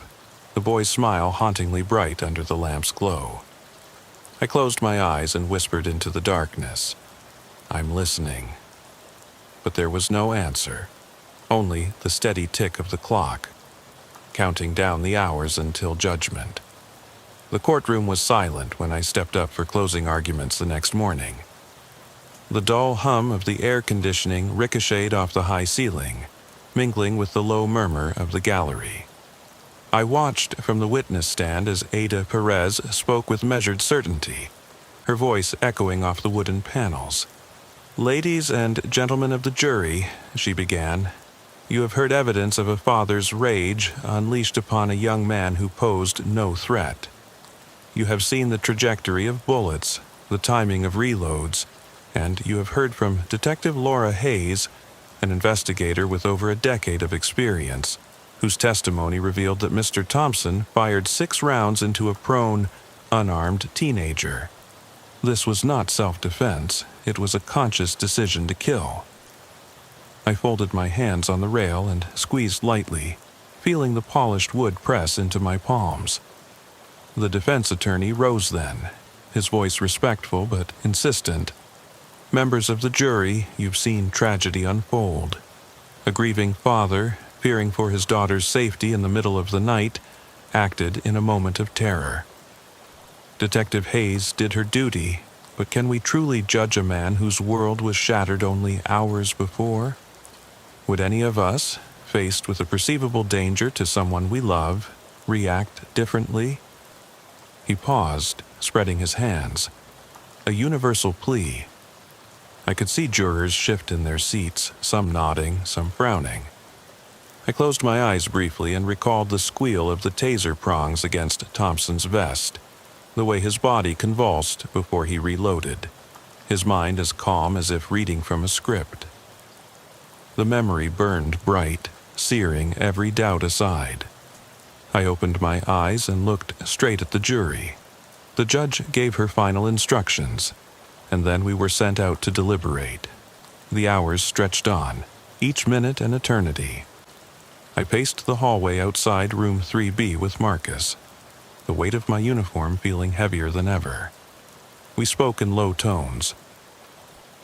the boy's smile hauntingly bright under the lamp's glow. I closed my eyes and whispered into the darkness. I'm listening. But there was no answer, only the steady tick of the clock, counting down the hours until judgment. The courtroom was silent when I stepped up for closing arguments the next morning. The dull hum of the air conditioning ricocheted off the high ceiling, mingling with the low murmur of the gallery. I watched from the witness stand as Ada Perez spoke with measured certainty, her voice echoing off the wooden panels. Ladies and gentlemen of the jury, she began, you have heard evidence of a father's rage unleashed upon a young man who posed no threat. You have seen the trajectory of bullets, the timing of reloads, and you have heard from Detective Laura Hayes, an investigator with over a decade of experience, whose testimony revealed that Mr. Thompson fired 6 rounds into a prone, unarmed teenager. This was not self-defense, it was a conscious decision to kill. I folded my hands on the rail and squeezed lightly, feeling the polished wood press into my palms. The defense attorney rose then, his voice respectful but insistent. Members of the jury, you've seen tragedy unfold. A grieving father, fearing for his daughter's safety in the middle of the night, acted in a moment of terror. Detective Hayes did her duty, but can we truly judge a man whose world was shattered only hours before? Would any of us, faced with a perceivable danger to someone we love, react differently? He paused, spreading his hands. A universal plea. I could see jurors shift in their seats, some nodding, some frowning. I closed my eyes briefly and recalled the squeal of the taser prongs against Thompson's vest, the way his body convulsed before he reloaded, his mind as calm as if reading from a script. The memory burned bright, searing every doubt aside. I opened my eyes and looked straight at the jury. The judge gave her final instructions, and then we were sent out to deliberate. The hours stretched on, each minute an eternity. I paced the hallway outside room 3B with Marcus, the weight of my uniform feeling heavier than ever. We spoke in low tones.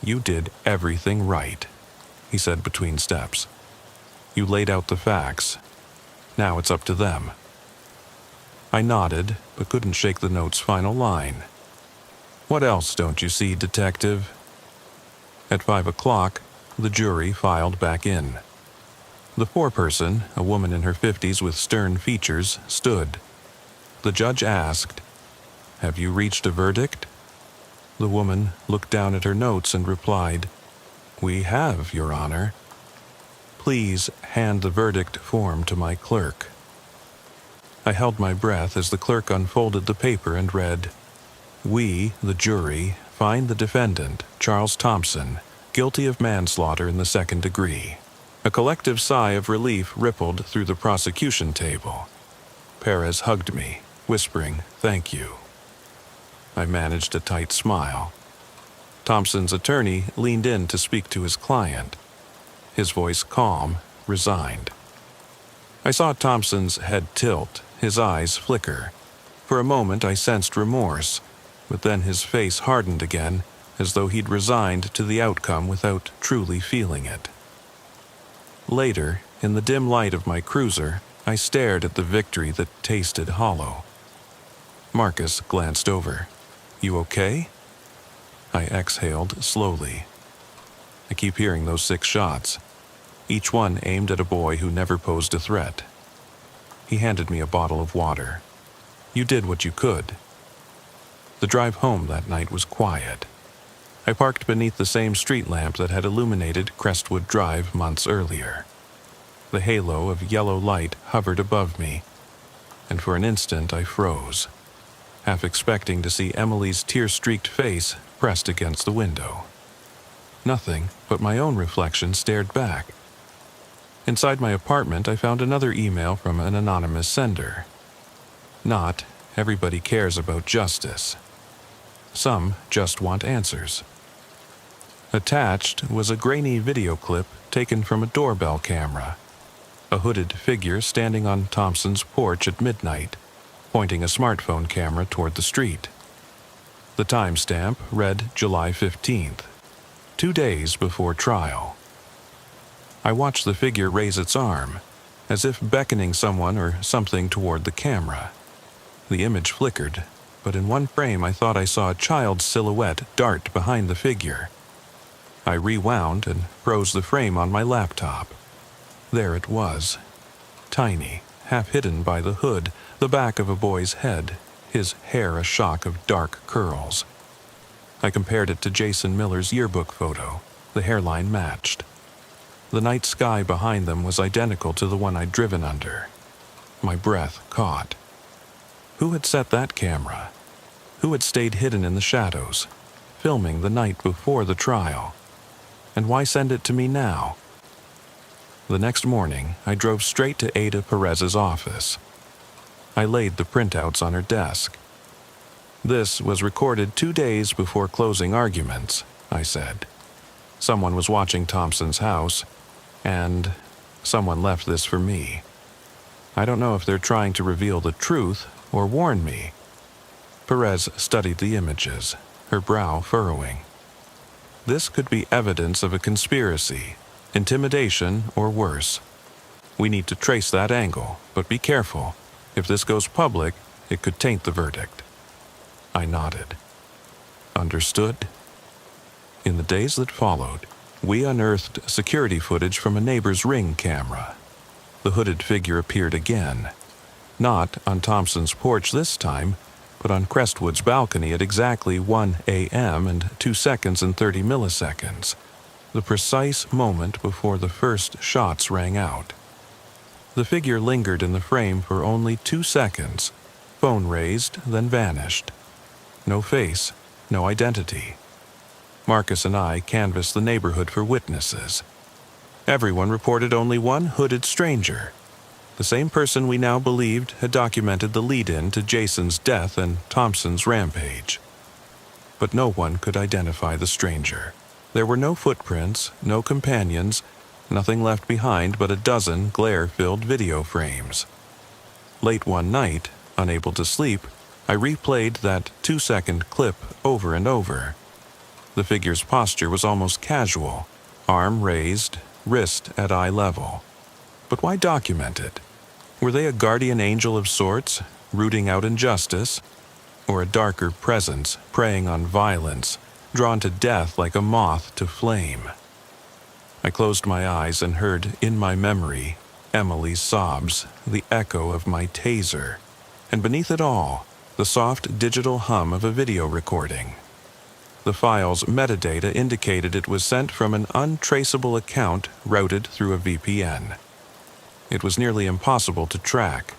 "You did everything right," he said between steps. "You laid out the facts. Now it's up to them." I nodded, but couldn't shake the note's final line. "What else don't you see, detective?" At 5 o'clock, the jury filed back in. The foreperson, a woman in her 50s with stern features, stood. The judge asked, "Have you reached a verdict?" The woman looked down at her notes and replied, "We have, Your Honor." "Please hand the verdict form to my clerk." I held my breath as the clerk unfolded the paper and read, "We, the jury, find the defendant, Charles Thompson, guilty of manslaughter in the second degree." A collective sigh of relief rippled through the prosecution table. Perez hugged me, whispering, "Thank you." I managed a tight smile. Thompson's attorney leaned in to speak to his client, his voice calm, resigned. I saw Thompson's head tilt, his eyes flicker. For a moment I sensed remorse, but then his face hardened again, as though he'd resigned to the outcome without truly feeling it. Later, in the dim light of my cruiser, I stared at the victory that tasted hollow. Marcus glanced over. "You okay?" I exhaled slowly. I keep hearing those 6 shots, each one aimed at a boy who never posed a threat. He handed me a bottle of water. "You did what you could." The drive home that night was quiet. I parked beneath the same street lamp that had illuminated Crestwood Drive months earlier. The halo of yellow light hovered above me, and for an instant I froze, half expecting to see Emily's tear-streaked face pressed against the window. Nothing but my own reflection stared back. Inside my apartment, I found another email from an anonymous sender. Not everybody cares about justice. Some just want answers. Attached was a grainy video clip taken from a doorbell camera. A hooded figure standing on Thompson's porch at midnight, pointing a smartphone camera toward the street. The timestamp read July 15th, 2 days before trial. I watched the figure raise its arm, as if beckoning someone or something toward the camera. The image flickered, but in one frame I thought I saw a child's silhouette dart behind the figure. I rewound and froze the frame on my laptop. There it was, tiny, half hidden by the hood, the back of a boy's head, his hair a shock of dark curls. I compared it to Jason Miller's yearbook photo. The hairline matched. The night sky behind them was identical to the one I'd driven under. My breath caught. Who had set that camera? Who had stayed hidden in the shadows, filming the night before the trial? And why send it to me now? The next morning, I drove straight to Ada Perez's office. I laid the printouts on her desk. "This was recorded 2 days before closing arguments," I said. "Someone was watching Thompson's house, and someone left this for me. I don't know if they're trying to reveal the truth or warn me." Perez studied the images, her brow furrowing. "This could be evidence of a conspiracy, intimidation, or worse. We need to trace that angle, but be careful. If this goes public, it could taint the verdict." I nodded. "Understood?" In the days that followed, we unearthed security footage from a neighbor's Ring camera. The hooded figure appeared again, not on Thompson's porch this time, but on Crestwood's balcony at exactly 1 a.m. and 2 seconds and 30 milliseconds, the precise moment before the first shots rang out. The figure lingered in the frame for only 2 seconds, phone raised, then vanished. No face, no identity. Marcus and I canvassed the neighborhood for witnesses. Everyone reported only one hooded stranger, the same person we now believed had documented the lead-in to Jason's death and Thompson's rampage. But no one could identify the stranger. There were no footprints, no companions, nothing left behind but a dozen glare-filled video frames. Late one night, unable to sleep, I replayed that 2-second clip over and over. The figure's posture was almost casual, arm raised, wrist at eye level. But why document it? Were they a guardian angel of sorts, rooting out injustice? Or a darker presence preying on violence, drawn to death like a moth to flame? I closed my eyes and heard, in my memory, Emily's sobs, the echo of my taser, and beneath it all, the soft digital hum of a video recording. The file's metadata indicated it was sent from an untraceable account routed through a VPN. It was nearly impossible to track.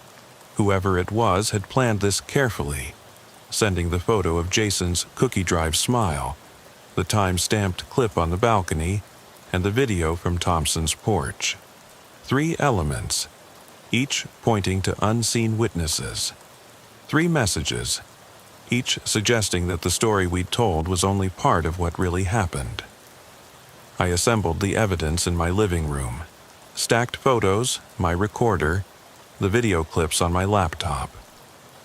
Whoever it was had planned this carefully, sending the photo of Jason's cookie drive smile, the time-stamped clip on the balcony, and the video from Thompson's porch. 3 elements, each pointing to unseen witnesses. 3 messages, each suggesting that the story we'd told was only part of what really happened. I assembled the evidence in my living room, stacked photos, my recorder, the video clips on my laptop.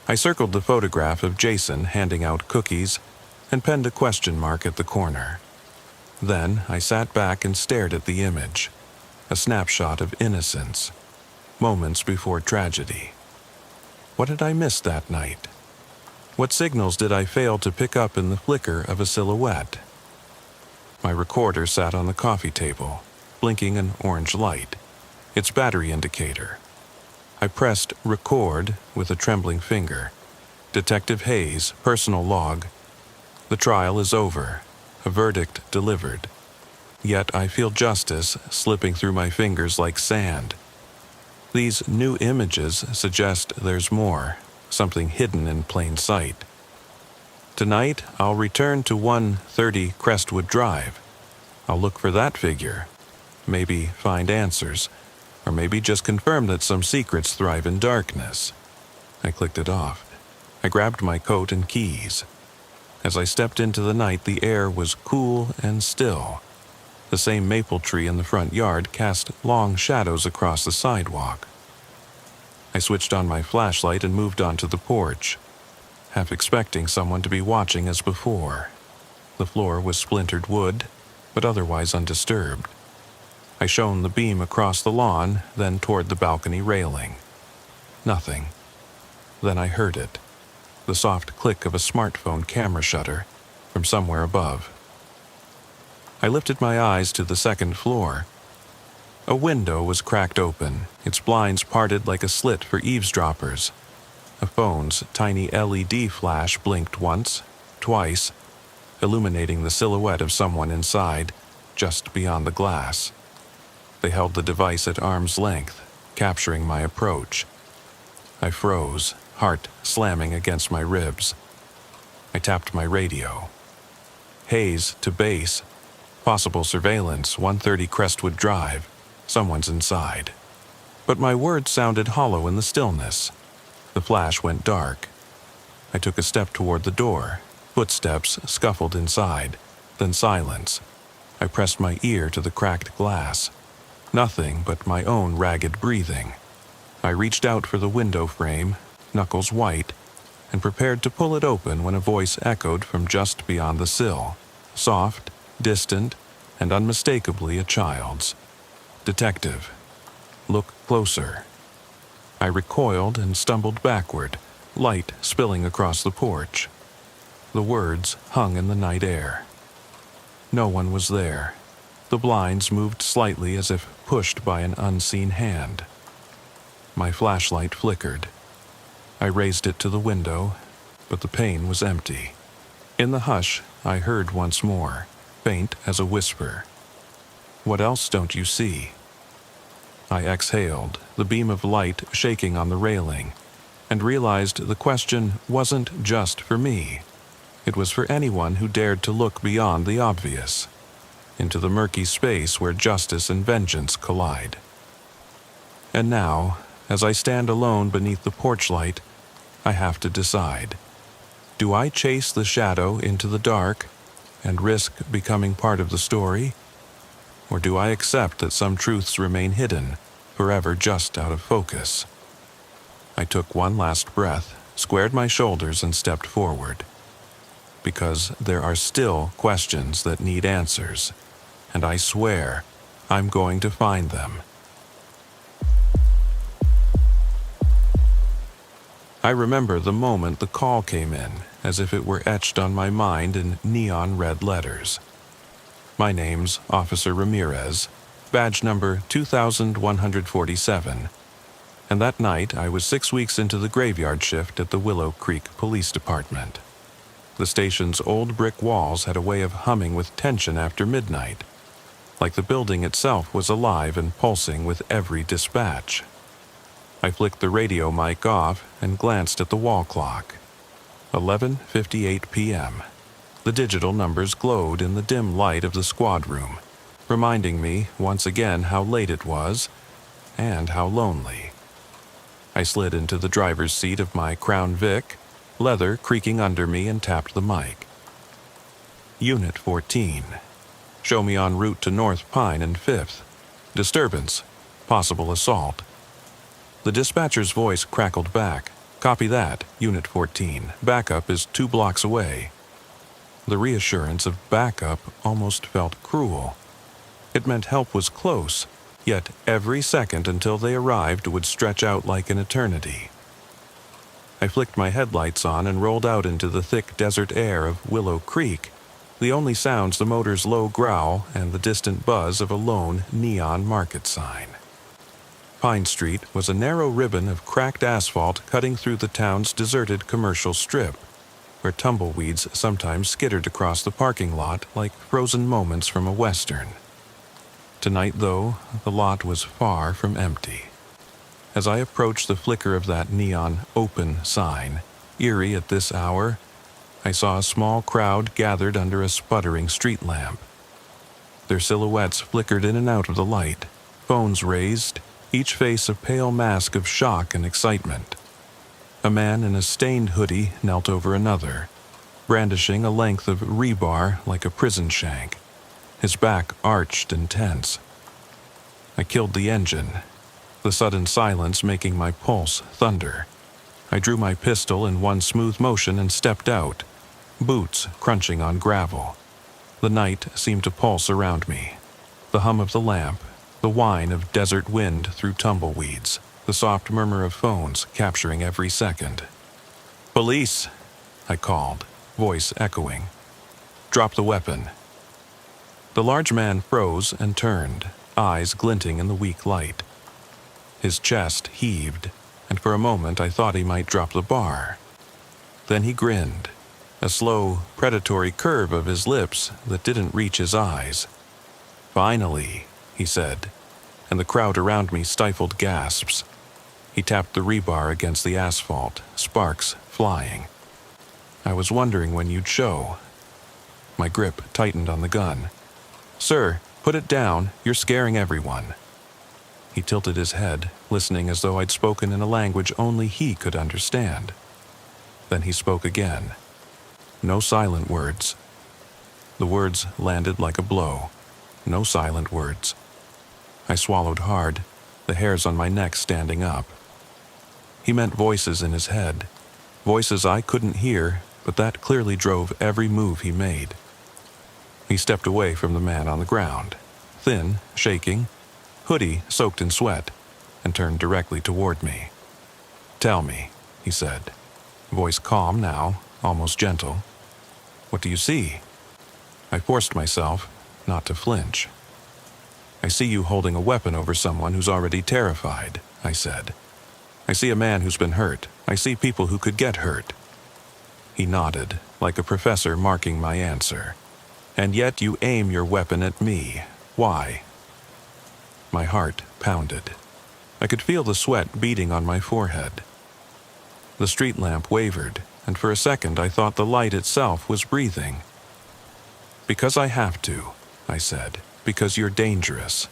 I circled the photograph of Jason handing out cookies and penned a question mark at the corner. Then I sat back and stared at the image, a snapshot of innocence, moments before tragedy. What had I missed that night? What signals did I fail to pick up in the flicker of a silhouette? My recorder sat on the coffee table, blinking an orange light, its battery indicator. I pressed record with a trembling finger. Detective Hayes, personal log. The trial is over, a verdict delivered. Yet I feel justice slipping through my fingers like sand. These new images suggest there's more, something hidden in plain sight. Tonight, I'll return to 130 Crestwood Drive. I'll look for that figure, maybe find answers, or maybe just confirm that some secrets thrive in darkness. I clicked it off. I grabbed my coat and keys. As I stepped into the night, the air was cool and still. The same maple tree in the front yard cast long shadows across the sidewalk. I switched on my flashlight and moved onto the porch, half expecting someone to be watching as before. The floor was splintered wood, but otherwise undisturbed. I shone the beam across the lawn, then toward the balcony railing. Nothing. Then I heard it, the soft click of a smartphone camera shutter from somewhere above. I lifted my eyes to the second floor. A window was cracked open, its blinds parted like a slit for eavesdroppers. A phone's tiny LED flash blinked once, twice, illuminating the silhouette of someone inside, just beyond the glass. They held the device at arm's length, capturing my approach. I froze, heart slamming against my ribs. I tapped my radio. Hayes to base. Possible surveillance, 130 Crestwood Drive. Someone's inside. But my words sounded hollow in the stillness. The flash went dark. I took a step toward the door. Footsteps scuffled inside, then silence. I pressed my ear to the cracked glass. Nothing but my own ragged breathing. I reached out for the window frame, knuckles white, and prepared to pull it open when a voice echoed from just beyond the sill, soft, distant, and unmistakably a child's. "Detective, look closer." I recoiled and stumbled backward, light spilling across the porch. The words hung in the night air. No one was there. The blinds moved slightly as if pushed by an unseen hand. My flashlight flickered. I raised it to the window, but the pane was empty. In the hush, I heard once more, faint as a whisper. "What else don't you see?" I exhaled, the beam of light shaking on the railing, and realized the question wasn't just for me. It was for anyone who dared to look beyond the obvious, into the murky space where justice and vengeance collide. And now, as I stand alone beneath the porch light, I have to decide. Do I chase the shadow into the dark and risk becoming part of the story? Or do I accept that some truths remain hidden, forever just out of focus? I took one last breath, squared my shoulders, and stepped forward. Because there are still questions that need answers, and I swear I'm going to find them. I remember the moment the call came in, as if it were etched on my mind in neon red letters. My name's Officer Ramirez, badge number 2147, and that night I was 6 weeks into the graveyard shift at the Willow Creek Police Department. The station's old brick walls had a way of humming with tension after midnight, like the building itself was alive and pulsing with every dispatch. I flicked the radio mic off and glanced at the wall clock. 11:58 p.m. The digital numbers glowed in the dim light of the squad room, reminding me once again how late it was and how lonely. I slid into the driver's seat of my Crown Vic, leather creaking under me, and tapped the mic. Unit 14. Show me en route to North Pine and 5th. Disturbance. Possible assault. The dispatcher's voice crackled back. Copy that, Unit 14. Backup is 2 blocks away. The reassurance of backup almost felt cruel. It meant help was close, yet every second until they arrived would stretch out like an eternity. I flicked my headlights on and rolled out into the thick desert air of Willow Creek, the only sounds the motor's low growl and the distant buzz of a lone neon market sign. Pine Street was a narrow ribbon of cracked asphalt cutting through the town's deserted commercial strip, where tumbleweeds sometimes skittered across the parking lot like frozen moments from a western. Tonight, though, the lot was far from empty. As I approached the flicker of that neon open sign, eerie at this hour, I saw a small crowd gathered under a sputtering street lamp. Their silhouettes flickered in and out of the light, phones raised, each face a pale mask of shock and excitement. A man in a stained hoodie knelt over another, brandishing a length of rebar like a prison shank, his back arched and tense. I killed the engine, the sudden silence making my pulse thunder. I drew my pistol in one smooth motion and stepped out, boots crunching on gravel. The night seemed to pulse around me. The hum of the lamp, the whine of desert wind through tumbleweeds, the soft murmur of phones capturing every second. "Police!" I called, voice echoing. "Drop the weapon." The large man froze and turned, eyes glinting in the weak light. His chest heaved, and for a moment I thought he might drop the bar. Then he grinned, a slow, predatory curve of his lips that didn't reach his eyes. "Finally," he said, and the crowd around me stifled gasps. He tapped the rebar against the asphalt, sparks flying. "I was wondering when you'd show." My grip tightened on the gun. "Sir, put it down, you're scaring everyone." He tilted his head, listening as though I'd spoken in a language only he could understand. Then he spoke again. No silent words. The words landed like a blow. No silent words. I swallowed hard, the hairs on my neck standing up. He meant voices in his head, voices I couldn't hear, but that clearly drove every move he made. He stepped away from the man on the ground, thin, shaking, hoodie soaked in sweat, and turned directly toward me. "Tell me," he said, voice calm now, almost gentle. "What do you see?" I forced myself not to flinch. "I see you holding a weapon over someone who's already terrified," I said. "I see a man who's been hurt. I see people who could get hurt." He nodded, like a professor marking my answer. "And yet you aim your weapon at me. Why?" my heart pounded. I could feel the sweat beading on my forehead. The street lamp wavered, and for a second I thought the light itself was breathing. "Because I have to," I said. "Because you're dangerous."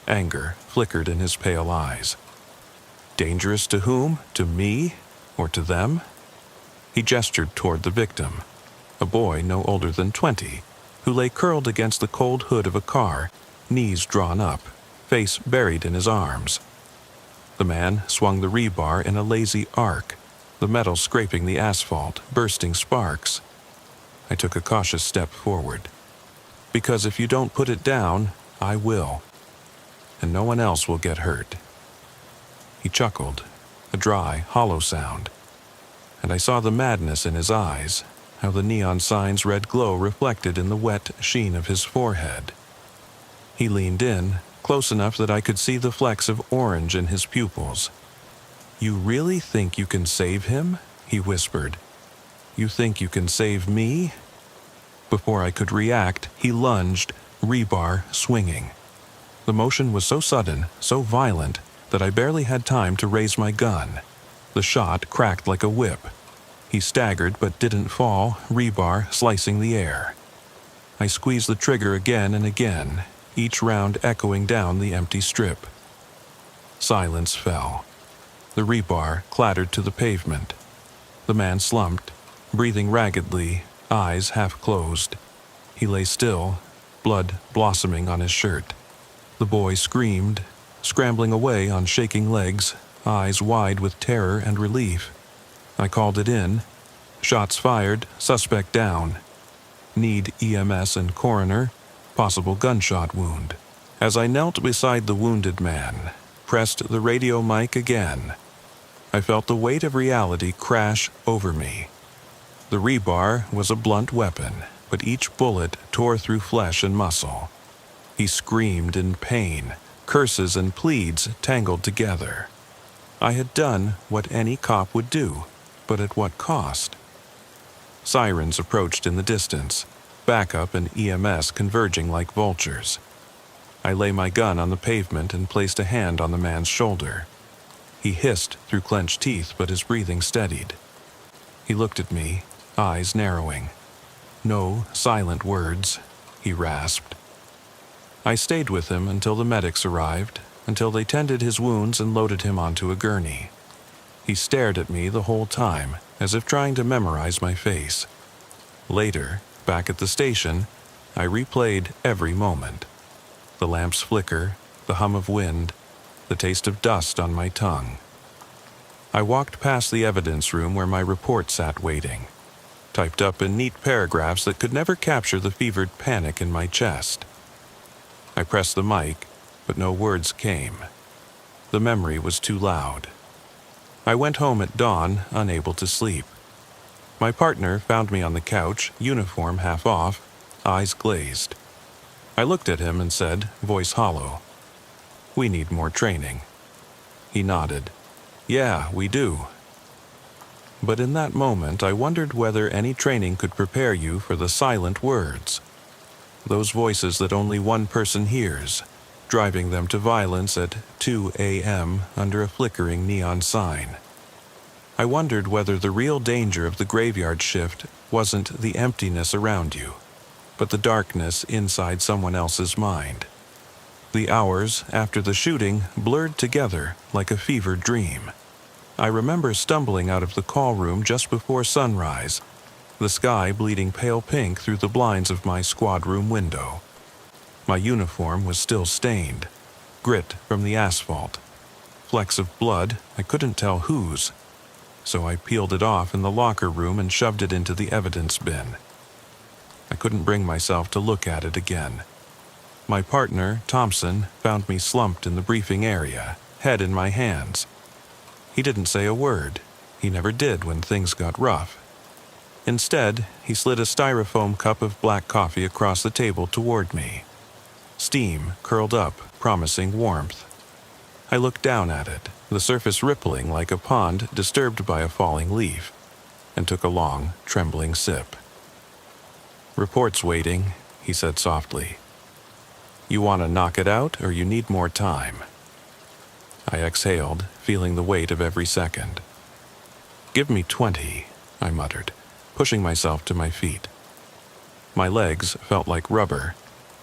Anger flickered in his pale eyes. Dangerous to whom? To me? Or to them? He gestured toward the victim, a boy no older than 20, who lay curled against the cold hood of a car, knees drawn up, face buried in his arms. The man swung the rebar in a lazy arc, the metal scraping the asphalt, bursting sparks. I took a cautious step forward. "Because if you don't put it down, I will. And no one else will get hurt." He chuckled, a dry, hollow sound, and I saw the madness in his eyes, how the neon sign's red glow reflected in the wet sheen of his forehead. He leaned in, close enough that I could see the flecks of orange in his pupils. "You really think you can save him?" he whispered. "You think you can save me?" Before I could react, he lunged, rebar swinging. The motion was so sudden, so violent, that I barely had time to raise my gun. The shot cracked like a whip. He staggered but didn't fall, rebar slicing the air. I squeezed the trigger again and again, each round echoing down the empty strip. Silence fell. The rebar clattered to the pavement. The man slumped, breathing raggedly, eyes half closed. He lay still, blood blossoming on his shirt. The boy screamed, scrambling away on shaking legs, eyes wide with terror and relief. I called it in. Shots fired, suspect down. Need EMS and coroner, possible gunshot wound. As I knelt beside the wounded man, pressed the radio mic again, I felt the weight of reality crash over me. The rebar was a blunt weapon, but each bullet tore through flesh and muscle. He screamed in pain, curses and pleads tangled together. I had done what any cop would do, but at what cost? Sirens approached in the distance, backup and EMS converging like vultures. I lay my gun on the pavement and placed a hand on the man's shoulder. He hissed through clenched teeth, but his breathing steadied. He looked at me, eyes narrowing. "No silent words," he rasped. I stayed with him until the medics arrived, until they tended his wounds and loaded him onto a gurney. He stared at me the whole time, as if trying to memorize my face. Later, back at the station, I replayed every moment. The lamp's flicker, the hum of wind, the taste of dust on my tongue. I walked past the evidence room where my report sat waiting, typed up in neat paragraphs that could never capture the fevered panic in my chest. I pressed the mic, but no words came. The memory was too loud. I went home at dawn, unable to sleep. My partner found me on the couch, uniform half off, eyes glazed. I looked at him and said, voice hollow, "We need more training." He nodded. "Yeah, we do." But in that moment, I wondered whether any training could prepare you for the silent words. Those voices that only one person hears, driving them to violence at 2 a.m. under a flickering neon sign. I wondered whether the real danger of the graveyard shift wasn't the emptiness around you, but the darkness inside someone else's mind. The hours after the shooting blurred together like a fevered dream. I remember stumbling out of the call room just before sunrise, the sky bleeding pale pink through the blinds of my squad room window. My uniform was still stained, grit from the asphalt, flecks of blood, I couldn't tell whose, so I peeled it off in the locker room and shoved it into the evidence bin. I couldn't bring myself to look at it again. My partner, Thompson, found me slumped in the briefing area, head in my hands. He didn't say a word. He never did when things got rough. Instead, he slid a styrofoam cup of black coffee across the table toward me. Steam curled up, promising warmth. I looked down at it, the surface rippling like a pond disturbed by a falling leaf, and took a long, trembling sip. "Report's waiting," he said softly. You want to knock it out or you need more time? I exhaled, feeling the weight of every second. Give me 20, I muttered, pushing myself to my feet. My legs felt like rubber,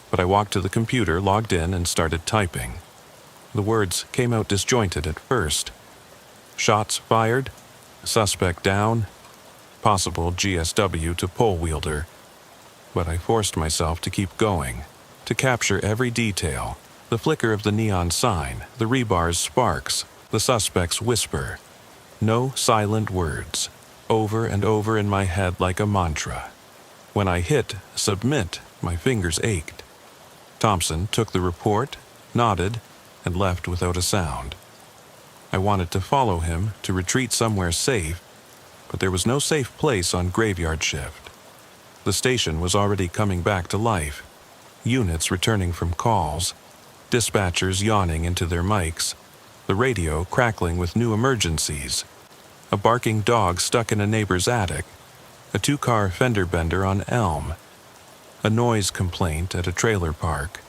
but I walked to the computer, logged in, and started typing. The words came out disjointed at first. Shots fired, suspect down, possible GSW to pole wielder. But I forced myself to keep going, to capture every detail, the flicker of the neon sign, the rebar's sparks, the suspect's whisper. No silent words, over and over in my head like a mantra. When I hit submit, my fingers ached. Thompson took the report, nodded, and left without a sound. I wanted to follow him, to retreat somewhere safe, but there was no safe place on graveyard shift. The station was already coming back to life. Units returning from calls, dispatchers yawning into their mics, the radio crackling with new emergencies, a barking dog stuck in a neighbor's attic, a two-car fender bender on Elm, a noise complaint at a trailer park.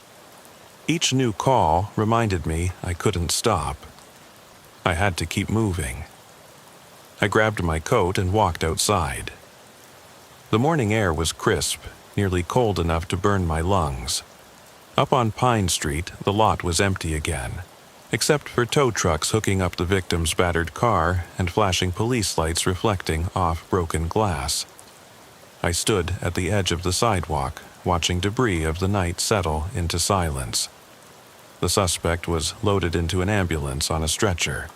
Each new call reminded me I couldn't stop. I had to keep moving. I grabbed my coat and walked outside. The morning air was crisp, nearly cold enough to burn my lungs. Up on Pine Street, the lot was empty again, except for tow trucks hooking up the victim's battered car and flashing police lights reflecting off broken glass. I stood at the edge of the sidewalk, watching debris of the night settle into silence. The suspect was loaded into an ambulance on a stretcher.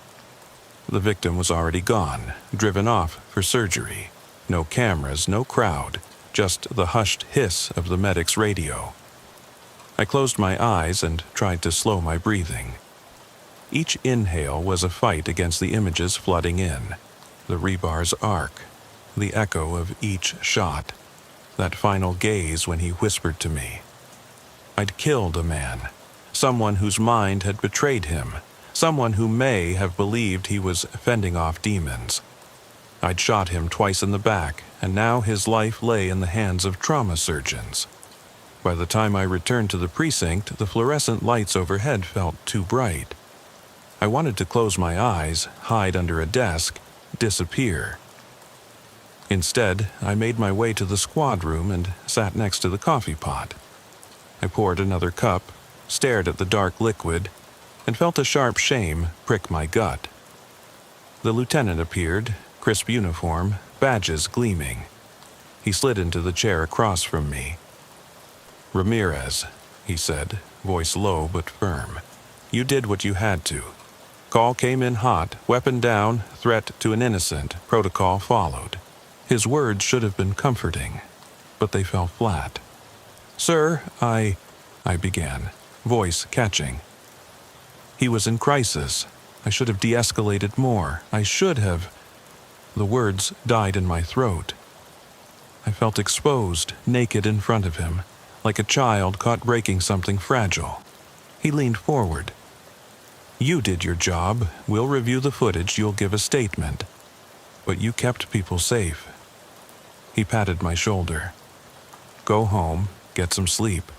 The victim was already gone, driven off for surgery. No cameras, no crowd, just the hushed hiss of the medic's radio. I closed my eyes and tried to slow my breathing. Each inhale was a fight against the images flooding in. The rebar's arc, the echo of each shot, that final gaze when he whispered to me. I'd killed a man, someone whose mind had betrayed him, someone who may have believed he was fending off demons. I'd shot him twice in the back, and now his life lay in the hands of trauma surgeons. By the time I returned to the precinct, the fluorescent lights overhead felt too bright. I wanted to close my eyes, hide under a desk, disappear. Instead, I made my way to the squad room and sat next to the coffee pot. I poured another cup, stared at the dark liquid, and felt a sharp shame prick my gut. The lieutenant appeared, crisp uniform, badges gleaming. He slid into the chair across from me. "Ramirez," he said, voice low but firm. "You did what you had to. Call came in hot, weapon down, threat to an innocent, protocol followed." His words should have been comforting, but they fell flat. "Sir, I began, voice catching. He was in crisis. I should have de-escalated more. I should have... The words died in my throat. I felt exposed, naked in front of him, like a child caught breaking something fragile. He leaned forward. "You did your job. We'll review the footage. You'll give a statement. But you kept people safe." He patted my shoulder. "Go home, get some sleep.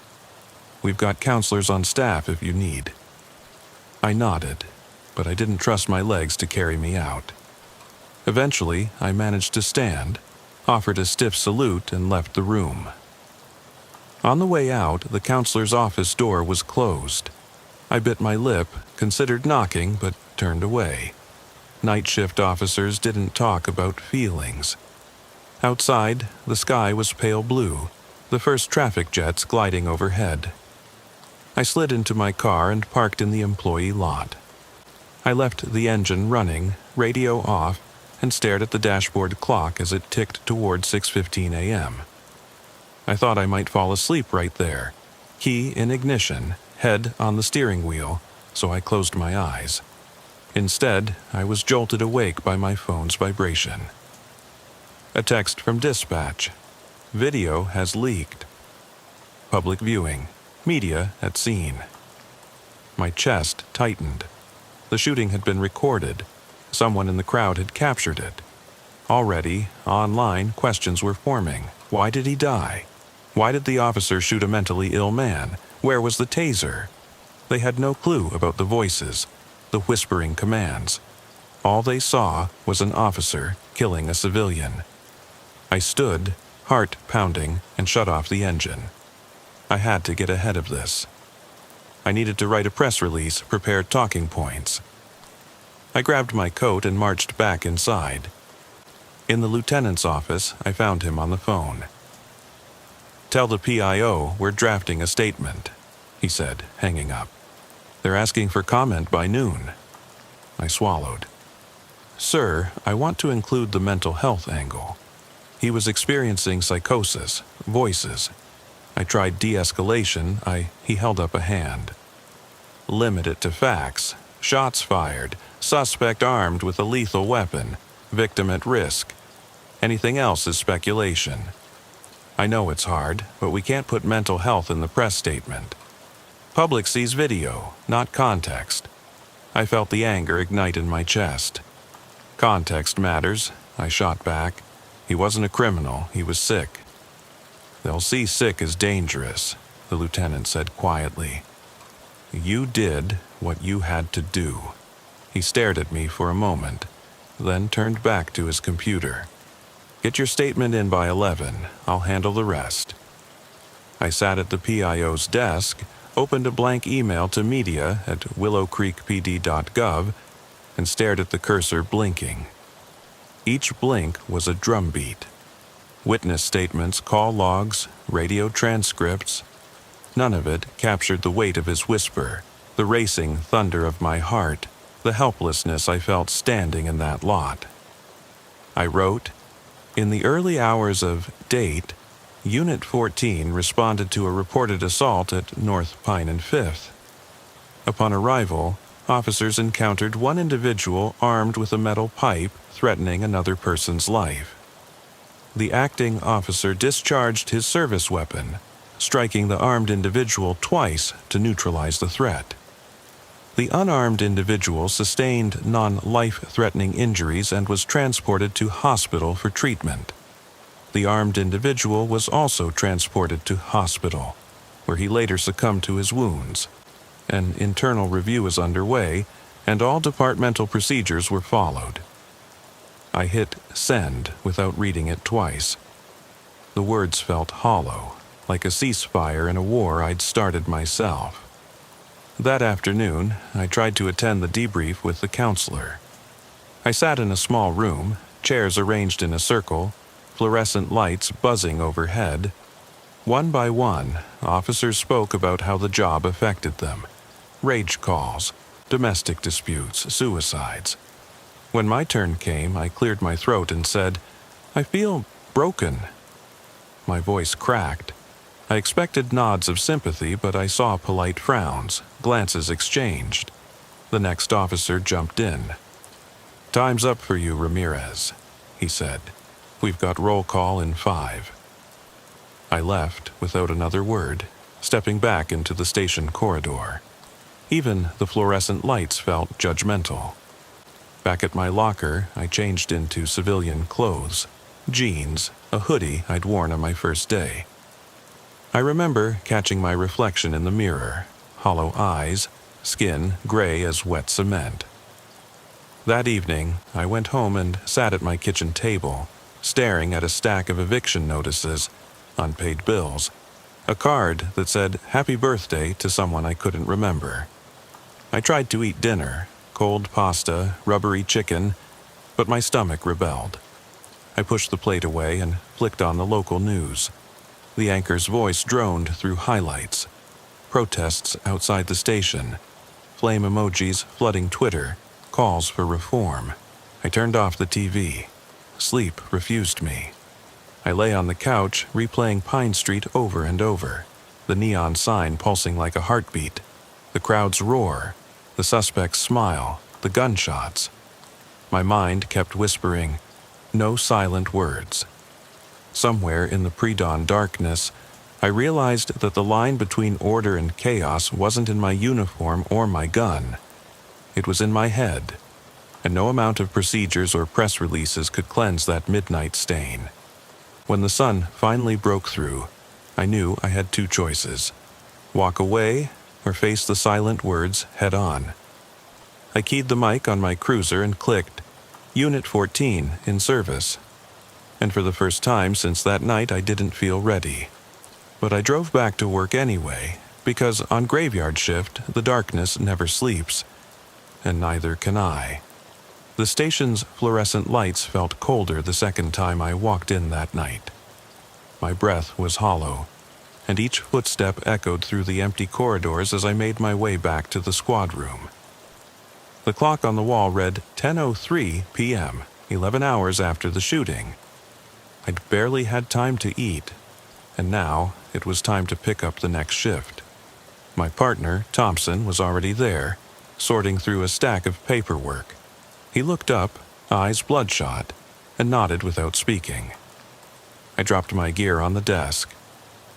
We've got counselors on staff if you need." I nodded, but I didn't trust my legs to carry me out. Eventually, I managed to stand, offered a stiff salute, and left the room. On the way out, the counselor's office door was closed. I bit my lip, considered knocking, but turned away. Night shift officers didn't talk about feelings. Outside, the sky was pale blue, the first traffic jets gliding overhead. I slid into my car and parked in the employee lot. I left the engine running, radio off, and stared at the dashboard clock as it ticked toward 6:15 a.m. I thought I might fall asleep right there, key in ignition, head on the steering wheel, so I closed my eyes. Instead, I was jolted awake by my phone's vibration. A text from dispatch. "Video has leaked. Public viewing. Media at scene." My chest tightened. The shooting had been recorded. Someone in the crowd had captured it. Already, online, questions were forming. Why did he die? Why did the officer shoot a mentally ill man? Where was the taser? They had no clue about the voices, the whispering commands. All they saw was an officer killing a civilian. I stood, heart pounding, and shut off the engine. I had to get ahead of this. I needed to write a press release, prepare talking points. I grabbed my coat and marched back inside. In the lieutenant's office, I found him on the phone. "Tell the PIO we're drafting a statement," he said, hanging up. "They're asking for comment by noon." I swallowed. "Sir, I want to include the mental health angle. He was experiencing psychosis, voices. I tried de-escalation. He held up a hand. Limit it to facts. Shots fired. Suspect armed with a lethal weapon. Victim at risk. Anything else is speculation. I know it's hard, but we can't put mental health in the press statement. Public sees video, not context." I felt the anger ignite in my chest. "Context matters," I shot back. "He wasn't a criminal, he was sick." "They'll see sick as dangerous," the lieutenant said quietly. "You did what you had to do." He stared at me for a moment, then turned back to his computer. "Get your statement in by 11. I'll handle the rest." I sat at the PIO's desk, opened a blank email to media@willowcreekpd.gov, and stared at the cursor blinking. Each blink was a drumbeat. Witness statements, call logs, radio transcripts. None of it captured the weight of his whisper, the racing thunder of my heart, the helplessness I felt standing in that lot. I wrote, "In the early hours of date, Unit 14 responded to a reported assault at North Pine and 5th. Upon arrival, officers encountered one individual armed with a metal pipe threatening another person's life. The acting officer discharged his service weapon, striking the armed individual twice to neutralize the threat. The unarmed individual sustained non-life-threatening injuries and was transported to hospital for treatment. The armed individual was also transported to hospital, where he later succumbed to his wounds. An internal review is underway, and all departmental procedures were followed." I hit send without reading it twice. The words felt hollow, like a ceasefire in a war I'd started myself. That afternoon, I tried to attend the debrief with the counselor. I sat in a small room, chairs arranged in a circle, fluorescent lights buzzing overhead. One by one, officers spoke about how the job affected them. Rage calls, domestic disputes, suicides. When my turn came, I cleared my throat and said, "I feel broken." My voice cracked. I expected nods of sympathy, but I saw polite frowns, glances exchanged. The next officer jumped in. "Time's up for you, Ramirez," he said. "We've got roll call in 5. I left without another word, stepping back into the station corridor. Even the fluorescent lights felt judgmental. Back at my locker, I changed into civilian clothes, jeans, a hoodie I'd worn on my first day. I remember catching my reflection in the mirror, hollow eyes, skin gray as wet cement. That evening, I went home and sat at my kitchen table, staring at a stack of eviction notices, unpaid bills, a card that said "Happy Birthday" to someone I couldn't remember. I tried to eat dinner, cold pasta, rubbery chicken, but my stomach rebelled. I pushed the plate away and flicked on the local news. The anchor's voice droned through highlights. Protests outside the station, flame emojis flooding Twitter, calls for reform. I turned off the TV. Sleep refused me. I lay on the couch, replaying Pine Street over and over, the neon sign pulsing like a heartbeat, the crowd's roar, the suspect's smile, the gunshots. My mind kept whispering, no silent words. Somewhere in the pre-dawn darkness, I realized that the line between order and chaos wasn't in my uniform or my gun. It was in my head, and no amount of procedures or press releases could cleanse that midnight stain. When the sun finally broke through, I knew I had two choices. walk away, or face the silent words head on. I keyed the mic on my cruiser and clicked, Unit 14 in service. And for the first time since that night, I didn't feel ready. But I drove back to work anyway, because on graveyard shift, the darkness never sleeps, and neither can I. The station's fluorescent lights felt colder the second time I walked in that night. My breath was hollow, and each footstep echoed through the empty corridors as I made my way back to the squad room. The clock on the wall read 10:03 p.m., 11 hours after the shooting. I'd barely had time to eat, and now it was time to pick up the next shift. My partner, Thompson, was already there, sorting through a stack of paperwork. He looked up, eyes bloodshot, and nodded without speaking. I dropped my gear on the desk.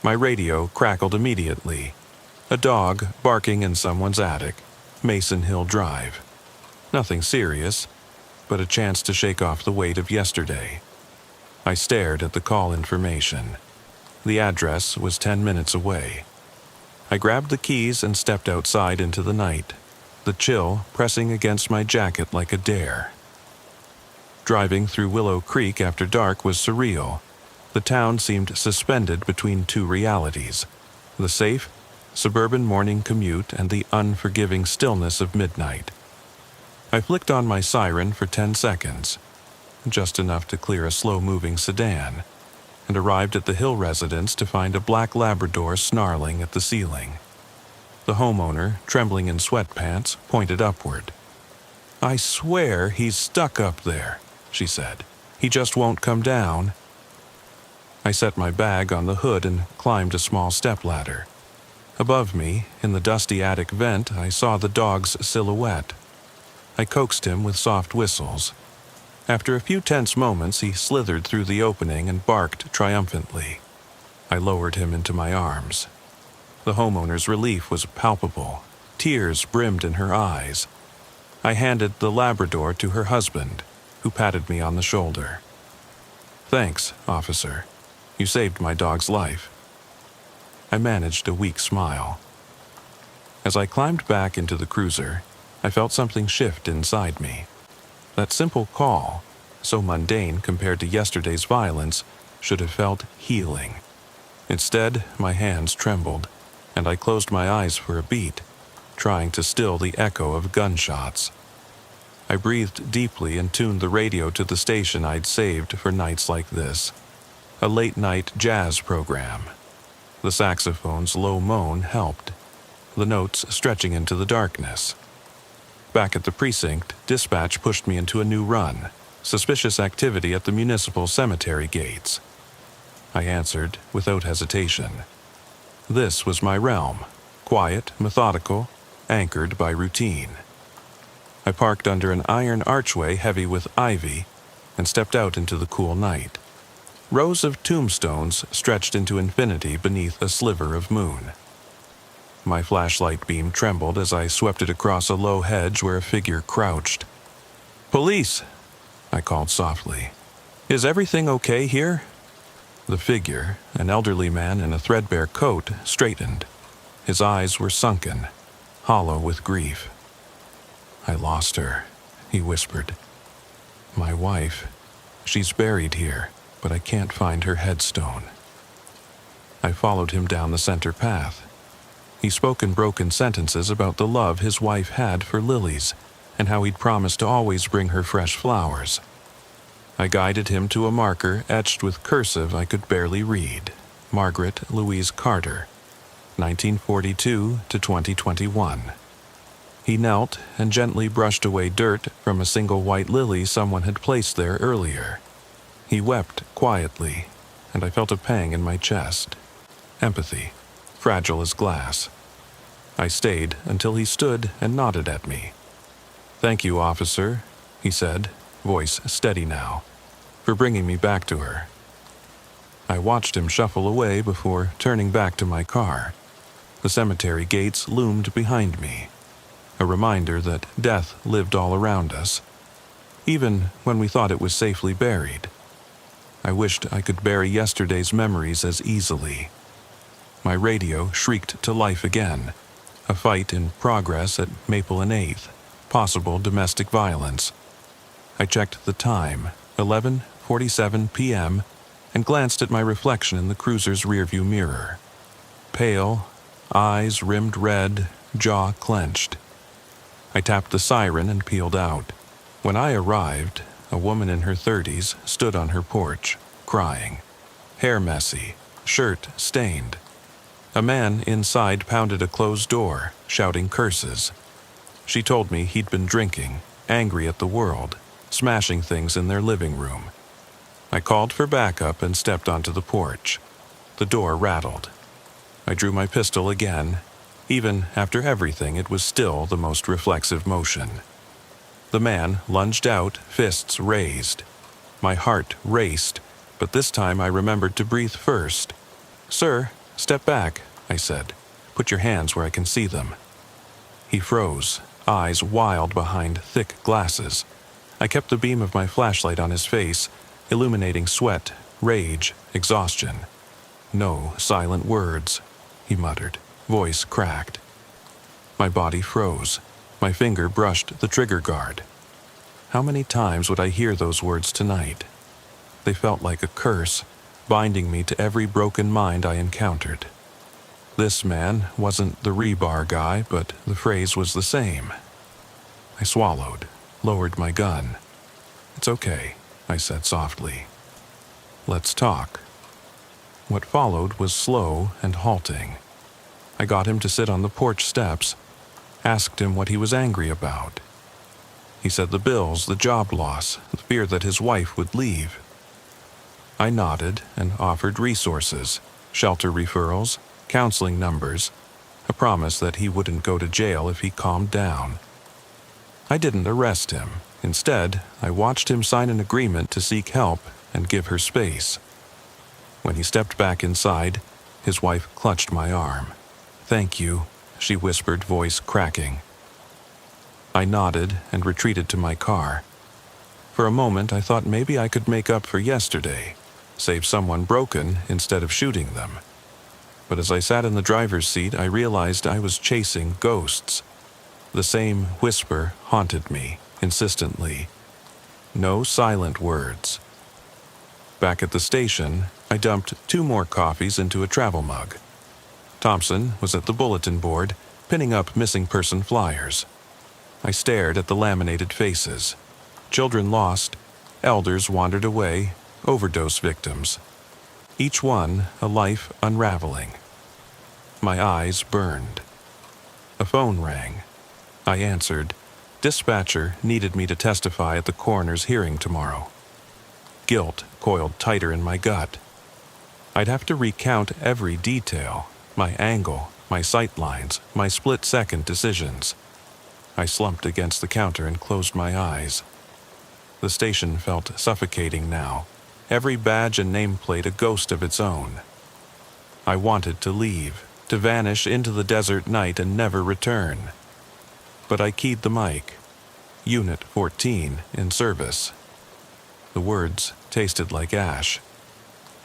My radio crackled immediately. A dog barking in someone's attic, Mason Hill Drive. Nothing serious, but a chance to shake off the weight of yesterday. I stared at the call information. The address was 10 minutes away. I grabbed the keys and stepped outside into the night, the chill pressing against my jacket like a dare. Driving through Willow Creek after dark was surreal. The town seemed suspended between two realities, the safe, suburban morning commute and the unforgiving stillness of midnight. I flicked on my siren for 10 seconds, just enough to clear a slow-moving sedan, and arrived at the Hill residence to find a black Labrador snarling at the ceiling. The homeowner, trembling in sweatpants, pointed upward. "I swear he's stuck up there," she said. "He just won't come down." I set my bag on the hood and climbed a small stepladder. Above me, in the dusty attic vent, I saw the dog's silhouette. I coaxed him with soft whistles. After a few tense moments, he slithered through the opening and barked triumphantly. I lowered him into my arms. The homeowner's relief was palpable. Tears brimmed in her eyes. I handed the Labrador to her husband, who patted me on the shoulder. "Thanks, officer. You saved my dog's life." I managed a weak smile. As I climbed back into the cruiser, I felt something shift inside me. That simple call, so mundane compared to yesterday's violence, should have felt healing. Instead, my hands trembled, and I closed my eyes for a beat, trying to still the echo of gunshots. I breathed deeply and tuned the radio to the station I'd saved for nights like this. A late-night jazz program. The saxophone's low moan helped, the notes stretching into the darkness. Back at the precinct, dispatch pushed me into a new run, suspicious activity at the municipal cemetery gates. I answered without hesitation. This was my realm, quiet, methodical, anchored by routine. I parked under an iron archway heavy with ivy and stepped out into the cool night. Rows of tombstones stretched into infinity beneath a sliver of moon. My flashlight beam trembled as I swept it across a low hedge where a figure crouched. "Police!" I called softly. "Is everything okay here?" The figure, an elderly man in a threadbare coat, straightened. His eyes were sunken, hollow with grief. "I lost her," he whispered. "My wife. She's buried here, but I can't find her headstone." I followed him down the center path. He spoke in broken sentences about the love his wife had for lilies and how he'd promised to always bring her fresh flowers. I guided him to a marker etched with cursive I could barely read. Margaret Louise Carter, 1942 to 2021. He knelt and gently brushed away dirt from a single white lily someone had placed there earlier. He wept quietly, and I felt a pang in my chest. Empathy, fragile as glass. I stayed until he stood and nodded at me. "Thank you, officer," he said, voice steady now, "for bringing me back to her." I watched him shuffle away before turning back to my car. The cemetery gates loomed behind me, a reminder that death lived all around us, even when we thought it was safely buried. I wished I could bury yesterday's memories as easily. my radio shrieked to life again. A fight in progress at Maple and 8th. Possible domestic violence. I checked the time, 11:47 p.m., and glanced at my reflection in the cruiser's rearview mirror. Pale, eyes rimmed red, jaw clenched. I tapped the siren and peeled out. When I arrived, a woman in her 30s stood on her porch, crying. Hair messy, shirt stained. A man inside pounded a closed door, shouting curses. She told me he'd been drinking, angry at the world, smashing things in their living room. I called for backup and stepped onto the porch. The door rattled. I drew my pistol again. Even after everything, it was still the most reflexive motion. The man lunged out, fists raised. My heart raced, but this time I remembered to breathe first. "Sir, step back," I said. "Put your hands where I can see them." He froze, eyes wild behind thick glasses. I kept the beam of my flashlight on his face, illuminating sweat, rage, exhaustion. "No silent words," he muttered, voice cracked. My body froze. My finger brushed the trigger guard. How many times would I hear those words tonight? They felt like a curse, binding me to every broken mind I encountered. This man wasn't the rebar guy, but the phrase was the same. I swallowed, lowered my gun. "It's okay," I said softly. "Let's talk." What followed was slow and halting. I got him to sit on the porch steps, asked him what he was angry about. He said the bills, the job loss, the fear that his wife would leave. I nodded and offered resources, shelter referrals, counseling numbers, a promise that he wouldn't go to jail if he calmed down. I didn't arrest him. Instead, I watched him sign an agreement to seek help and give her space. When he stepped back inside, his wife clutched my arm. "Thank you," she whispered, voice cracking. I nodded and retreated to my car. For a moment, I thought maybe I could make up for yesterday, save someone broken instead of shooting them. But as I sat in the driver's seat, I realized I was chasing ghosts. The same whisper haunted me, insistently. No silent words. Back at the station, I dumped 2 more coffees into a travel mug. Thompson was at the bulletin board, pinning up missing person flyers. I stared at the laminated faces. Children lost, elders wandered away, overdose victims. Each one a life unraveling. My eyes burned. A phone rang. I answered. Dispatcher needed me to testify at the coroner's hearing tomorrow. Guilt coiled tighter in my gut. I'd have to recount every detail, my angle, my sight lines, my split-second decisions. I slumped against the counter and closed my eyes. The station felt suffocating now, every badge and nameplate a ghost of its own. I wanted to leave, to vanish into the desert night and never return. But I keyed the mic. Unit 14 in service. The words tasted like ash.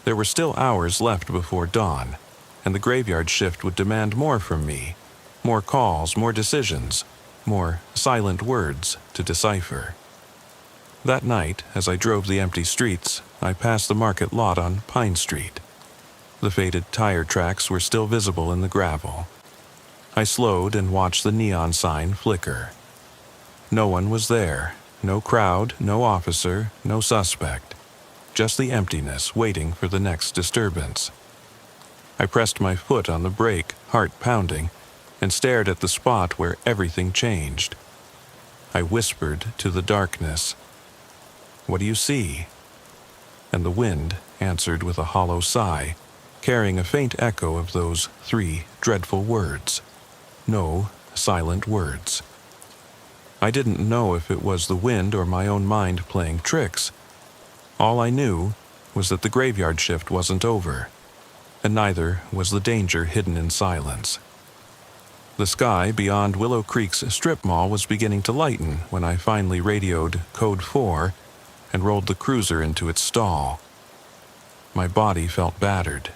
There were still hours left before dawn, and the graveyard shift would demand more from me. More calls, more decisions, more silent words to decipher. That night, as I drove the empty streets, I passed the market lot on Pine Street. The faded tire tracks were still visible in the gravel. I slowed and watched the neon sign flicker. No one was there. No crowd, no officer, no suspect. Just the emptiness waiting for the next disturbance. I pressed my foot on the brake, heart pounding, and stared at the spot where everything changed. I whispered to the darkness, "What do you see?" And the wind answered with a hollow sigh, carrying a faint echo of those 3 dreadful words. No silent words. I didn't know if it was the wind or my own mind playing tricks. All I knew was that the graveyard shift wasn't over, and neither was the danger hidden in silence. The sky beyond Willow Creek's strip mall was beginning to lighten when I finally radioed Code 4 and rolled the cruiser into its stall. My body felt battered,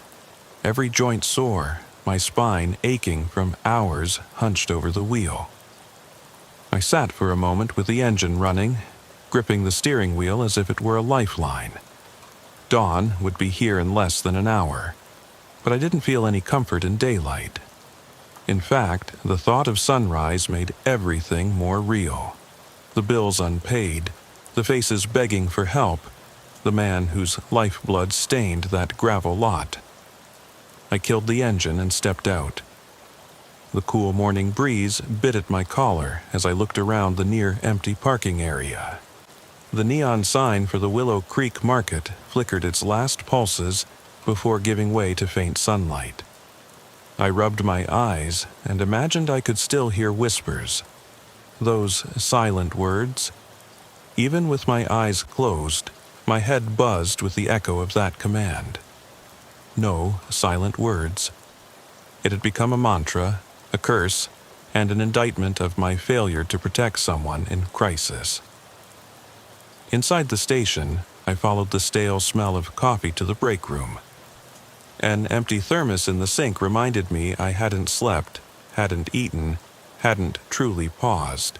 every joint sore, my spine aching from hours hunched over the wheel. I sat for a moment with the engine running, gripping the steering wheel as if it were a lifeline. Dawn would be here in less than an hour, but I didn't feel any comfort in daylight. In fact, the thought of sunrise made everything more real. The bills unpaid, the faces begging for help, the man whose lifeblood stained that gravel lot. I killed the engine and stepped out. The cool morning breeze bit at my collar as I looked around the near-empty parking area. The neon sign for the Willow Creek Market flickered its last pulses before giving way to faint sunlight. I rubbed my eyes and imagined I could still hear whispers. Those silent words. Even with my eyes closed, my head buzzed with the echo of that command. No silent words. It had become a mantra, a curse, and an indictment of my failure to protect someone in crisis. Inside the station, I followed the stale smell of coffee to the break room. An empty thermos in the sink reminded me I hadn't slept, hadn't eaten, hadn't truly paused.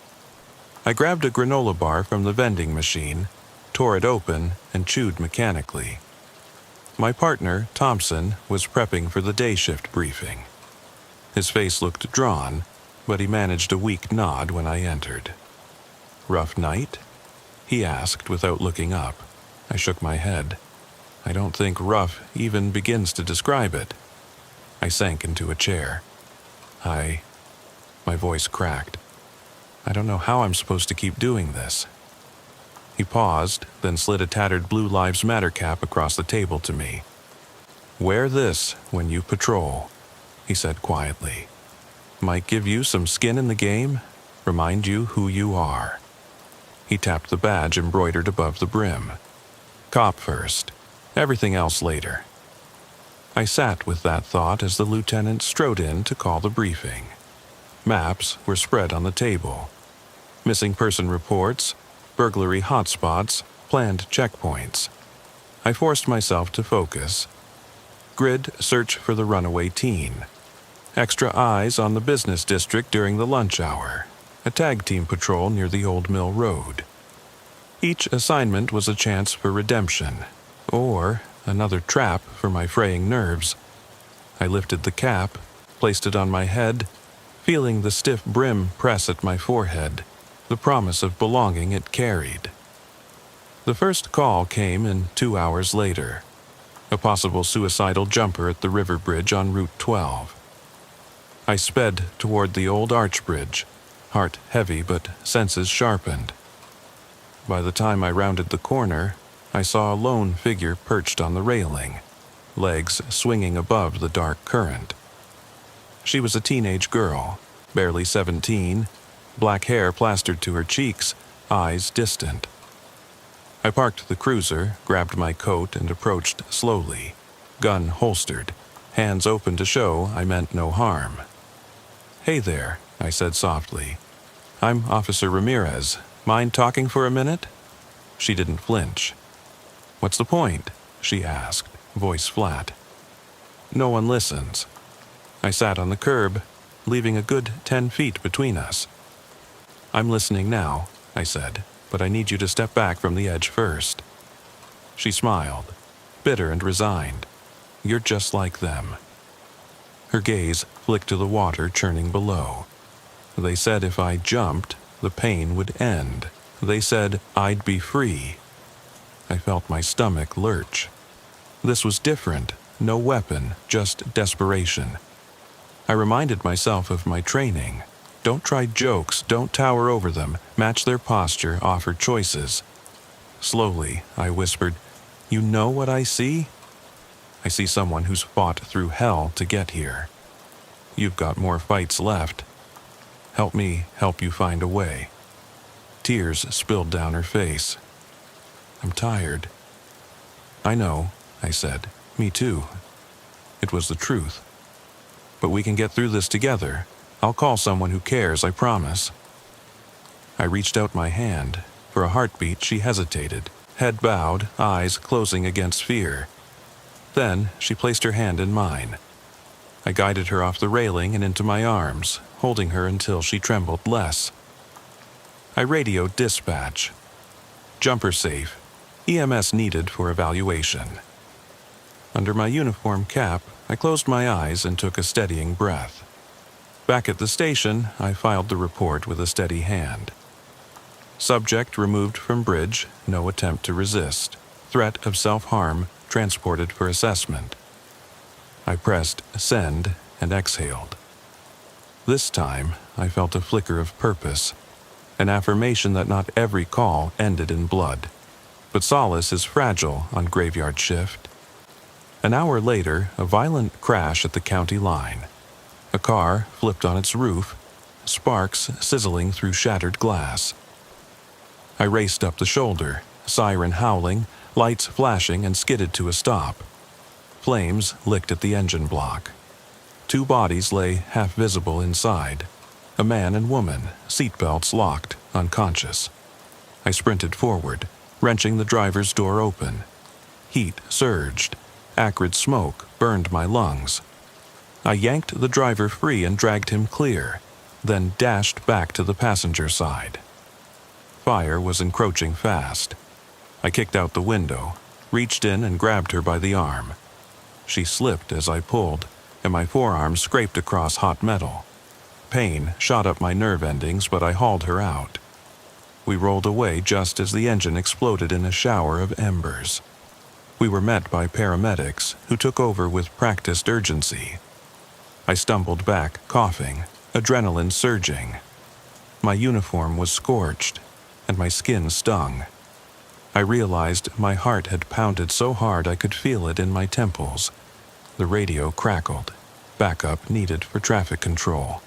I grabbed a granola bar from the vending machine, tore it open, and chewed mechanically. My partner, Thompson, was prepping for the day shift briefing. His face looked drawn, but he managed a weak nod when I entered. "Rough night?" he asked without looking up. I shook my head. I don't think rough even begins to describe it. I sank into a chair. My voice cracked. I don't know how I'm supposed to keep doing this. He paused, then slid a tattered Blue Lives Matter cap across the table to me. "Wear this when you patrol," he said quietly. "Might give you some skin in the game, remind you who you are." He tapped the badge embroidered above the brim. "Cop first, everything else later." I sat with that thought as the lieutenant strode in to call the briefing. Maps were spread on the table. Missing person reports, burglary hotspots, planned checkpoints. I forced myself to focus. Grid search for the runaway teen. Extra eyes on the business district during the lunch hour. A tag team patrol near the Old Mill Road. Each assignment was a chance for redemption, or another trap for my fraying nerves. I lifted the cap, placed it on my head, feeling the stiff brim press at my forehead, the promise of belonging it carried. The first call came in 2 hours later. A possible suicidal jumper at the river bridge on Route 12. I sped toward the old arch bridge, heart heavy but senses sharpened. By the time I rounded the corner, I saw a lone figure perched on the railing, legs swinging above the dark current. She was a teenage girl, barely 17, black hair plastered to her cheeks, eyes distant. I parked the cruiser, grabbed my coat, and approached slowly, gun holstered, hands open to show I meant no harm. "Hey there," I said softly. "I'm Officer Ramirez. Mind talking for a minute?" She didn't flinch. "What's the point?" she asked, voice flat. No one listens. I sat on the curb, leaving a good 10 feet between us. "I'm listening now," I said, "but I need you to step back from the edge first." She smiled, bitter and resigned. "You're just like them." Her gaze flicked to the water churning below. They said if I jumped, the pain would end. They said I'd be free. I felt my stomach lurch. This was different. No weapon, just desperation. I reminded myself of my training. Don't try jokes, don't tower over them, match their posture, offer choices. Slowly, I whispered, "You know what I see? I see someone who's fought through hell to get here. You've got more fights left. Help me help you find a way." Tears spilled down her face. "I'm tired." "I know," I said. "Me too." It was the truth. "But we can get through this together. I'll call someone who cares, I promise." I reached out my hand. For a heartbeat, she hesitated, head bowed, eyes closing against fear. Then she placed her hand in mine. I guided her off the railing and into my arms, holding her until she trembled less. I radioed dispatch. Jumper safe. EMS needed for evaluation. Under my uniform cap, I closed my eyes and took a steadying breath. Back at the station, I filed the report with a steady hand. Subject removed from bridge, no attempt to resist. Threat of self-harm, transported for assessment. I pressed send and exhaled. This time, I felt a flicker of purpose, an affirmation that not every call ended in blood. But solace is fragile on graveyard shift. An hour later, a violent crash at the county line. A car flipped on its roof, sparks sizzling through shattered glass. I raced up the shoulder, siren howling, lights flashing, and skidded to a stop. Flames licked at the engine block. 2 bodies lay half visible inside. A man and woman, seatbelts locked, unconscious. I sprinted forward, wrenching the driver's door open. Heat surged. Acrid smoke burned my lungs. I yanked the driver free and dragged him clear, then dashed back to the passenger side. Fire was encroaching fast. I kicked out the window, reached in and grabbed her by the arm. She slipped as I pulled, and my forearm scraped across hot metal. Pain shot up my nerve endings, but I hauled her out. We rolled away just as the engine exploded in a shower of embers. We were met by paramedics, who took over with practiced urgency. I stumbled back, coughing, adrenaline surging. My uniform was scorched, and my skin stung. I realized my heart had pounded so hard I could feel it in my temples. The radio crackled. Backup needed for traffic control.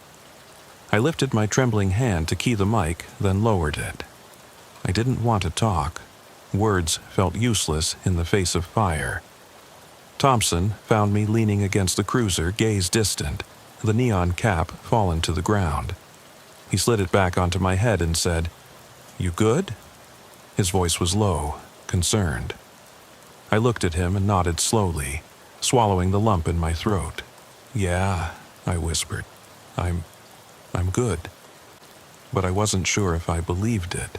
I lifted my trembling hand to key the mic, then lowered it. I didn't want to talk. Words felt useless in the face of fire. Thompson found me leaning against the cruiser, gaze distant, the neon cap fallen to the ground. He slid it back onto my head and said, "You good?" His voice was low, concerned. I looked at him and nodded slowly, swallowing the lump in my throat. "Yeah," I whispered. I'm good." But I wasn't sure if I believed it,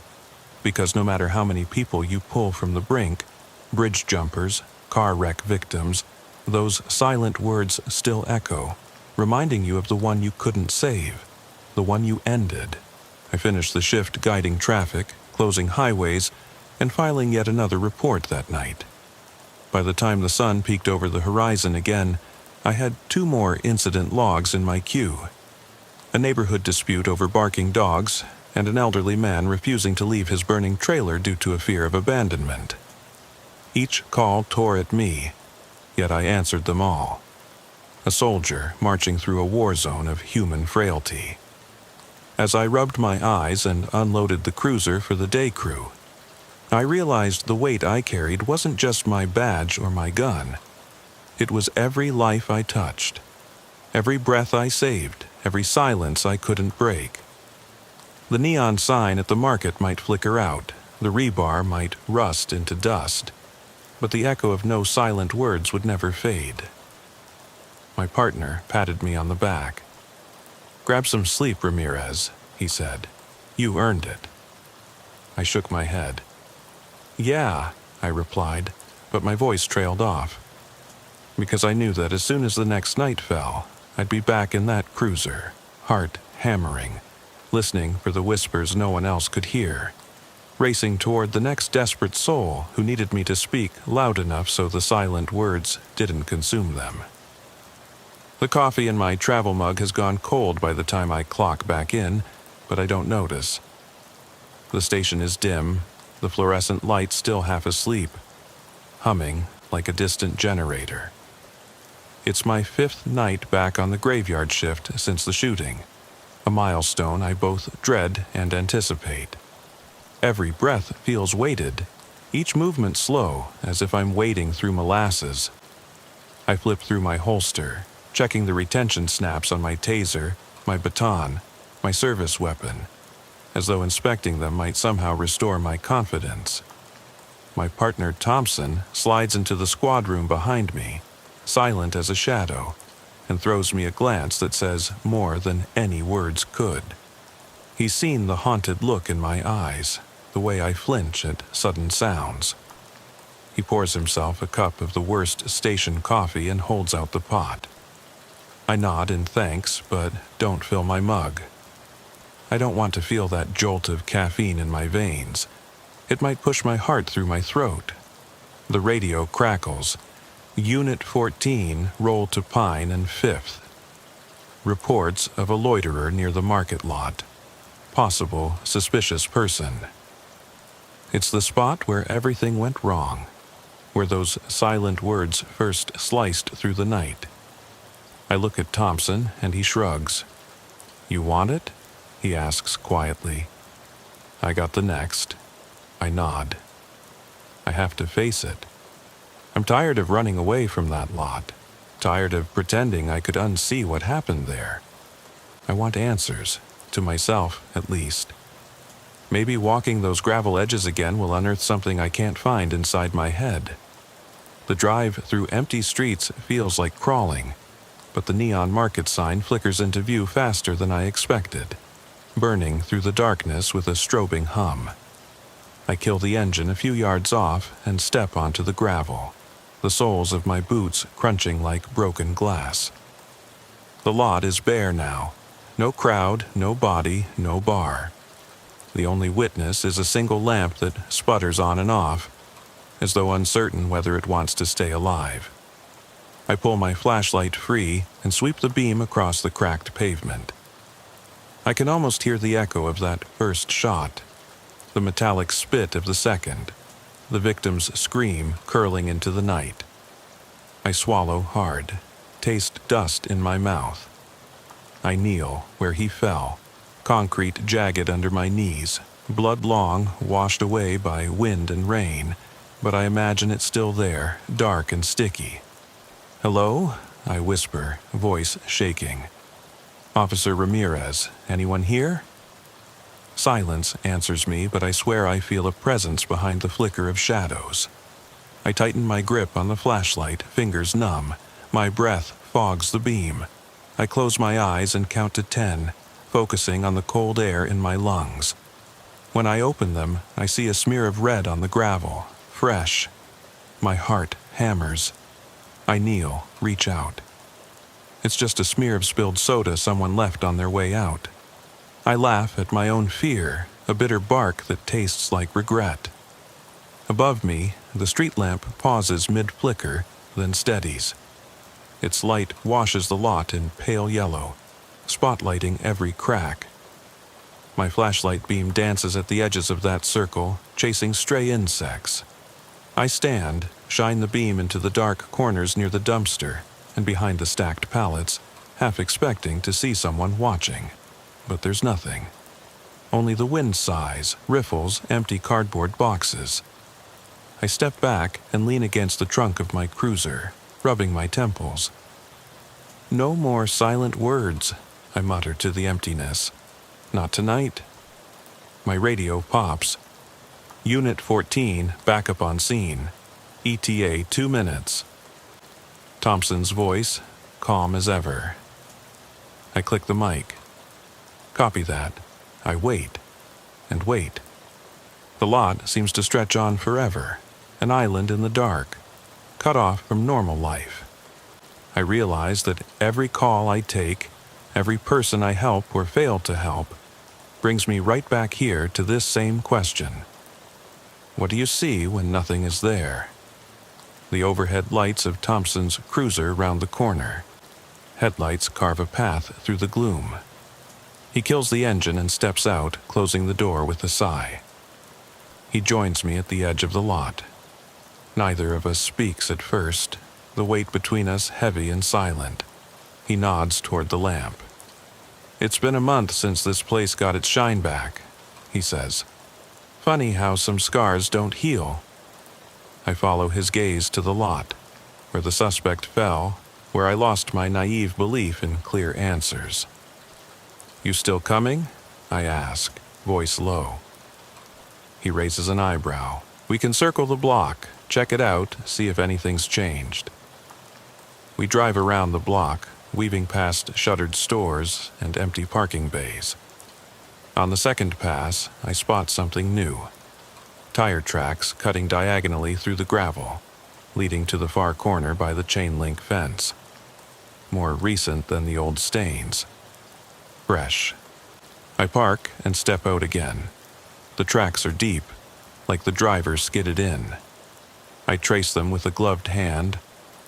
because no matter how many people you pull from the brink, bridge jumpers, car wreck victims, those silent words still echo, reminding you of the one you couldn't save, the one you ended. I finished the shift guiding traffic, closing highways, and filing yet another report that night. By the time the sun peeked over the horizon again, I had 2 more incident logs in my queue. A neighborhood dispute over barking dogs, and an elderly man refusing to leave his burning trailer due to a fear of abandonment. Each call tore at me, yet I answered them all. A soldier marching through a war zone of human frailty. As I rubbed my eyes and unloaded the cruiser for the day crew, I realized the weight I carried wasn't just my badge or my gun. It was every life I touched, every breath I saved, every silence I couldn't break. The neon sign at the market might flicker out, the rebar might rust into dust, but the echo of no silent words would never fade. My partner patted me on the back. "Grab some sleep, Ramirez," he said. "You earned it." I shook my head. "Yeah," I replied, but my voice trailed off, because I knew that as soon as the next night fell, I'd be back in that cruiser, heart hammering, listening for the whispers no one else could hear, racing toward the next desperate soul who needed me to speak loud enough so the silent words didn't consume them. The coffee in my travel mug has gone cold by the time I clock back in, but I don't notice. The station is dim, the fluorescent light still half asleep, humming like a distant generator. It's my 5th night back on the graveyard shift since the shooting, a milestone I both dread and anticipate. Every breath feels weighted, each movement slow, as if I'm wading through molasses. I flip through my holster, checking the retention snaps on my taser, my baton, my service weapon, as though inspecting them might somehow restore my confidence. My partner Thompson slides into the squad room behind me, silent as a shadow, and throws me a glance that says more than any words could. He's seen the haunted look in my eyes, the way I flinch at sudden sounds. He pours himself a cup of the worst station coffee and holds out the pot. I nod in thanks, but don't fill my mug. I don't want to feel that jolt of caffeine in my veins. It might push my heart through my throat. The radio crackles. Unit 14, roll to Pine and 5th. Reports of a loiterer near the market lot. Possible suspicious person. It's the spot where everything went wrong, where those silent words first sliced through the night. I look at Thompson and he shrugs. "You want it?" he asks quietly. "I got the next." I nod. I have to face it. I'm tired of running away from that lot, tired of pretending I could unsee what happened there. I want answers, to myself at least. Maybe walking those gravel edges again will unearth something I can't find inside my head. The drive through empty streets feels like crawling, but the neon market sign flickers into view faster than I expected, burning through the darkness with a strobing hum. I kill the engine a few yards off and step onto the gravel, the soles of my boots crunching like broken glass. The lot is bare now. No crowd, no body, no bar. The only witness is a single lamp that sputters on and off, as though uncertain whether it wants to stay alive. I pull my flashlight free and sweep the beam across the cracked pavement. I can almost hear the echo of that first shot, the metallic spit of the second, the victim's scream curling into the night. I swallow hard, taste dust in my mouth. I kneel where he fell, concrete jagged under my knees, blood long, washed away by wind and rain, but I imagine it's still there, dark and sticky. "Hello?" I whisper, voice shaking. "Officer Ramirez, anyone here?" Silence answers me, but I swear I feel a presence behind the flicker of shadows. I tighten my grip on the flashlight, fingers numb. My breath fogs the beam. I close my eyes and count to 10, focusing on the cold air in my lungs. When I open them, I see a smear of red on the gravel, fresh. My heart hammers. I kneel, reach out. It's just a smear of spilled soda someone left on their way out. I laugh at my own fear, a bitter bark that tastes like regret. Above me, the street lamp pauses mid-flicker, then steadies. Its light washes the lot in pale yellow, spotlighting every crack. My flashlight beam dances at the edges of that circle, chasing stray insects. I stand, shine the beam into the dark corners near the dumpster and behind the stacked pallets, half expecting to see someone watching. But there's nothing. Only the wind sighs, riffles, empty cardboard boxes. I step back and lean against the trunk of my cruiser, rubbing my temples. "No more silent words," I mutter to the emptiness. "Not tonight." My radio pops. "Unit 14, back up on scene. ETA 2 minutes. Thompson's voice, calm as ever. I click the mic. Copy that. I wait, and wait. The lot seems to stretch on forever, an island in the dark, cut off from normal life. I realize that every call I take, every person I help or fail to help, brings me right back here to this same question. What do you see when nothing is there? The overhead lights of Thompson's cruiser round the corner. Headlights carve a path through the gloom. He kills the engine and steps out, closing the door with a sigh. He joins me at the edge of the lot. Neither of us speaks at first, the weight between us heavy and silent. He nods toward the lamp. "It's been a month since this place got its shine back," he says. "Funny how some scars don't heal." I follow his gaze to the lot, where the suspect fell, where I lost my naive belief in clear answers. "You still coming?" I ask, voice low. He raises an eyebrow. "We can circle the block, check it out, see if anything's changed." We drive around the block, weaving past shuttered stores and empty parking bays. On the second pass, I spot something new. Tire tracks cutting diagonally through the gravel, leading to the far corner by the chain-link fence. More recent than the old stains. Fresh. I park and step out again. The tracks are deep, like the driver skidded in. I trace them with a gloved hand,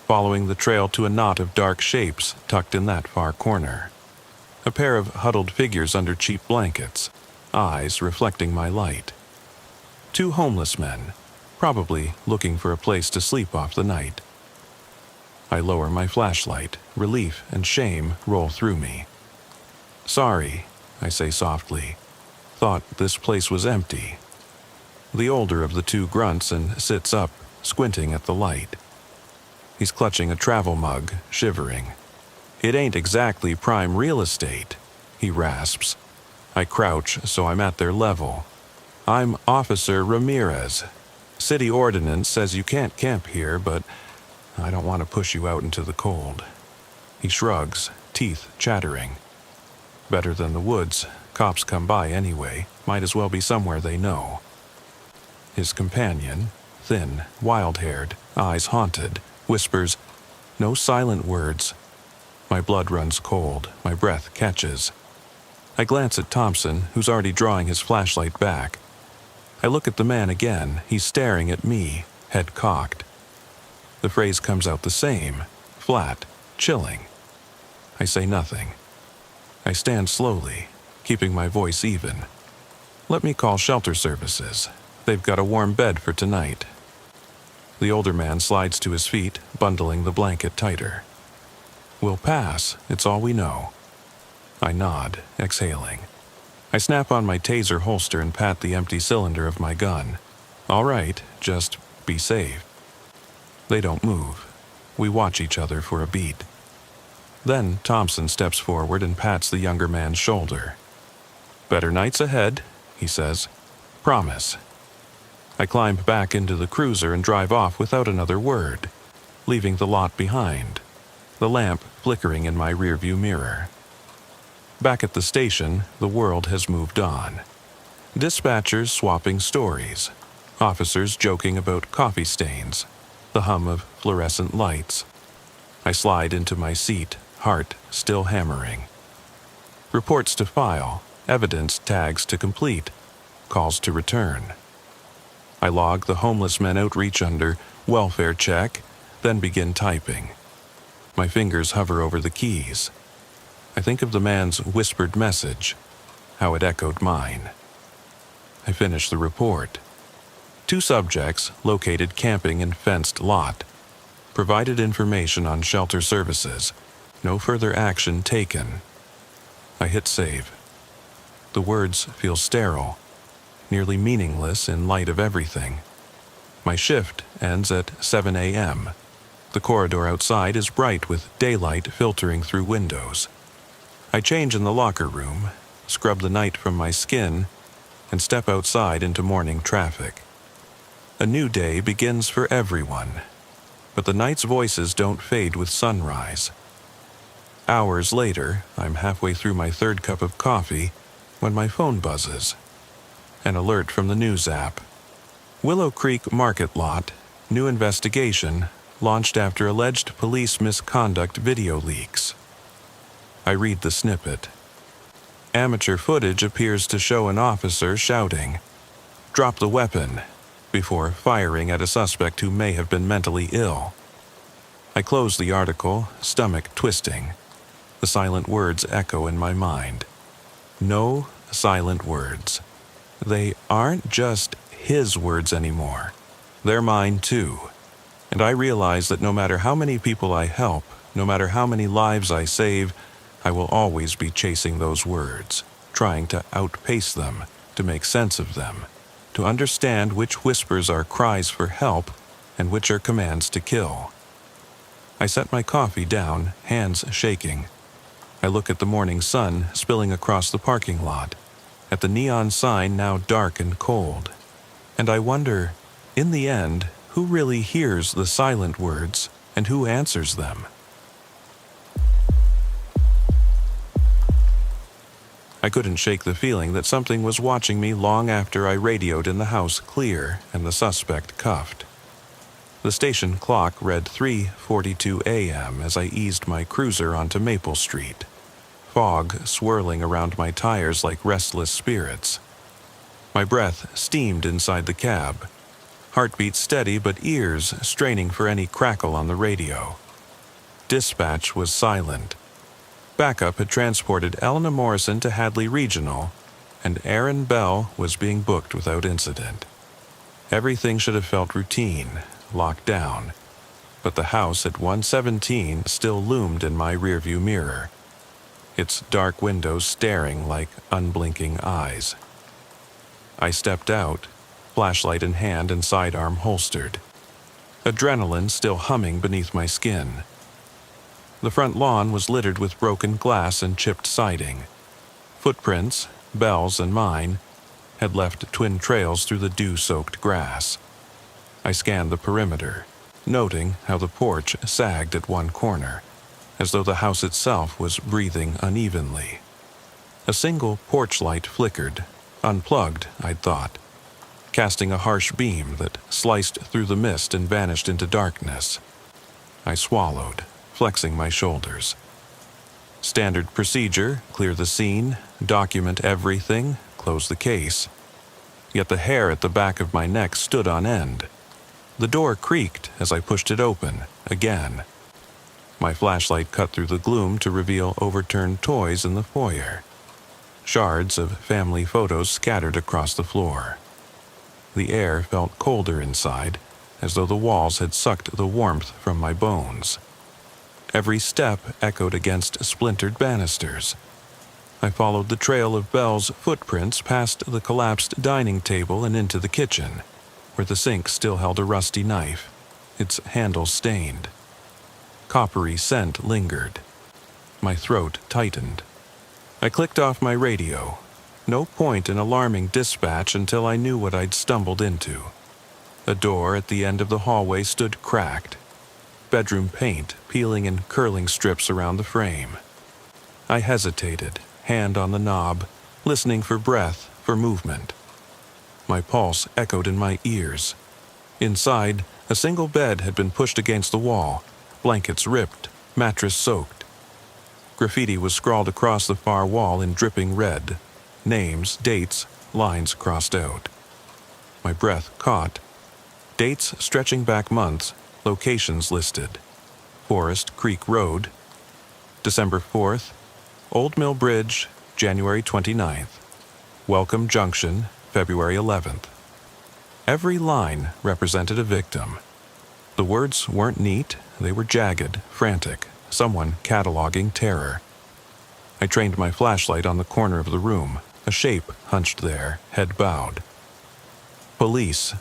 following the trail to a knot of dark shapes tucked in that far corner. A pair of huddled figures under cheap blankets, eyes reflecting my light. Two homeless men, probably looking for a place to sleep off the night. I lower my flashlight. Relief and shame roll through me. "Sorry," I say softly. "Thought this place was empty." The older of the two grunts and sits up, squinting at the light. He's clutching a travel mug, shivering. "It ain't exactly prime real estate," he rasps. I crouch so I'm at their level. "I'm Officer Ramirez. City ordinance says you can't camp here, but I don't want to push you out into the cold." He shrugs, teeth chattering. "Better than the woods. Cops come by anyway. Might as well be somewhere they know." His companion, thin, wild-haired, eyes haunted, whispers, "No silent words." My blood runs cold. My breath catches. I glance at Thompson, who's already drawing his flashlight back. I look at the man again. He's staring at me, head cocked. The phrase comes out the same, flat, chilling. I say nothing. I stand slowly, keeping my voice even. "Let me call shelter services. They've got a warm bed for tonight." The older man slides to his feet, bundling the blanket tighter. "We'll pass. It's all we know." I nod, exhaling. I snap on my taser holster and pat the empty cylinder of my gun. "All right, just be safe." They don't move. We watch each other for a beat. Then Thompson steps forward and pats the younger man's shoulder. "Better nights ahead," he says. "Promise." I climb back into the cruiser and drive off without another word, leaving the lot behind, the lamp flickering in my rearview mirror. Back at the station, the world has moved on. Dispatchers swapping stories, officers joking about coffee stains, the hum of fluorescent lights. I slide into my seat, heart still hammering. Reports to file, evidence tags to complete, calls to return. I log the homeless men outreach under welfare check, then begin typing. My fingers hover over the keys. I think of the man's whispered message, how it echoed mine. I finish the report. 2 subjects located camping in fenced lot. Provided information on shelter services. No further action taken. I hit save. The words feel sterile, nearly meaningless in light of everything. My shift ends at 7 a.m. The corridor outside is bright with daylight filtering through windows. I change in the locker room, scrub the night from my skin, and step outside into morning traffic. A new day begins for everyone, but the night's voices don't fade with sunrise. Hours later, I'm halfway through my 3rd cup of coffee when my phone buzzes. An alert from the news app. Willow Creek Market Lot, new investigation, launched after alleged police misconduct video leaks. I read the snippet. Amateur footage appears to show an officer shouting, "Drop the weapon," before firing at a suspect who may have been mentally ill. I close the article, stomach twisting. The silent words echo in my mind. No silent words. They aren't just his words anymore. They're mine too. And I realize that no matter how many people I help, no matter how many lives I save, I will always be chasing those words, trying to outpace them, to make sense of them, to understand which whispers are cries for help and which are commands to kill. I set my coffee down, hands shaking. I look at the morning sun spilling across the parking lot, at the neon sign now dark and cold, and I wonder, in the end, who really hears the silent words and who answers them? I couldn't shake the feeling that something was watching me long after I radioed in the house clear and the suspect cuffed. The station clock read 3:42 a.m. as I eased my cruiser onto Maple Street, fog swirling around my tires like restless spirits. My breath steamed inside the cab, heartbeat steady but ears straining for any crackle on the radio. Dispatch was silent. Backup had transported Elena Morrison to Hadley Regional, and Aaron Bell was being booked without incident. Everything should have felt routine, locked down, but the house at 117 still loomed in my rearview mirror, its dark windows staring like unblinking eyes. I stepped out, flashlight in hand and sidearm holstered, adrenaline still humming beneath my skin. The front lawn was littered with broken glass and chipped siding. Footprints, Bell's and mine, had left twin trails through the dew-soaked grass. I scanned the perimeter, noting how the porch sagged at one corner, as though the house itself was breathing unevenly. A single porch light flickered, unplugged, I'd thought, casting a harsh beam that sliced through the mist and vanished into darkness. I swallowed, flexing my shoulders. Standard procedure: clear the scene, document everything, close the case. Yet the hair at the back of my neck stood on end. The door creaked as I pushed it open, again. My flashlight cut through the gloom to reveal overturned toys in the foyer. Shards of family photos scattered across the floor. The air felt colder inside, as though the walls had sucked the warmth from my bones. Every step echoed against splintered banisters. I followed the trail of Bell's footprints past the collapsed dining table and into the kitchen, where the sink still held a rusty knife, its handle stained. Coppery scent lingered. My throat tightened. I clicked off my radio. No point in alarming dispatch until I knew what I'd stumbled into. A door at the end of the hallway stood cracked, bedroom paint peeling in curling strips around the frame. I hesitated, hand on the knob, listening for breath, for movement. My pulse echoed in my ears. Inside, a single bed had been pushed against the wall, blankets ripped, mattress soaked. Graffiti was scrawled across the far wall in dripping red. Names, dates, lines crossed out. My breath caught. Dates stretching back months, locations listed. Forest Creek Road, December 4th, Old Mill Bridge, January 29th, Welcome Junction, February 11th. Every line represented a victim. The words weren't neat, they were jagged, frantic, someone cataloging terror. I trained my flashlight on the corner of the room, a shape hunched there, head bowed. "Police,"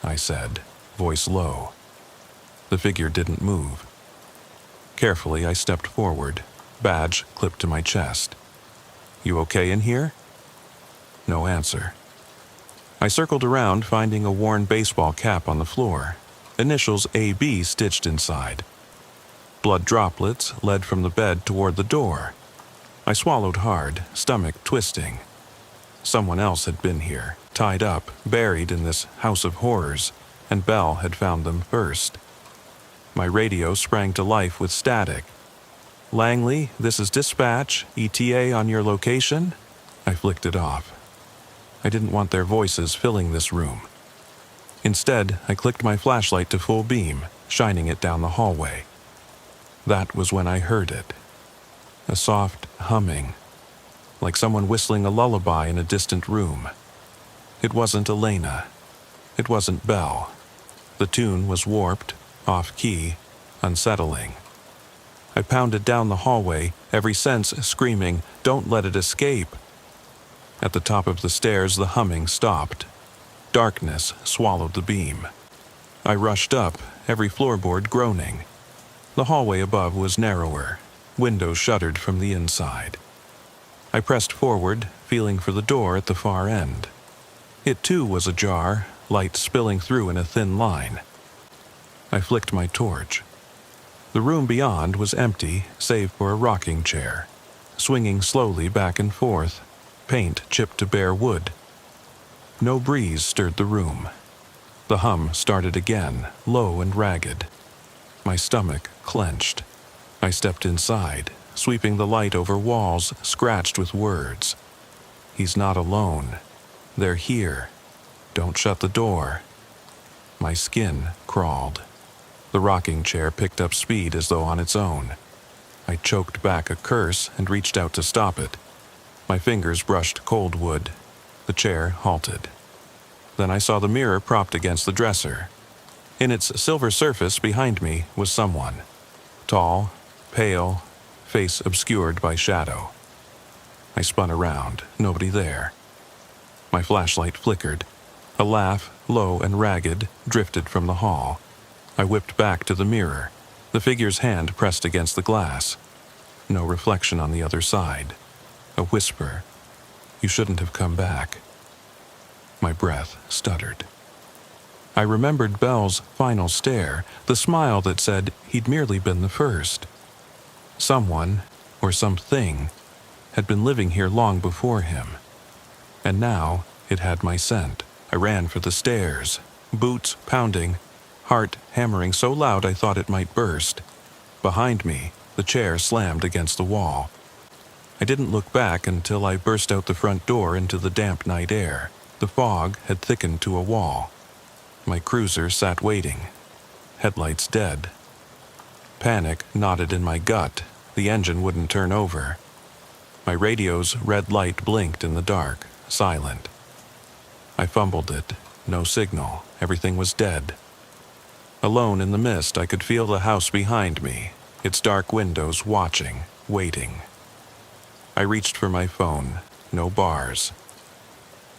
I said, voice low. The figure didn't move. Carefully, I stepped forward, badge clipped to my chest. "You okay in here?" No answer. I circled around, finding a worn baseball cap on the floor, initials AB stitched inside. Blood droplets led from the bed toward the door. I swallowed hard, stomach twisting. Someone else had been here, tied up, buried in this house of horrors, and Bell had found them first. My radio sprang to life with static. "Langley, this is dispatch, ETA on your location?" I flicked it off. I didn't want their voices filling this room. Instead, I clicked my flashlight to full beam, shining it down the hallway. That was when I heard it. A soft humming, like someone whistling a lullaby in a distant room. It wasn't Elena. It wasn't Bell. The tune was warped, off-key, unsettling. I pounded down the hallway, every sense screaming, "Don't let it escape!" At the top of the stairs, the humming stopped. Darkness swallowed the beam. I rushed up, every floorboard groaning. The hallway above was narrower, windows shuttered from the inside. I pressed forward, feeling for the door at the far end. It too was ajar, light spilling through in a thin line. I flicked my torch. The room beyond was empty, save for a rocking chair, swinging slowly back and forth, paint chipped to bare wood. No breeze stirred the room. The hum started again, low and ragged. My stomach clenched. I stepped inside, sweeping the light over walls scratched with words. He's not alone. They're here. Don't shut the door. My skin crawled. The rocking chair picked up speed as though on its own. I choked back a curse and reached out to stop it. My fingers brushed cold wood. The chair halted. Then I saw the mirror propped against the dresser. In its silver surface behind me was someone. Tall, pale, face obscured by shadow. I spun around, nobody there. My flashlight flickered. A laugh, low and ragged, drifted from the hall. I whipped back to the mirror, the figure's hand pressed against the glass. No reflection on the other side. A whisper. You shouldn't have come back. My breath stuttered. I remembered Belle's final stare, the smile that said he'd merely been the first. Someone, or something, had been living here long before him. And now it had my scent. I ran for the stairs, boots pounding, heart hammering so loud I thought it might burst. Behind me, the chair slammed against the wall. I didn't look back until I burst out the front door into the damp night air. The fog had thickened to a wall. My cruiser sat waiting, headlights dead. Panic knotted in my gut. The engine wouldn't turn over. My radio's red light blinked in the dark, silent. I fumbled it. No signal. Everything was dead. Alone in the mist, I could feel the house behind me, its dark windows watching, waiting. I reached for my phone. No bars.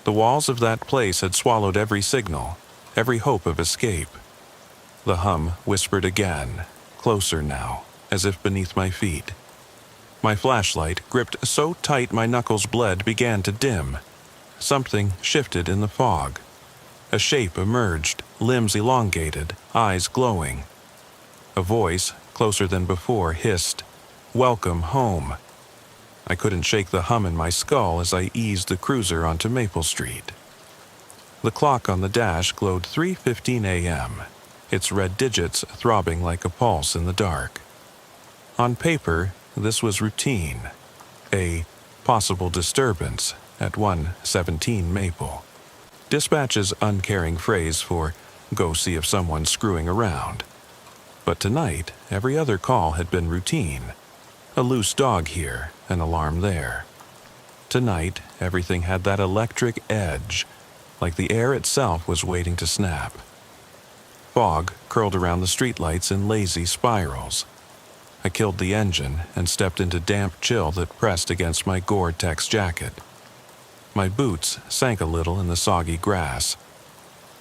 The walls of that place had swallowed every signal, every hope of escape. The hum whispered again, closer now, as if beneath my feet. My flashlight, gripped so tight my knuckles bled, began to dim. Something shifted in the fog. A shape emerged, limbs elongated, eyes glowing. A voice, closer than before, hissed, "Welcome home." I couldn't shake the hum in my skull as I eased the cruiser onto Maple Street. The clock on the dash glowed 3:15 a.m., its red digits throbbing like a pulse in the dark. On paper, this was routine. A possible disturbance at 117 Maple. Dispatch's uncaring phrase for go see if someone's screwing around. But tonight, every other call had been routine. A loose dog here, an alarm there. Tonight, everything had that electric edge, like the air itself was waiting to snap. Fog curled around the streetlights in lazy spirals. I killed the engine and stepped into damp chill that pressed against my Gore-Tex jacket. My boots sank a little in the soggy grass.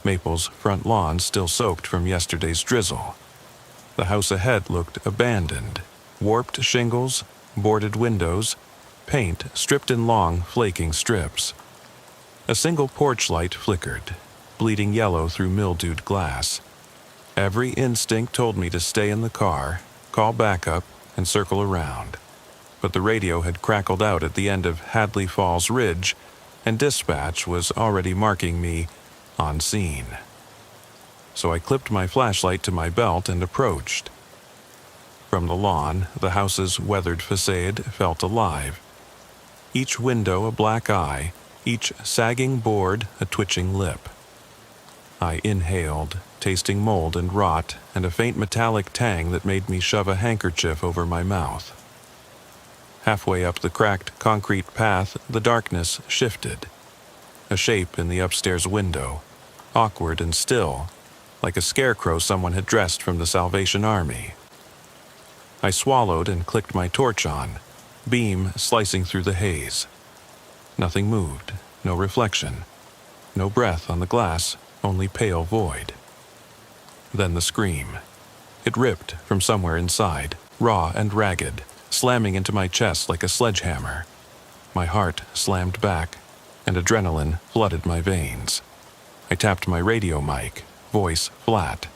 Maple's front lawn still soaked from yesterday's drizzle. The house ahead looked abandoned. Warped shingles, boarded windows, paint stripped in long, flaking strips. A single porch light flickered, bleeding yellow through mildewed glass. Every instinct told me to stay in the car, call backup, and circle around. But the radio had crackled out at the end of Hadley Falls Ridge, and dispatch was already marking me on scene. So I clipped my flashlight to my belt and approached. From the lawn, the house's weathered facade felt alive. Each window a black eye, each sagging board a twitching lip. I inhaled, tasting mold and rot and a faint metallic tang that made me shove a handkerchief over my mouth. Halfway up the cracked concrete path, the darkness shifted. A shape in the upstairs window, awkward and still, like a scarecrow someone had dressed from the Salvation Army. I swallowed and clicked my torch on, beam slicing through the haze. Nothing moved, no reflection, no breath on the glass, only pale void. Then the scream. It ripped from somewhere inside, raw and ragged, slamming into my chest like a sledgehammer. My heart slammed back, and adrenaline flooded my veins. I tapped my radio mic, voice flat.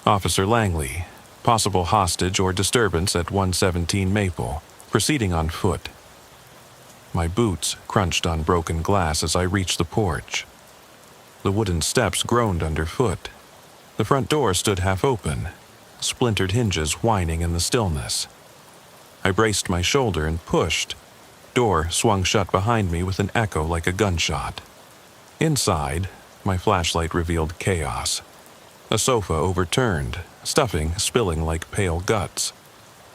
Officer Langley, possible hostage or disturbance at 117 Maple, proceeding on foot. My boots crunched on broken glass as I reached the porch. The wooden steps groaned underfoot. The front door stood half open, splintered hinges whining in the stillness. I braced my shoulder and pushed. Door swung shut behind me with an echo like a gunshot. Inside, my flashlight revealed chaos. A sofa overturned, stuffing spilling like pale guts.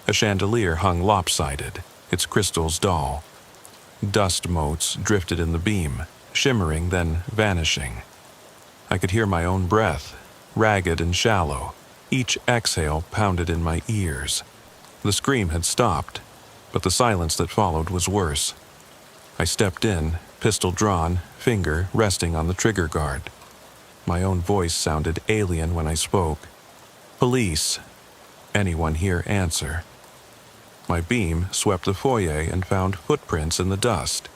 A chandelier hung lopsided, its crystals dull. Dust motes drifted in the beam, shimmering then vanishing. I could hear my own breath, ragged and shallow. Each exhale pounded in my ears. The scream had stopped, but the silence that followed was worse. I stepped in, pistol drawn, finger resting on the trigger guard. My own voice sounded alien when I spoke. "Police. Anyone here answer?" My beam swept the foyer and found footprints in the dust.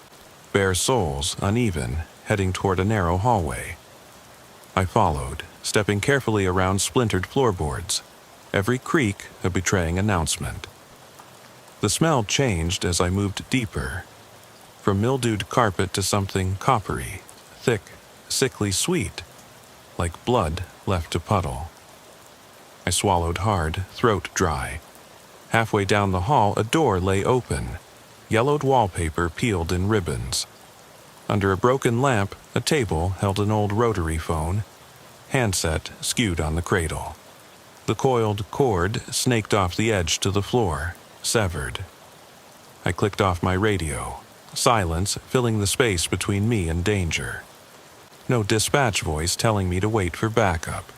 Bare soles, uneven, heading toward a narrow hallway. I followed, stepping carefully around splintered floorboards, every creak a betraying announcement. The smell changed as I moved deeper, from mildewed carpet to something coppery, thick, sickly sweet, like blood left to puddle. I swallowed hard, throat dry. Halfway down the hall, a door lay open, yellowed wallpaper peeled in ribbons. Under a broken lamp, a table held an old rotary phone, handset skewed on the cradle. The coiled cord snaked off the edge to the floor, severed. I clicked off my radio, silence filling the space between me and danger. No dispatch voice telling me to wait for backup.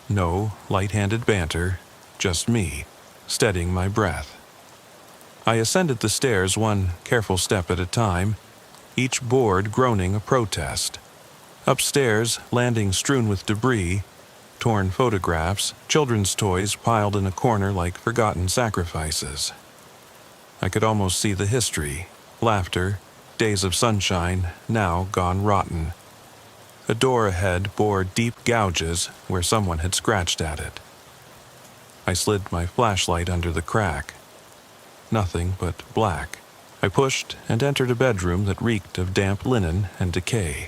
No light-handed banter, just me, steadying my breath. I ascended the stairs one careful step at a time, each board groaning a protest. Upstairs, landing strewn with debris, torn photographs, children's toys piled in a corner like forgotten sacrifices. I could almost see the history, laughter, days of sunshine, now gone rotten. A door ahead bore deep gouges where someone had scratched at it. I slid my flashlight under the crack. Nothing but black. I pushed and entered a bedroom that reeked of damp linen and decay.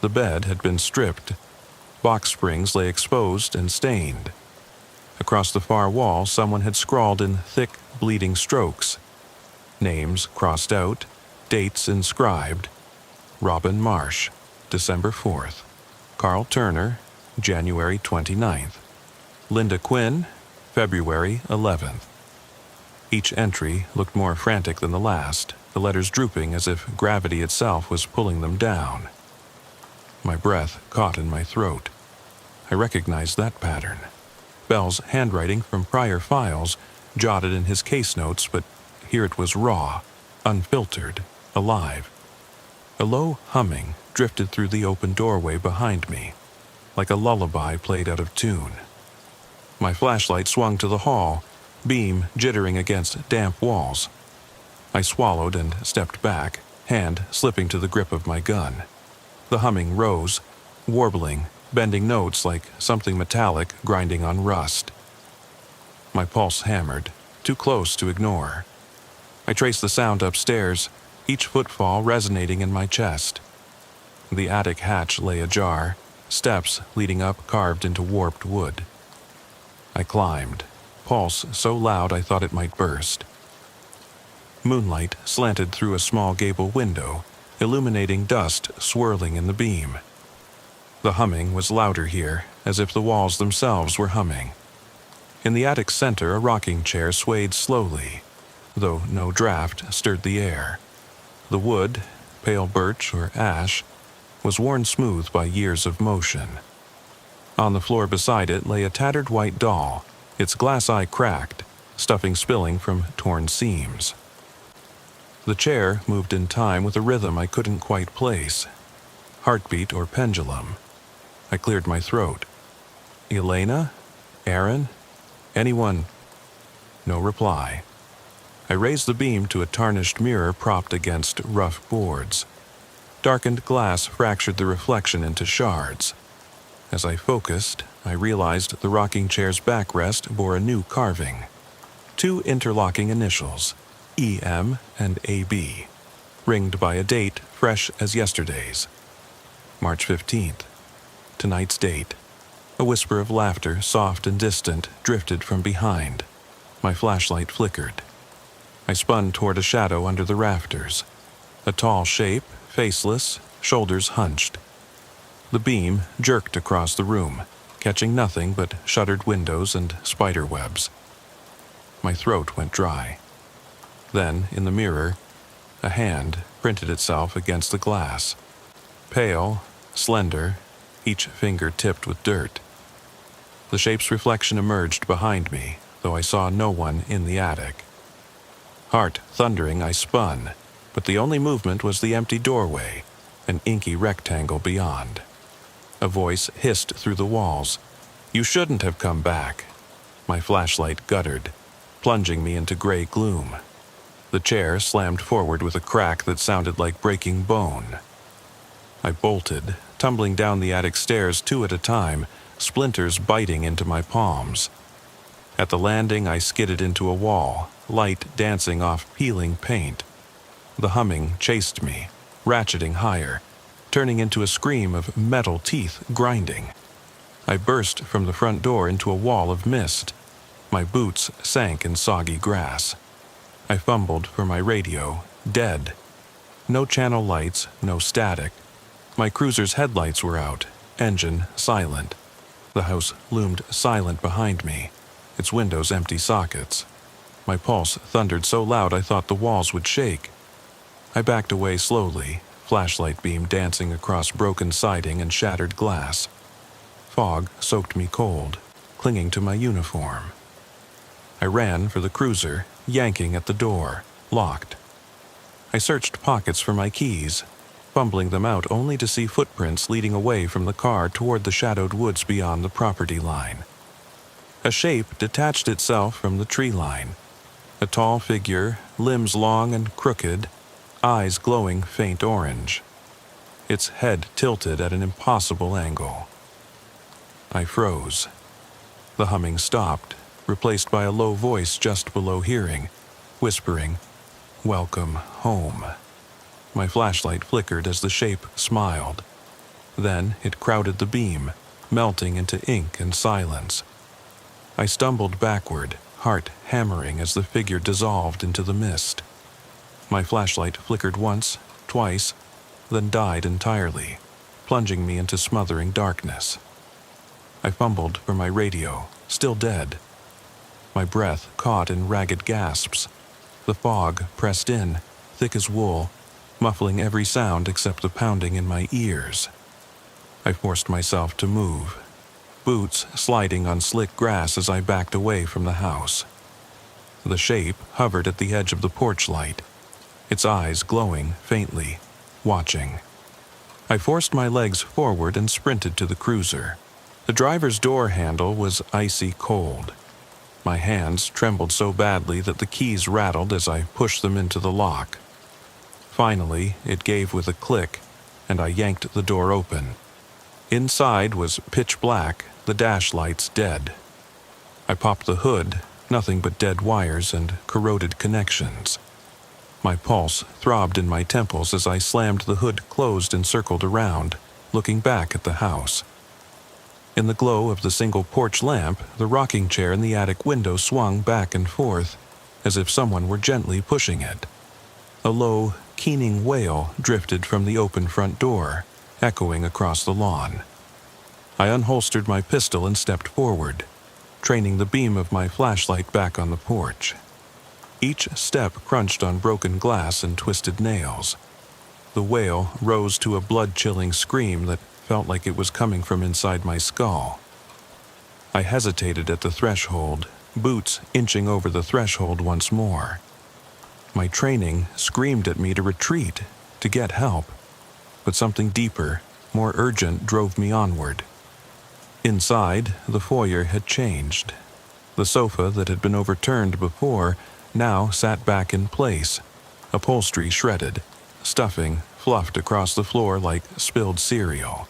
The bed had been stripped. Box springs lay exposed and stained. Across the far wall, someone had scrawled in thick, bleeding strokes. Names crossed out, dates inscribed. Robin Marsh, December 4th. Carl Turner, January 29th. Linda Quinn, February 11th. Each entry looked more frantic than the last, the letters drooping as if gravity itself was pulling them down. My breath caught in my throat. I recognized that pattern. Bell's handwriting from prior files, jotted in his case notes, but here it was raw, unfiltered, alive. A low humming drifted through the open doorway behind me, like a lullaby played out of tune. My flashlight swung to the hall, beam jittering against damp walls. I swallowed and stepped back, hand slipping to the grip of my gun. The humming rose, warbling, bending notes like something metallic grinding on rust. My pulse hammered, too close to ignore. I traced the sound upstairs, each footfall resonating in my chest. The attic hatch lay ajar, steps leading up carved into warped wood. I climbed, pulse so loud I thought it might burst. Moonlight slanted through a small gable window, illuminating dust swirling in the beam. The humming was louder here, as if the walls themselves were humming. In the attic center, a rocking chair swayed slowly, though no draft stirred the air. The wood, pale birch or ash, was worn smooth by years of motion. On the floor beside it lay a tattered white doll, its glass eye cracked, stuffing spilling from torn seams. The chair moved in time with a rhythm I couldn't quite place. Heartbeat or pendulum. I cleared my throat. Elena? Aaron? Anyone? No reply. I raised the beam to a tarnished mirror propped against rough boards. Darkened glass fractured the reflection into shards. As I focused, I realized the rocking chair's backrest bore a new carving. 2 interlocking initials, EM and AB. ringed by a date fresh as yesterday's. March 15th. Tonight's date. A whisper of laughter, soft and distant, drifted from behind. My flashlight flickered. I spun toward a shadow under the rafters. A tall shape, faceless, shoulders hunched. The beam jerked across the room, catching nothing but shuttered windows and spider webs. My throat went dry. Then, in the mirror, a hand printed itself against the glass. Pale, slender, each finger tipped with dirt. The shape's reflection emerged behind me, though I saw no one in the attic. Heart thundering, I spun, but the only movement was the empty doorway, an inky rectangle beyond. A voice hissed through the walls. "You shouldn't have come back." My flashlight guttered, plunging me into gray gloom. The chair slammed forward with a crack that sounded like breaking bone. I bolted, tumbling down the attic stairs 2 at a time, splinters biting into my palms. At the landing, I skidded into a wall, light dancing off peeling paint. The humming chased me, ratcheting higher, turning into a scream of metal teeth grinding. I burst from the front door into a wall of mist. My boots sank in soggy grass. I fumbled for my radio, dead. No channel lights, no static. My cruiser's headlights were out, engine silent. The house loomed silent behind me, its windows empty sockets. My pulse thundered so loud I thought the walls would shake. I backed away slowly, flashlight beam dancing across broken siding and shattered glass. Fog soaked me cold, clinging to my uniform. I ran for the cruiser, yanking at the door, locked. I searched pockets for my keys, fumbling them out only to see footprints leading away from the car toward the shadowed woods beyond the property line. A shape detached itself from the tree line. A tall figure, limbs long and crooked, eyes glowing faint orange. Its head tilted at an impossible angle. I froze. The humming stopped, replaced by a low voice just below hearing, whispering, "Welcome home." My flashlight flickered as the shape smiled. Then it crowded the beam, melting into ink and silence. I stumbled backward, heart hammering as the figure dissolved into the mist. My flashlight flickered once, twice, then died entirely, plunging me into smothering darkness. I fumbled for my radio, still dead. My breath caught in ragged gasps. The fog pressed in, thick as wool, muffling every sound except the pounding in my ears. I forced myself to move, boots sliding on slick grass as I backed away from the house. The shape hovered at the edge of the porch light, its eyes glowing faintly, watching. I forced my legs forward and sprinted to the cruiser. The driver's door handle was icy cold. My hands trembled so badly that the keys rattled as I pushed them into the lock. Finally, it gave with a click, and I yanked the door open. Inside was pitch black, the dash lights dead. I popped the hood, nothing but dead wires and corroded connections. My pulse throbbed in my temples as I slammed the hood closed and circled around, looking back at the house. In the glow of the single porch lamp, the rocking chair in the attic window swung back and forth, as if someone were gently pushing it. A low, keening wail drifted from the open front door, echoing across the lawn. I unholstered my pistol and stepped forward, training the beam of my flashlight back on the porch. Each step crunched on broken glass and twisted nails. The wail rose to a blood-chilling scream that felt like it was coming from inside my skull. I hesitated at the threshold, boots inching over the threshold once more. My training screamed at me to retreat, to get help, but something deeper, more urgent drove me onward. Inside, the foyer had changed. The sofa that had been overturned before now sat back in place, upholstery shredded, stuffing fluffed across the floor like spilled cereal.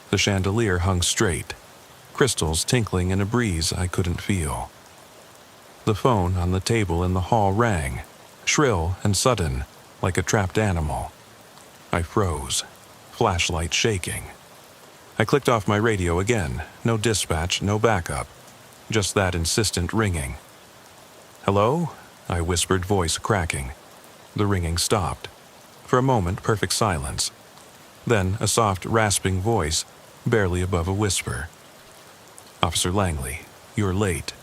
The chandelier hung straight, crystals tinkling in a breeze I couldn't feel. The phone on the table in the hall rang, shrill and sudden, like a trapped animal. I froze, flashlight shaking. I clicked off my radio again. No dispatch, no backup. Just that insistent ringing. "Hello?" I whispered, voice cracking. The ringing stopped. For a moment, perfect silence. Then a soft, rasping voice, barely above a whisper. "Officer Langley, you're late."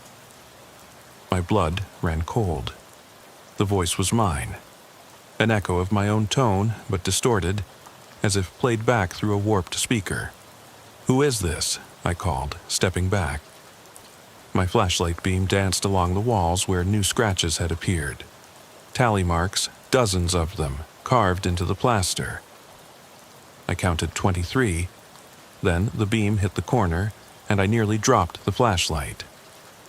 My blood ran cold. The voice was mine. An echo of my own tone, but distorted, as if played back through a warped speaker. "Who is this?" I called, stepping back. My flashlight beam danced along the walls where new scratches had appeared. Tally marks, dozens of them, carved into the plaster. I counted 23. Then the beam hit the corner, and I nearly dropped the flashlight.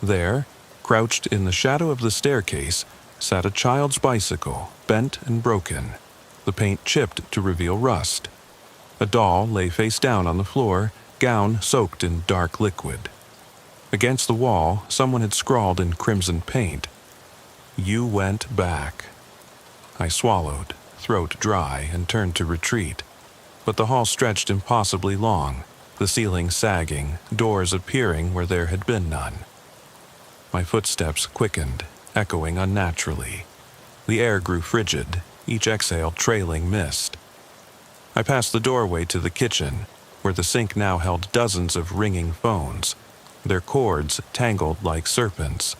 There, crouched in the shadow of the staircase, sat a child's bicycle, bent and broken, the paint chipped to reveal rust. A doll lay face down on the floor, gown soaked in dark liquid. Against the wall, someone had scrawled in crimson paint, "You went back." I swallowed, throat dry, and turned to retreat. But the hall stretched impossibly long, the ceiling sagging, doors appearing where there had been none. My footsteps quickened, echoing unnaturally. The air grew frigid, each exhale trailing mist. I passed the doorway to the kitchen, where the sink now held dozens of ringing phones, their cords tangled like serpents.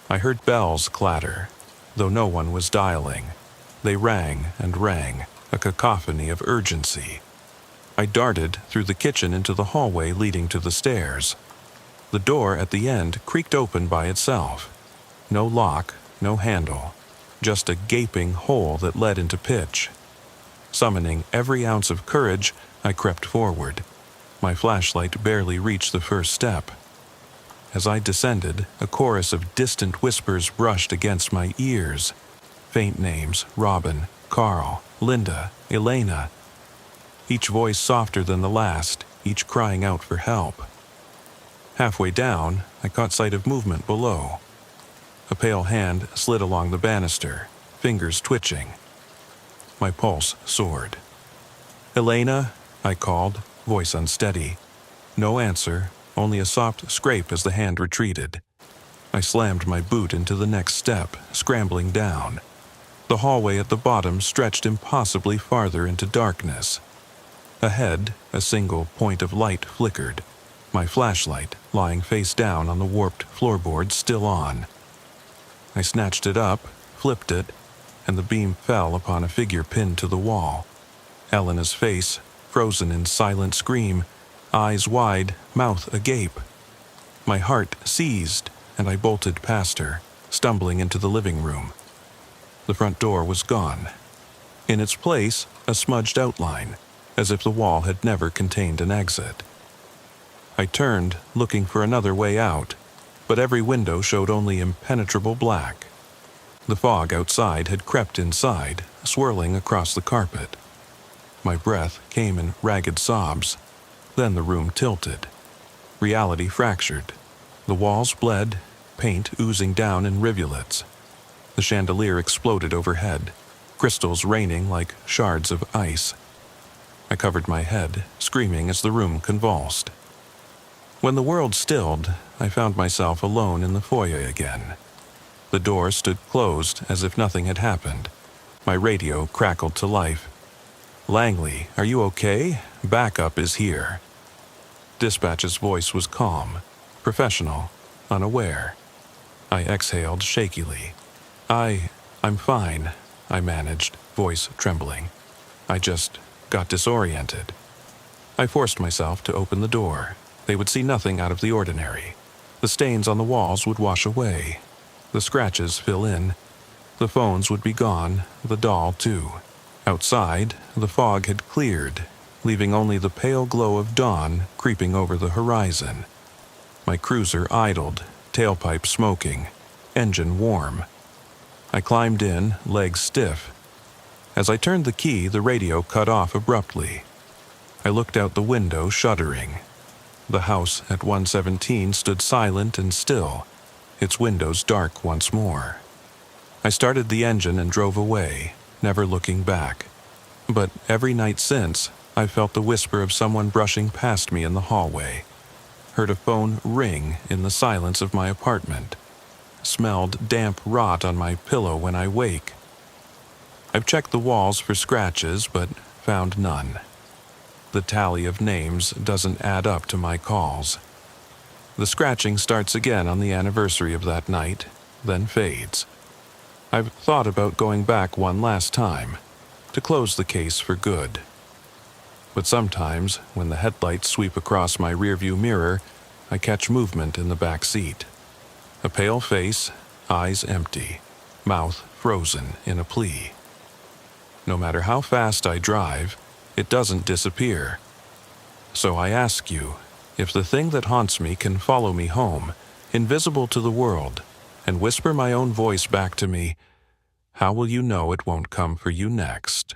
I heard bells clatter, though no one was dialing. They rang and rang, a cacophony of urgency. I darted through the kitchen into the hallway leading to the stairs. The door at the end creaked open by itself. No lock, no handle, just a gaping hole that led into pitch. Summoning every ounce of courage, I crept forward. My flashlight barely reached the first step. As I descended, a chorus of distant whispers brushed against my ears. Faint names: Robin, Carl, Linda, Elena. Each voice softer than the last, each crying out for help. Halfway down, I caught sight of movement below. A pale hand slid along the banister, fingers twitching. My pulse soared. "Elena?" I called, voice unsteady. No answer, only a soft scrape as the hand retreated. I slammed my boot into the next step, scrambling down. The hallway at the bottom stretched impossibly farther into darkness. Ahead, a single point of light flickered, my flashlight lying face down on the warped floorboard still on. I snatched it up, flipped it, and the beam fell upon a figure pinned to the wall. Elena's face, frozen in silent scream, eyes wide, mouth agape. My heart seized, and I bolted past her, stumbling into the living room. The front door was gone. In its place, a smudged outline, as if the wall had never contained an exit. I turned, looking for another way out, but every window showed only impenetrable black. The fog outside had crept inside, swirling across the carpet. My breath came in ragged sobs. Then the room tilted. Reality fractured. The walls bled, paint oozing down in rivulets. The chandelier exploded overhead, crystals raining like shards of ice. I covered my head, screaming as the room convulsed. When the world stilled, I found myself alone in the foyer again. The door stood closed as if nothing had happened. My radio crackled to life. "Langley, are you okay? Backup is here." Dispatch's voice was calm, professional, unaware. I exhaled shakily. I'm fine," I managed, voice trembling. "I just got disoriented." I forced myself to open the door. They would see nothing out of the ordinary. The stains on the walls would wash away. The scratches fill in. The phones would be gone, the doll too. Outside, the fog had cleared, leaving only the pale glow of dawn creeping over the horizon. My cruiser idled, tailpipe smoking, engine warm. I climbed in, legs stiff. As I turned the key, the radio cut off abruptly. I looked out the window, shuddering. The house at 117 stood silent and still, its windows dark once more. I started the engine and drove away, never looking back. But every night since, I've felt the whisper of someone brushing past me in the hallway, heard a phone ring in the silence of my apartment, smelled damp rot on my pillow when I wake. I've checked the walls for scratches, but found none. The tally of names doesn't add up to my calls. The scratching starts again on the anniversary of that night, then fades. I've thought about going back one last time, to close the case for good. But sometimes, when the headlights sweep across my rearview mirror, I catch movement in the back seat. A pale face, eyes empty, mouth frozen in a plea. No matter how fast I drive, it doesn't disappear. So I ask you, if the thing that haunts me can follow me home, invisible to the world, and whisper my own voice back to me, how will you know it won't come for you next?